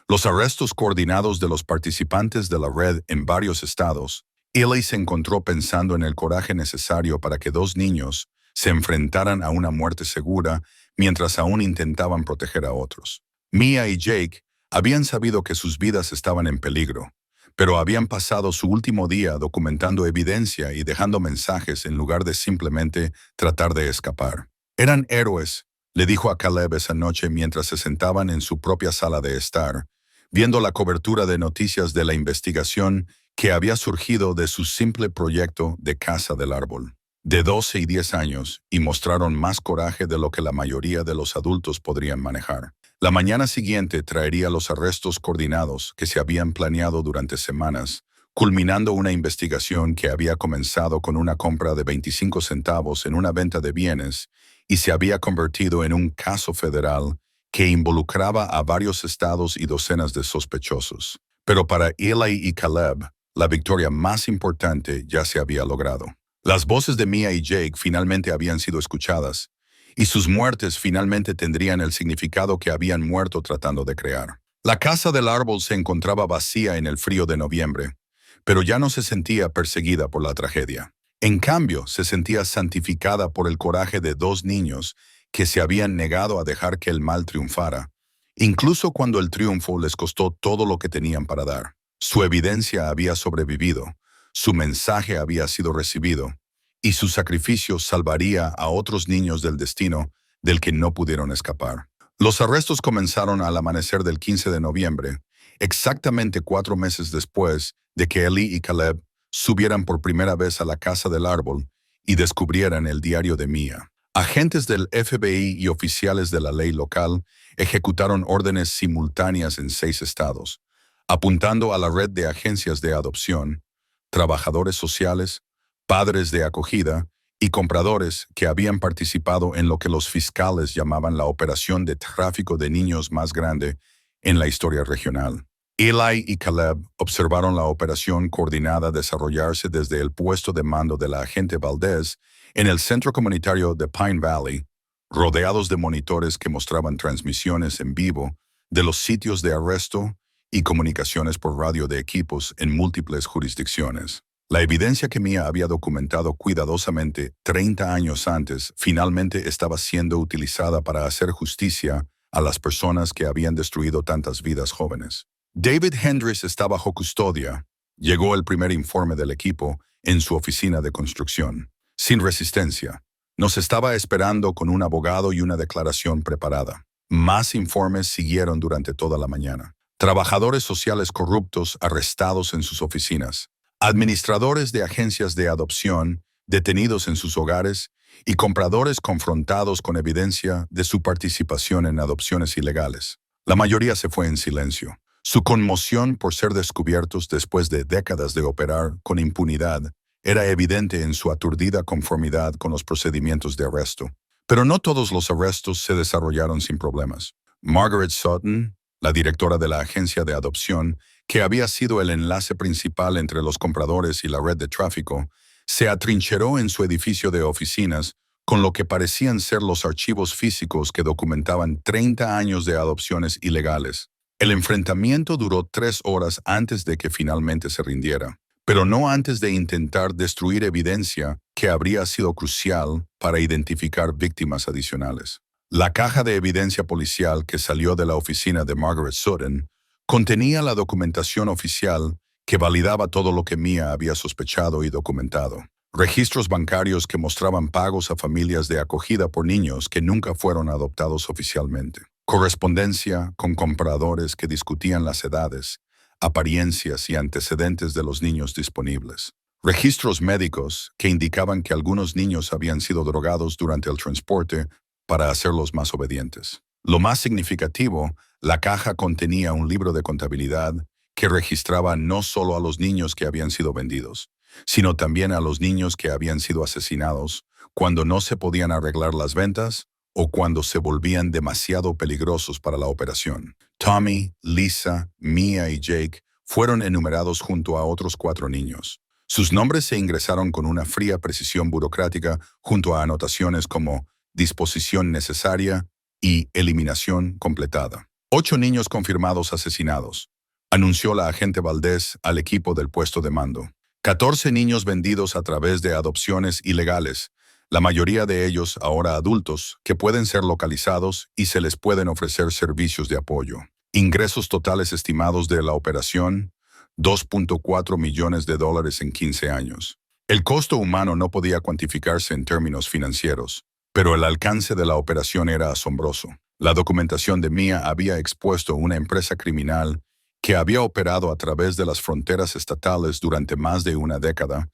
Speaker 1: los arrestos coordinados de los participantes de la red en varios estados, Ellie se encontró pensando en el coraje necesario para que 2 niños se enfrentaran a una muerte segura mientras aún intentaban proteger a otros. Mia y Jake habían sabido que sus vidas estaban en peligro, pero habían pasado su último día documentando evidencia y dejando mensajes en lugar de simplemente tratar de escapar. Eran héroes, le dijo a Caleb esa noche mientras se sentaban en su propia sala de estar, viendo la cobertura de noticias de la investigación que había surgido de su simple proyecto de Casa del Árbol. De 12 y 10 años, y mostraron más coraje de lo que la mayoría de los adultos podrían manejar. La mañana siguiente traería los arrestos coordinados que se habían planeado durante semanas, culminando una investigación que había comenzado con una compra de 25 centavos en una venta de bienes y se había convertido en un caso federal que involucraba a varios estados y docenas de sospechosos. Pero para Ellie y Caleb, la victoria más importante ya se había logrado. Las voces de Mia y Jake finalmente habían sido escuchadas, y sus muertes finalmente tendrían el significado que habían muerto tratando de crear. La casa del árbol se encontraba vacía en el frío de noviembre, pero ya no se sentía perseguida por la tragedia. En cambio, se sentía santificada por el coraje de 2 niños que se habían negado a dejar que el mal triunfara, incluso cuando el triunfo les costó todo lo que tenían para dar. Su evidencia había sobrevivido, su mensaje había sido recibido, y su sacrificio salvaría a otros niños del destino del que no pudieron escapar. Los arrestos comenzaron al amanecer del 15 de noviembre, exactamente 4 meses después de que Ellie y Caleb subieran por primera vez a la casa del árbol y descubrieran el diario de Mia. Agentes del FBI y oficiales de la ley local ejecutaron órdenes simultáneas en 6 estados, apuntando a la red de agencias de adopción, trabajadores sociales, padres de acogida y compradores que habían participado en lo que los fiscales llamaban la operación de tráfico de niños más grande en la historia regional. Eli y Caleb observaron la operación coordinada desarrollarse desde el puesto de mando de la agente Valdez en el centro comunitario de Pine Valley, rodeados de monitores que mostraban transmisiones en vivo de los sitios de arresto y comunicaciones por radio de equipos en múltiples jurisdicciones. La evidencia que Mia había documentado cuidadosamente 30 años antes finalmente estaba siendo utilizada para hacer justicia a las personas que habían destruido tantas vidas jóvenes. David Hendricks está bajo custodia. Llegó el primer informe del equipo en su oficina de construcción. Sin resistencia. Nos estaba esperando con un abogado y una declaración preparada. Más informes siguieron durante toda la mañana. Trabajadores sociales corruptos arrestados en sus oficinas. Administradores de agencias de adopción detenidos en sus hogares y compradores confrontados con evidencia de su participación en adopciones ilegales. La mayoría se fue en silencio. Su conmoción por ser descubiertos después de décadas de operar con impunidad era evidente en su aturdida conformidad con los procedimientos de arresto. Pero no todos los arrestos se desarrollaron sin problemas. Margaret Sutton, la directora de la agencia de adopción, que había sido el enlace principal entre los compradores y la red de tráfico, se atrincheró en su edificio de oficinas con lo que parecían ser los archivos físicos que documentaban 30 años de adopciones ilegales. El enfrentamiento duró 3 horas antes de que finalmente se rindiera, pero no antes de intentar destruir evidencia que habría sido crucial para identificar víctimas adicionales. La caja de evidencia policial que salió de la oficina de Margaret Sutton contenía la documentación oficial que validaba todo lo que Mia había sospechado y documentado. Registros bancarios que mostraban pagos a familias de acogida por niños que nunca fueron adoptados oficialmente. Correspondencia con compradores que discutían las edades, apariencias y antecedentes de los niños disponibles. Registros médicos que indicaban que algunos niños habían sido drogados durante el transporte para hacerlos más obedientes. Lo más significativo, la caja contenía un libro de contabilidad que registraba no solo a los niños que habían sido vendidos, sino también a los niños que habían sido asesinados cuando no se podían arreglar las ventas o cuando se volvían demasiado peligrosos para la operación. Tommy, Lisa, Mia y Jake fueron enumerados junto a otros 4 niños. Sus nombres se ingresaron con una fría precisión burocrática junto a anotaciones como disposición necesaria y eliminación completada. 8 niños confirmados asesinados, anunció la agente Valdez al equipo del puesto de mando. 14 niños vendidos a través de adopciones ilegales, la mayoría de ellos ahora adultos, que pueden ser localizados y se les pueden ofrecer servicios de apoyo. Ingresos totales estimados de la operación, $2.4 millones en 15 años. El costo humano no podía cuantificarse en términos financieros, pero el alcance de la operación era asombroso. La documentación de Mia había expuesto una empresa criminal que había operado a través de las fronteras estatales durante más de una década,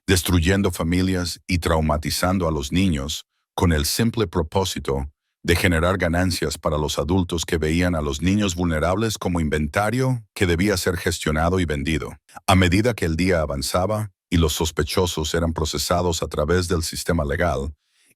Speaker 1: destruyendo familias y traumatizando a los niños con el simple propósito de generar ganancias para los adultos que veían a los niños vulnerables como inventario que debía ser gestionado y vendido. A medida que el día avanzaba y los sospechosos eran procesados a través del sistema legal,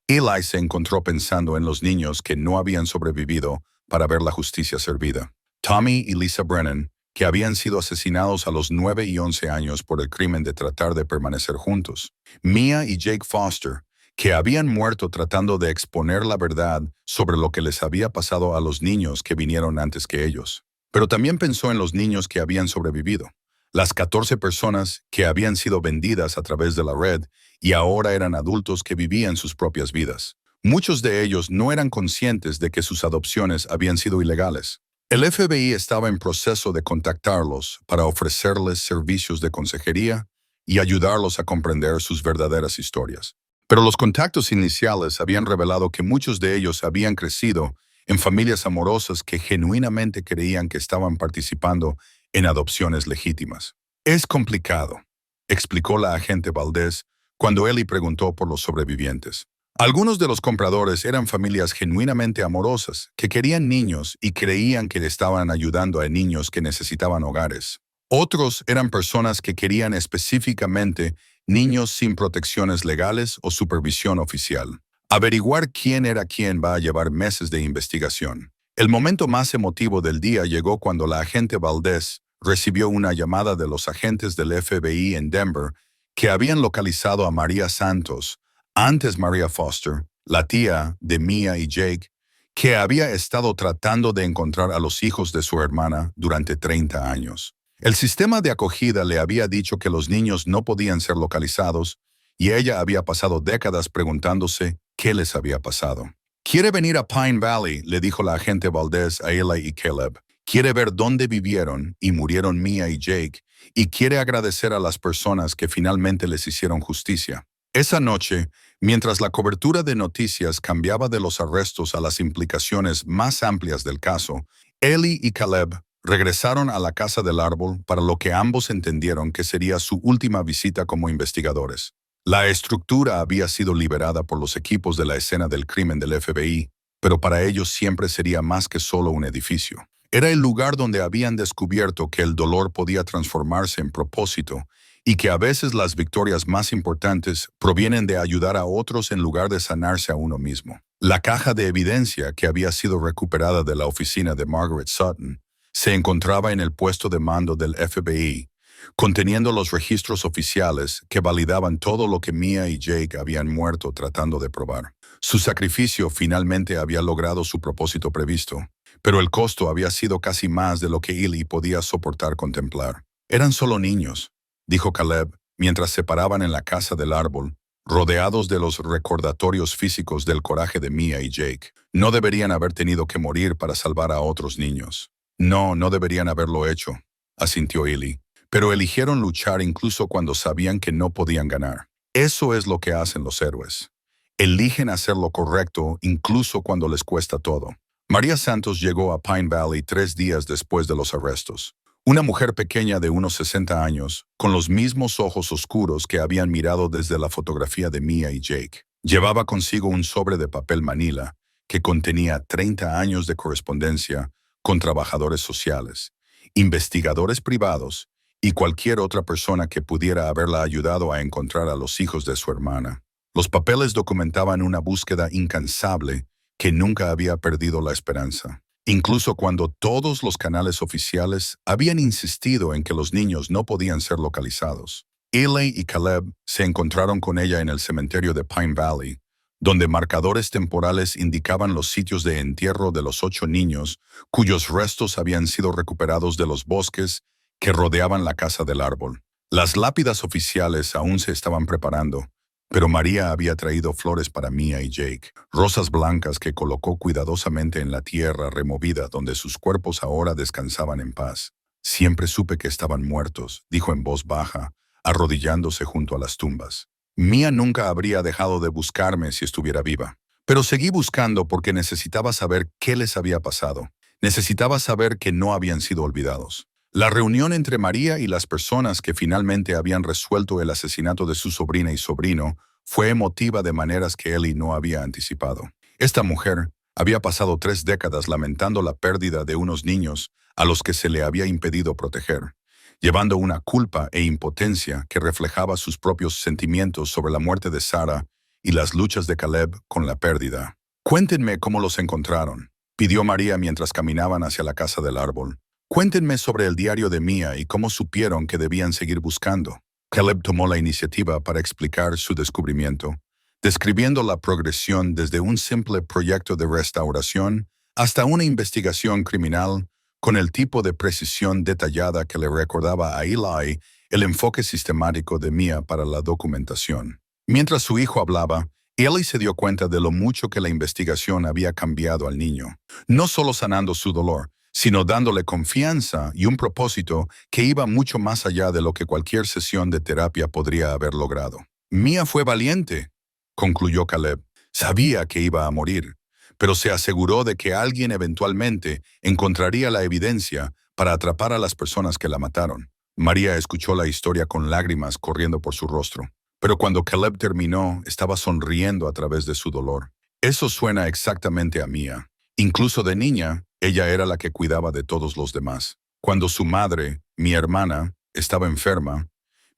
Speaker 1: Eli se encontró pensando en los niños que no habían sobrevivido para ver la justicia servida. Tommy y Lisa Brennan, que habían sido asesinados a los 9 y 11 años por el crimen de tratar de permanecer juntos. Mia y Jake Foster, que habían muerto tratando de exponer la verdad sobre lo que les había pasado a los niños que vinieron antes que ellos. Pero también pensó en los niños que habían sobrevivido, las 14 personas que habían sido vendidas a través de la red y ahora eran adultos que vivían sus propias vidas. Muchos de ellos no eran conscientes de que sus adopciones habían sido ilegales. El FBI estaba en proceso de contactarlos para ofrecerles servicios de consejería y ayudarlos a comprender sus verdaderas historias. Pero los contactos iniciales habían revelado que muchos de ellos habían crecido en familias amorosas que genuinamente creían que estaban participando en adopciones legítimas. Es complicado, explicó la agente Valdés cuando Ellie preguntó por los sobrevivientes. Algunos de los compradores eran familias genuinamente amorosas, que querían niños y creían que le estaban ayudando a niños que necesitaban hogares. Otros eran personas que querían específicamente niños sin protecciones legales o supervisión oficial. Averiguar quién era quién va a llevar meses de investigación. El momento más emotivo del día llegó cuando la agente Valdés recibió una llamada de los agentes del FBI en Denver que habían localizado a María Santos, antes Maria Foster, la tía de Mia y Jake, que había estado tratando de encontrar a los hijos de su hermana durante 30 años. El sistema de acogida le había dicho que los niños no podían ser localizados y ella había pasado décadas preguntándose qué les había pasado. «Quiere venir a Pine Valley», le dijo la agente Valdés a Eli y Caleb. «Quiere ver dónde vivieron y murieron Mia y Jake y quiere agradecer a las personas que finalmente les hicieron justicia». Esa noche, mientras la cobertura de noticias cambiaba de los arrestos a las implicaciones más amplias del caso, Ellie y Caleb regresaron a la Casa del Árbol para lo que ambos entendieron que sería su última visita como investigadores. La estructura había sido liberada por los equipos de la escena del crimen del FBI, pero para ellos siempre sería más que solo un edificio. Era el lugar donde habían descubierto que el dolor podía transformarse en propósito y que a veces las victorias más importantes provienen de ayudar a otros en lugar de sanarse a uno mismo. La caja de evidencia que había sido recuperada de la oficina de Margaret Sutton se encontraba en el puesto de mando del FBI, conteniendo los registros oficiales que validaban todo lo que Mia y Jake habían muerto tratando de probar. Su sacrificio finalmente había logrado su propósito previsto, pero el costo había sido casi más de lo que Ellie podía soportar contemplar. Eran solo niños, dijo Caleb, mientras se paraban en la Casa del Árbol, rodeados de los recordatorios físicos del coraje de Mia y Jake. No deberían haber tenido que morir para salvar a otros niños. No, no deberían haberlo hecho, asintió Ellie, pero eligieron luchar incluso cuando sabían que no podían ganar. Eso es lo que hacen los héroes. Eligen hacer lo correcto incluso cuando les cuesta todo. María Santos llegó a Pine Valley 3 días después de los arrestos. Una mujer pequeña de unos 60 años, con los mismos ojos oscuros que habían mirado desde la fotografía de Mia y Jake. Llevaba consigo un sobre de papel manila que contenía 30 años de correspondencia con trabajadores sociales, investigadores privados y cualquier otra persona que pudiera haberla ayudado a encontrar a los hijos de su hermana. Los papeles documentaban una búsqueda incansable que nunca había perdido la esperanza. Incluso cuando todos los canales oficiales habían insistido en que los niños no podían ser localizados. Ellie y Caleb se encontraron con ella en el cementerio de Pine Valley, donde marcadores temporales indicaban los sitios de entierro de los 8 niños cuyos restos habían sido recuperados de los bosques que rodeaban la Casa del Árbol. Las lápidas oficiales aún se estaban preparando, pero María había traído flores para Mia y Jake, rosas blancas que colocó cuidadosamente en la tierra removida donde sus cuerpos ahora descansaban en paz. «Siempre supe que estaban muertos», dijo en voz baja, arrodillándose junto a las tumbas. «Mia nunca habría dejado de buscarme si estuviera viva. Pero seguí buscando porque necesitaba saber qué les había pasado. Necesitaba saber que no habían sido olvidados». La reunión entre María y las personas que finalmente habían resuelto el asesinato de su sobrina y sobrino fue emotiva de maneras que Ellie no había anticipado. Esta mujer había pasado 3 décadas lamentando la pérdida de unos niños a los que se le había impedido proteger, llevando una culpa e impotencia que reflejaba sus propios sentimientos sobre la muerte de Sarah y las luchas de Caleb con la pérdida. «Cuéntenme cómo los encontraron», pidió María mientras caminaban hacia la Casa del Árbol. «Cuéntenme sobre el diario de Mia y cómo supieron que debían seguir buscando». Caleb tomó la iniciativa para explicar su descubrimiento, describiendo la progresión desde un simple proyecto de restauración hasta una investigación criminal con el tipo de precisión detallada que le recordaba a Eli el enfoque sistemático de Mia para la documentación. Mientras su hijo hablaba, Ellie se dio cuenta de lo mucho que la investigación había cambiado al niño, no solo sanando su dolor, sino dándole confianza y un propósito que iba mucho más allá de lo que cualquier sesión de terapia podría haber logrado. Mia fue valiente, concluyó Caleb. Sabía que iba a morir, pero se aseguró de que alguien eventualmente encontraría la evidencia para atrapar a las personas que la mataron. María escuchó la historia con lágrimas corriendo por su rostro, pero cuando Caleb terminó, estaba sonriendo a través de su dolor. Eso suena exactamente a Mia. Incluso de niña, ella era la que cuidaba de todos los demás. Cuando su madre, mi hermana, estaba enferma,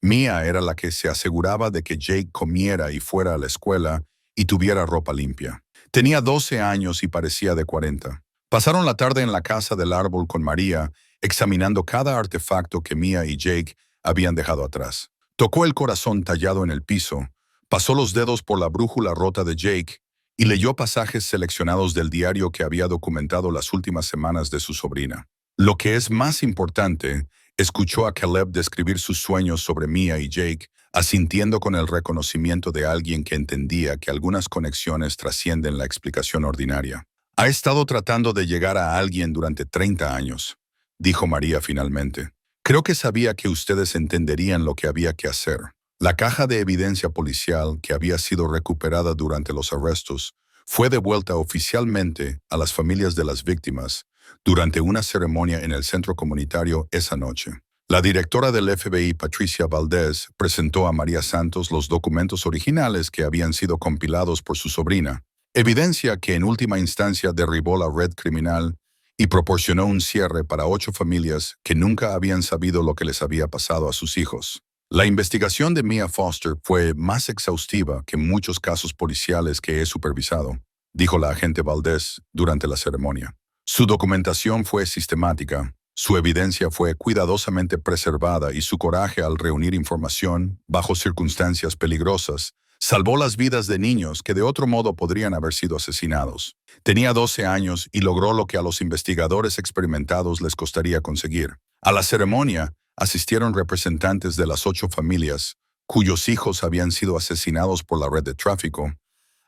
Speaker 1: Mia era la que se aseguraba de que Jake comiera y fuera a la escuela y tuviera ropa limpia. Tenía 12 años y parecía de 40. Pasaron la tarde en la casa del árbol con María, examinando cada artefacto que Mia y Jake habían dejado atrás. Tocó el corazón tallado en el piso, pasó los dedos por la brújula rota de Jake y leyó pasajes seleccionados del diario que había documentado las últimas semanas de su sobrina. Lo que es más importante, escuchó a Caleb describir sus sueños sobre Mia y Jake, asintiendo con el reconocimiento de alguien que entendía que algunas conexiones trascienden la explicación ordinaria. Ha estado tratando de llegar a alguien durante 30 años, dijo María finalmente. Creo que sabía que ustedes entenderían lo que había que hacer. La caja de evidencia policial que había sido recuperada durante los arrestos fue devuelta oficialmente a las familias de las víctimas durante una ceremonia en el centro comunitario esa noche. La directora del FBI, Patricia Valdez, presentó a María Santos los documentos originales que habían sido compilados por su sobrina, evidencia que en última instancia derribó la red criminal y proporcionó un cierre para 8 familias que nunca habían sabido lo que les había pasado a sus hijos. La investigación de Mia Foster fue más exhaustiva que muchos casos policiales que he supervisado, dijo la agente Valdez durante la ceremonia. Su documentación fue sistemática, su evidencia fue cuidadosamente preservada y su coraje al reunir información, bajo circunstancias peligrosas, salvó las vidas de niños que de otro modo podrían haber sido asesinados. Tenía 12 años y logró lo que a los investigadores experimentados les costaría conseguir. A la ceremonia asistieron representantes de las 8 familias, cuyos hijos habían sido asesinados por la red de tráfico,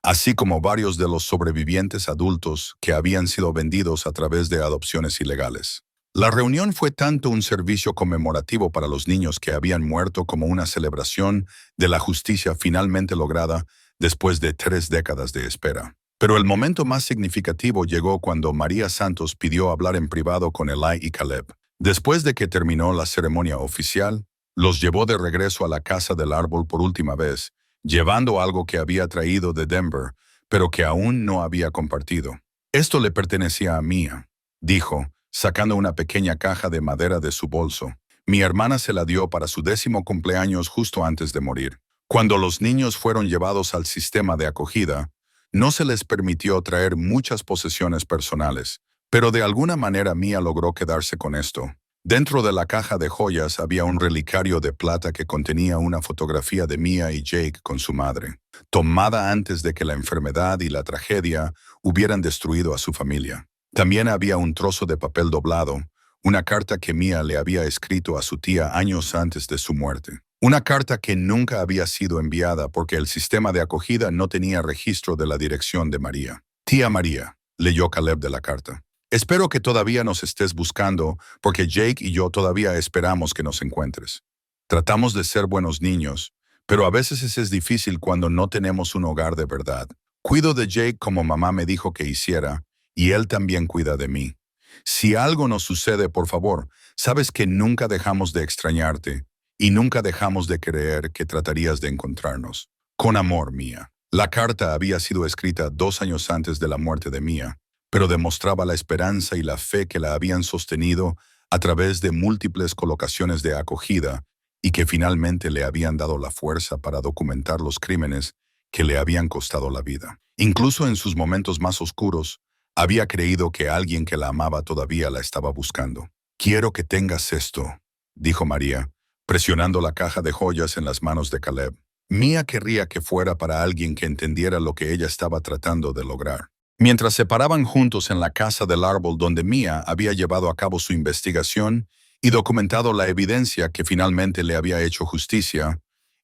Speaker 1: así como varios de los sobrevivientes adultos que habían sido vendidos a través de adopciones ilegales. La reunión fue tanto un servicio conmemorativo para los niños que habían muerto como una celebración de la justicia finalmente lograda después de 3 décadas de espera. Pero el momento más significativo llegó cuando María Santos pidió hablar en privado con Eli y Caleb. Después de que terminó la ceremonia oficial, los llevó de regreso a la casa del árbol por última vez, llevando algo que había traído de Denver, pero que aún no había compartido. Esto le pertenecía a Mia, dijo, sacando una pequeña caja de madera de su bolso. Mi hermana se la dio para su 10º cumpleaños justo antes de morir. Cuando los niños fueron llevados al sistema de acogida, no se les permitió traer muchas posesiones personales, pero de alguna manera Mia logró quedarse con esto. Dentro de la caja de joyas había un relicario de plata que contenía una fotografía de Mia y Jake con su madre, tomada antes de que la enfermedad y la tragedia hubieran destruido a su familia. También había un trozo de papel doblado, una carta que Mia le había escrito a su tía años antes de su muerte. Una carta que nunca había sido enviada porque el sistema de acogida no tenía registro de la dirección de María. Tía María, leyó Caleb de la carta. Espero que todavía nos estés buscando porque Jake y yo todavía esperamos que nos encuentres. Tratamos de ser buenos niños, pero a veces es difícil cuando no tenemos un hogar de verdad. Cuido de Jake como mamá me dijo que hiciera, y él también cuida de mí. Si algo nos sucede, por favor, sabes que nunca dejamos de extrañarte y nunca dejamos de creer que tratarías de encontrarnos. Con amor, Mia. La carta había sido escrita 2 años antes de la muerte de Mia, pero demostraba la esperanza y la fe que la habían sostenido a través de múltiples colocaciones de acogida y que finalmente le habían dado la fuerza para documentar los crímenes que le habían costado la vida. Incluso en sus momentos más oscuros, había creído que alguien que la amaba todavía la estaba buscando. Quiero que tengas esto, dijo María, presionando la caja de joyas en las manos de Caleb. Mia querría que fuera para alguien que entendiera lo que ella estaba tratando de lograr. Mientras se paraban juntos en la casa del árbol donde Mia había llevado a cabo su investigación y documentado la evidencia que finalmente le había hecho justicia,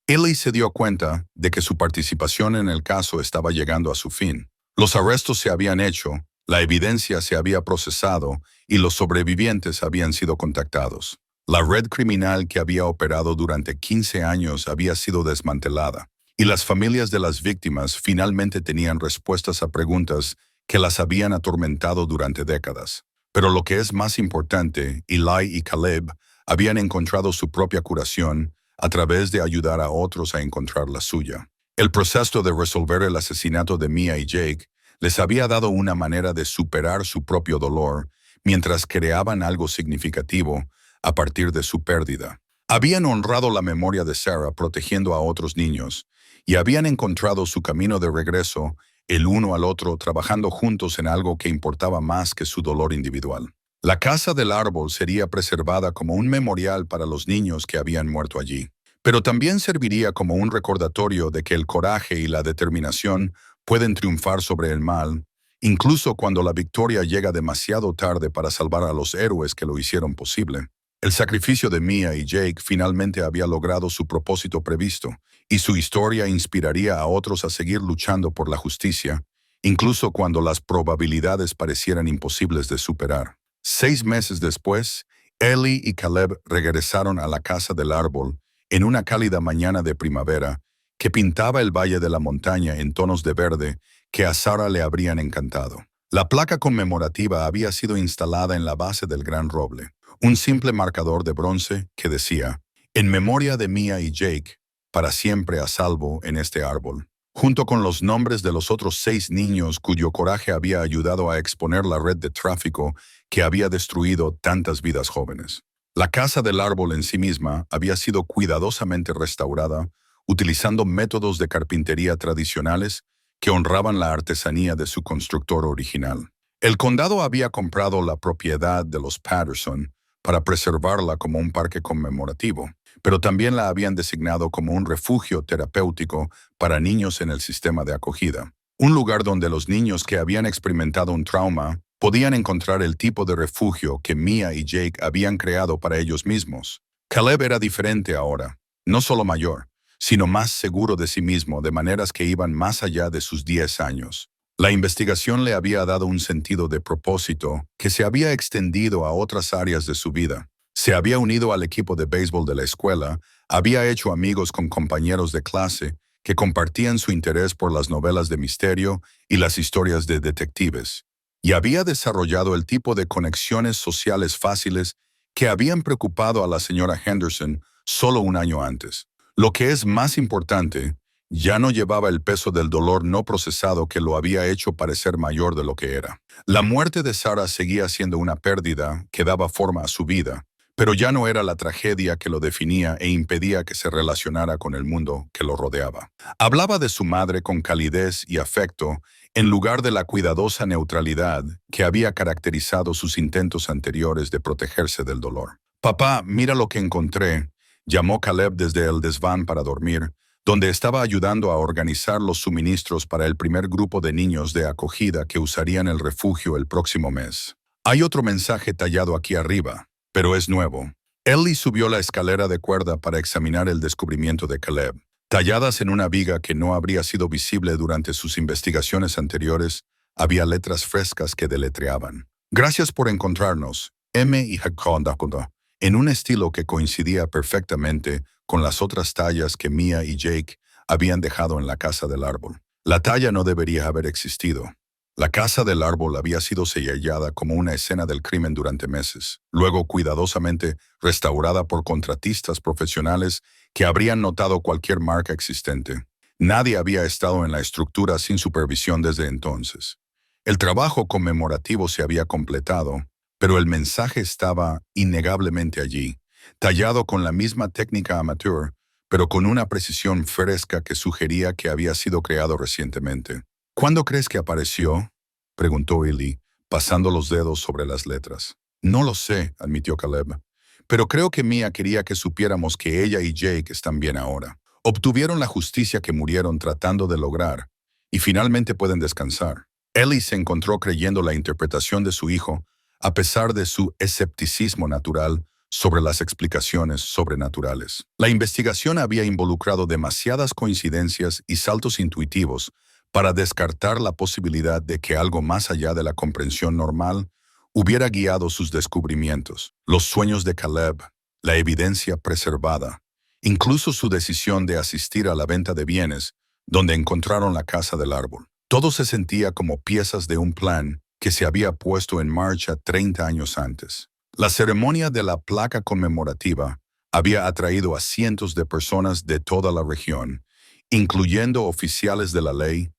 Speaker 1: Eli se dio cuenta de que su participación en el caso estaba llegando a su fin. Los arrestos se habían hecho La evidencia se había procesado y los sobrevivientes habían sido contactados. La red criminal que había operado durante 15 años había sido desmantelada, y las familias de las víctimas finalmente tenían respuestas a preguntas que las habían atormentado durante décadas. Pero lo que es más importante, Eli y Caleb habían encontrado su propia curación a través de ayudar a otros a encontrar la suya. El proceso de resolver el asesinato de Mia y Jake les había dado una manera de superar su propio dolor mientras creaban algo significativo a partir de su pérdida. Habían honrado la memoria de Sarah protegiendo a otros niños y habían encontrado su camino de regreso el uno al otro trabajando juntos en algo que importaba más que su dolor individual. La casa del árbol sería preservada como un memorial para los niños que habían muerto allí, pero también serviría como un recordatorio de que el coraje y la determinación pueden triunfar sobre el mal, incluso cuando la victoria llega demasiado tarde para salvar a los héroes que lo hicieron posible. El sacrificio de Mia y Jake finalmente había logrado su propósito previsto, y su historia inspiraría a otros a seguir luchando por la justicia, incluso cuando las probabilidades parecieran imposibles de superar. 6 meses después, Eli y Caleb regresaron a la casa del árbol en una cálida mañana de primavera que pintaba el valle de la montaña en tonos de verde que a Sarah le habrían encantado. La placa conmemorativa había sido instalada en la base del gran roble, un simple marcador de bronce que decía, en memoria de Mia y Jake, para siempre a salvo en este árbol, junto con los nombres de los otros 6 niños cuyo coraje había ayudado a exponer la red de tráfico que había destruido tantas vidas jóvenes. La casa del árbol en sí misma había sido cuidadosamente restaurada, utilizando métodos de carpintería tradicionales que honraban la artesanía de su constructor original. El condado había comprado la propiedad de los Patterson para preservarla como un parque conmemorativo, pero también la habían designado como un refugio terapéutico para niños en el sistema de acogida, un lugar donde los niños que habían experimentado un trauma podían encontrar el tipo de refugio que Mia y Jake habían creado para ellos mismos. Caleb era diferente ahora, no solo mayor, sino más seguro de sí mismo de maneras que iban más allá de sus 10 años. La investigación le había dado un sentido de propósito que se había extendido a otras áreas de su vida. Se había unido al equipo de béisbol de la escuela, había hecho amigos con compañeros de clase que compartían su interés por las novelas de misterio y las historias de detectives, y había desarrollado el tipo de conexiones sociales fáciles que habían preocupado a la señora Henderson solo un año antes. Lo que es más importante, ya no llevaba el peso del dolor no procesado que lo había hecho parecer mayor de lo que era. La muerte de Sarah seguía siendo una pérdida que daba forma a su vida, pero ya no era la tragedia que lo definía e impedía que se relacionara con el mundo que lo rodeaba. Hablaba de su madre con calidez y afecto en lugar de la cuidadosa neutralidad que había caracterizado sus intentos anteriores de protegerse del dolor. «Papá, mira lo que encontré», llamó Caleb desde el desván para dormir, donde estaba ayudando a organizar los suministros para el primer grupo de niños de acogida que usarían el refugio el próximo mes. «Hay otro mensaje tallado aquí arriba, pero es nuevo». Ellie subió la escalera de cuerda para examinar el descubrimiento de Caleb. Talladas en una viga que no habría sido visible durante sus investigaciones anteriores, había letras frescas que deletreaban. «Gracias por encontrarnos, M. y Hakondakonda», en un estilo que coincidía perfectamente con las otras tallas que Mia y Jake habían dejado en la casa del árbol. La talla no debería haber existido. La casa del árbol había sido sellada como una escena del crimen durante meses, luego cuidadosamente restaurada por contratistas profesionales que habrían notado cualquier marca existente. Nadie había estado en la estructura sin supervisión desde entonces. El trabajo conmemorativo se había completado, pero el mensaje estaba innegablemente allí, tallado con la misma técnica amateur, pero con una precisión fresca que sugería que había sido creado recientemente. «¿Cuándo crees que apareció?», preguntó Ellie, pasando los dedos sobre las letras. «No lo sé», admitió Caleb, «pero creo que Mia quería que supiéramos que ella y Jake están bien ahora. Obtuvieron la justicia que murieron tratando de lograr, y finalmente pueden descansar». Ellie se encontró creyendo la interpretación de su hijo, a pesar de su escepticismo natural sobre las explicaciones sobrenaturales. La investigación había involucrado demasiadas coincidencias y saltos intuitivos para descartar la posibilidad de que algo más allá de la comprensión normal hubiera guiado sus descubrimientos, los sueños de Caleb, la evidencia preservada, incluso su decisión de asistir a la venta de bienes, donde encontraron la casa del árbol. Todo se sentía como piezas de un plan que se había puesto en marcha 30 años antes. La ceremonia de la placa conmemorativa había atraído a cientos de personas de toda la región, incluyendo oficiales de la ley,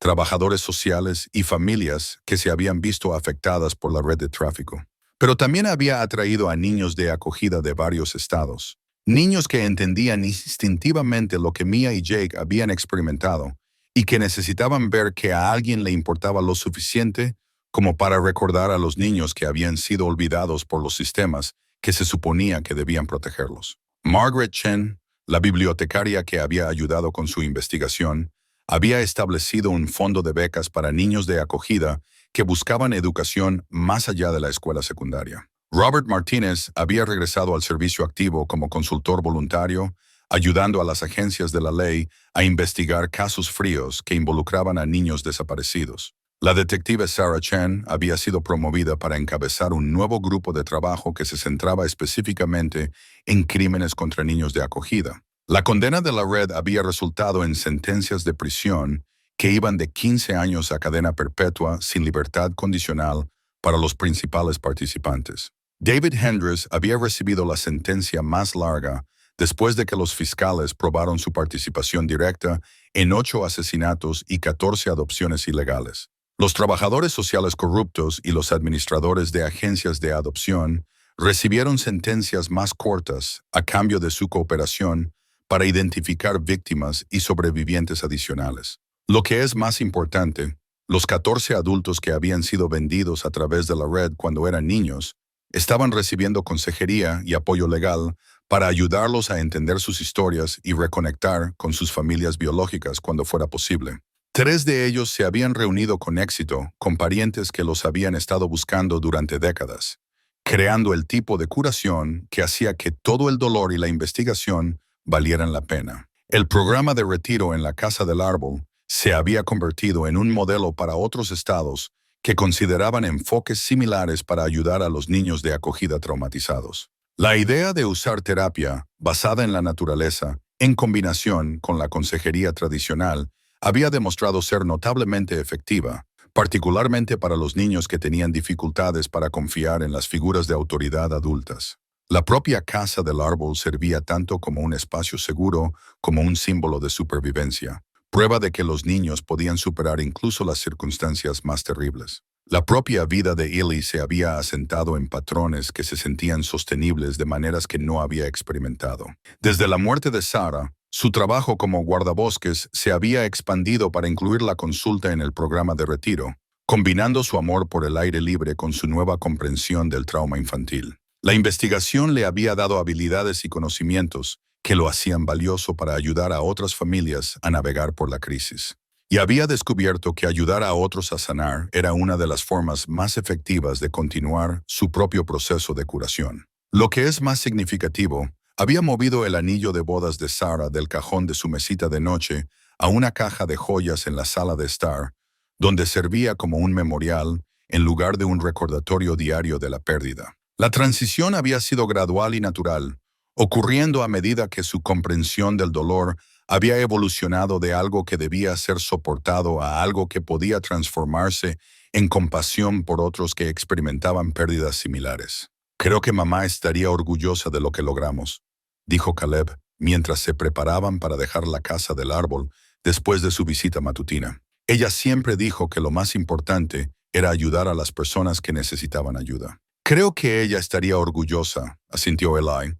Speaker 1: trabajadores sociales y familias que se habían visto afectadas por la red de tráfico. Pero también había atraído a niños de acogida de varios estados, niños que entendían instintivamente lo que Mia y Jake habían experimentado y que necesitaban ver que a alguien le importaba lo suficiente como para recordar a los niños que habían sido olvidados por los sistemas que se suponía que debían protegerlos. Margaret Chen, la bibliotecaria que había ayudado con su investigación, había establecido un fondo de becas para niños de acogida que buscaban educación más allá de la escuela secundaria. Robert Martínez había regresado al servicio activo como consultor voluntario, ayudando a las agencias de la ley a investigar casos fríos que involucraban a niños desaparecidos. La detective Sarah Chen había sido promovida para encabezar un nuevo grupo de trabajo que se centraba específicamente en crímenes contra niños de acogida. La condena de la red había resultado en sentencias de prisión que iban de 15 años a cadena perpetua sin libertad condicional para los principales participantes. David Hendricks había recibido la sentencia más larga después de que los fiscales probaron su participación directa en 8 asesinatos y 14 adopciones ilegales. Los trabajadores sociales corruptos y los administradores de agencias de adopción recibieron sentencias más cortas a cambio de su cooperación para identificar víctimas y sobrevivientes adicionales. Lo que es más importante, los 14 adultos que habían sido vendidos a través de la red cuando eran niños estaban recibiendo consejería y apoyo legal para ayudarlos a entender sus historias y reconectar con sus familias biológicas cuando fuera posible. 3 de ellos se habían reunido con éxito con parientes que los habían estado buscando durante décadas, creando el tipo de curación que hacía que todo el dolor y la investigación valieran la pena. El programa de retiro en la Casa del Árbol se había convertido en un modelo para otros estados que consideraban enfoques similares para ayudar a los niños de acogida traumatizados. La idea de usar terapia basada en la naturaleza, en combinación con la consejería tradicional, había demostrado ser notablemente efectiva, particularmente para los niños que tenían dificultades para confiar en las figuras de autoridad adultas. La propia Casa del Árbol servía tanto como un espacio seguro como un símbolo de supervivencia, prueba de que los niños podían superar incluso las circunstancias más terribles. La propia vida de Ellie se había asentado en patrones que se sentían sostenibles de maneras que no había experimentado. Desde la muerte de Sarah, su trabajo como guardabosques se había expandido para incluir la consulta en el programa de retiro, combinando su amor por el aire libre con su nueva comprensión del trauma infantil. La investigación le había dado habilidades y conocimientos que lo hacían valioso para ayudar a otras familias a navegar por la crisis. Y había descubierto que ayudar a otros a sanar era una de las formas más efectivas de continuar su propio proceso de curación. Lo que es más significativo, había movido el anillo de bodas de Sarah del cajón de su mesita de noche a una caja de joyas en la sala de estar, donde servía como un memorial en lugar de un recordatorio diario de la pérdida. La transición había sido gradual y natural, ocurriendo a medida que su comprensión del dolor había evolucionado de algo que debía ser soportado a algo que podía transformarse en compasión por otros que experimentaban pérdidas similares. Creo que mamá estaría orgullosa de lo que logramos, dijo Caleb, mientras se preparaban para dejar la Casa del Árbol después de su visita matutina. Ella siempre dijo que lo más importante era ayudar a las personas que necesitaban ayuda. Creo que ella estaría orgullosa, asintió Eli,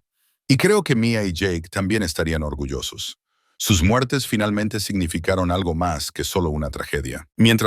Speaker 1: y creo que Mia y Jake también estarían orgullosos. Sus muertes finalmente significaron algo más que solo una tragedia. Mientras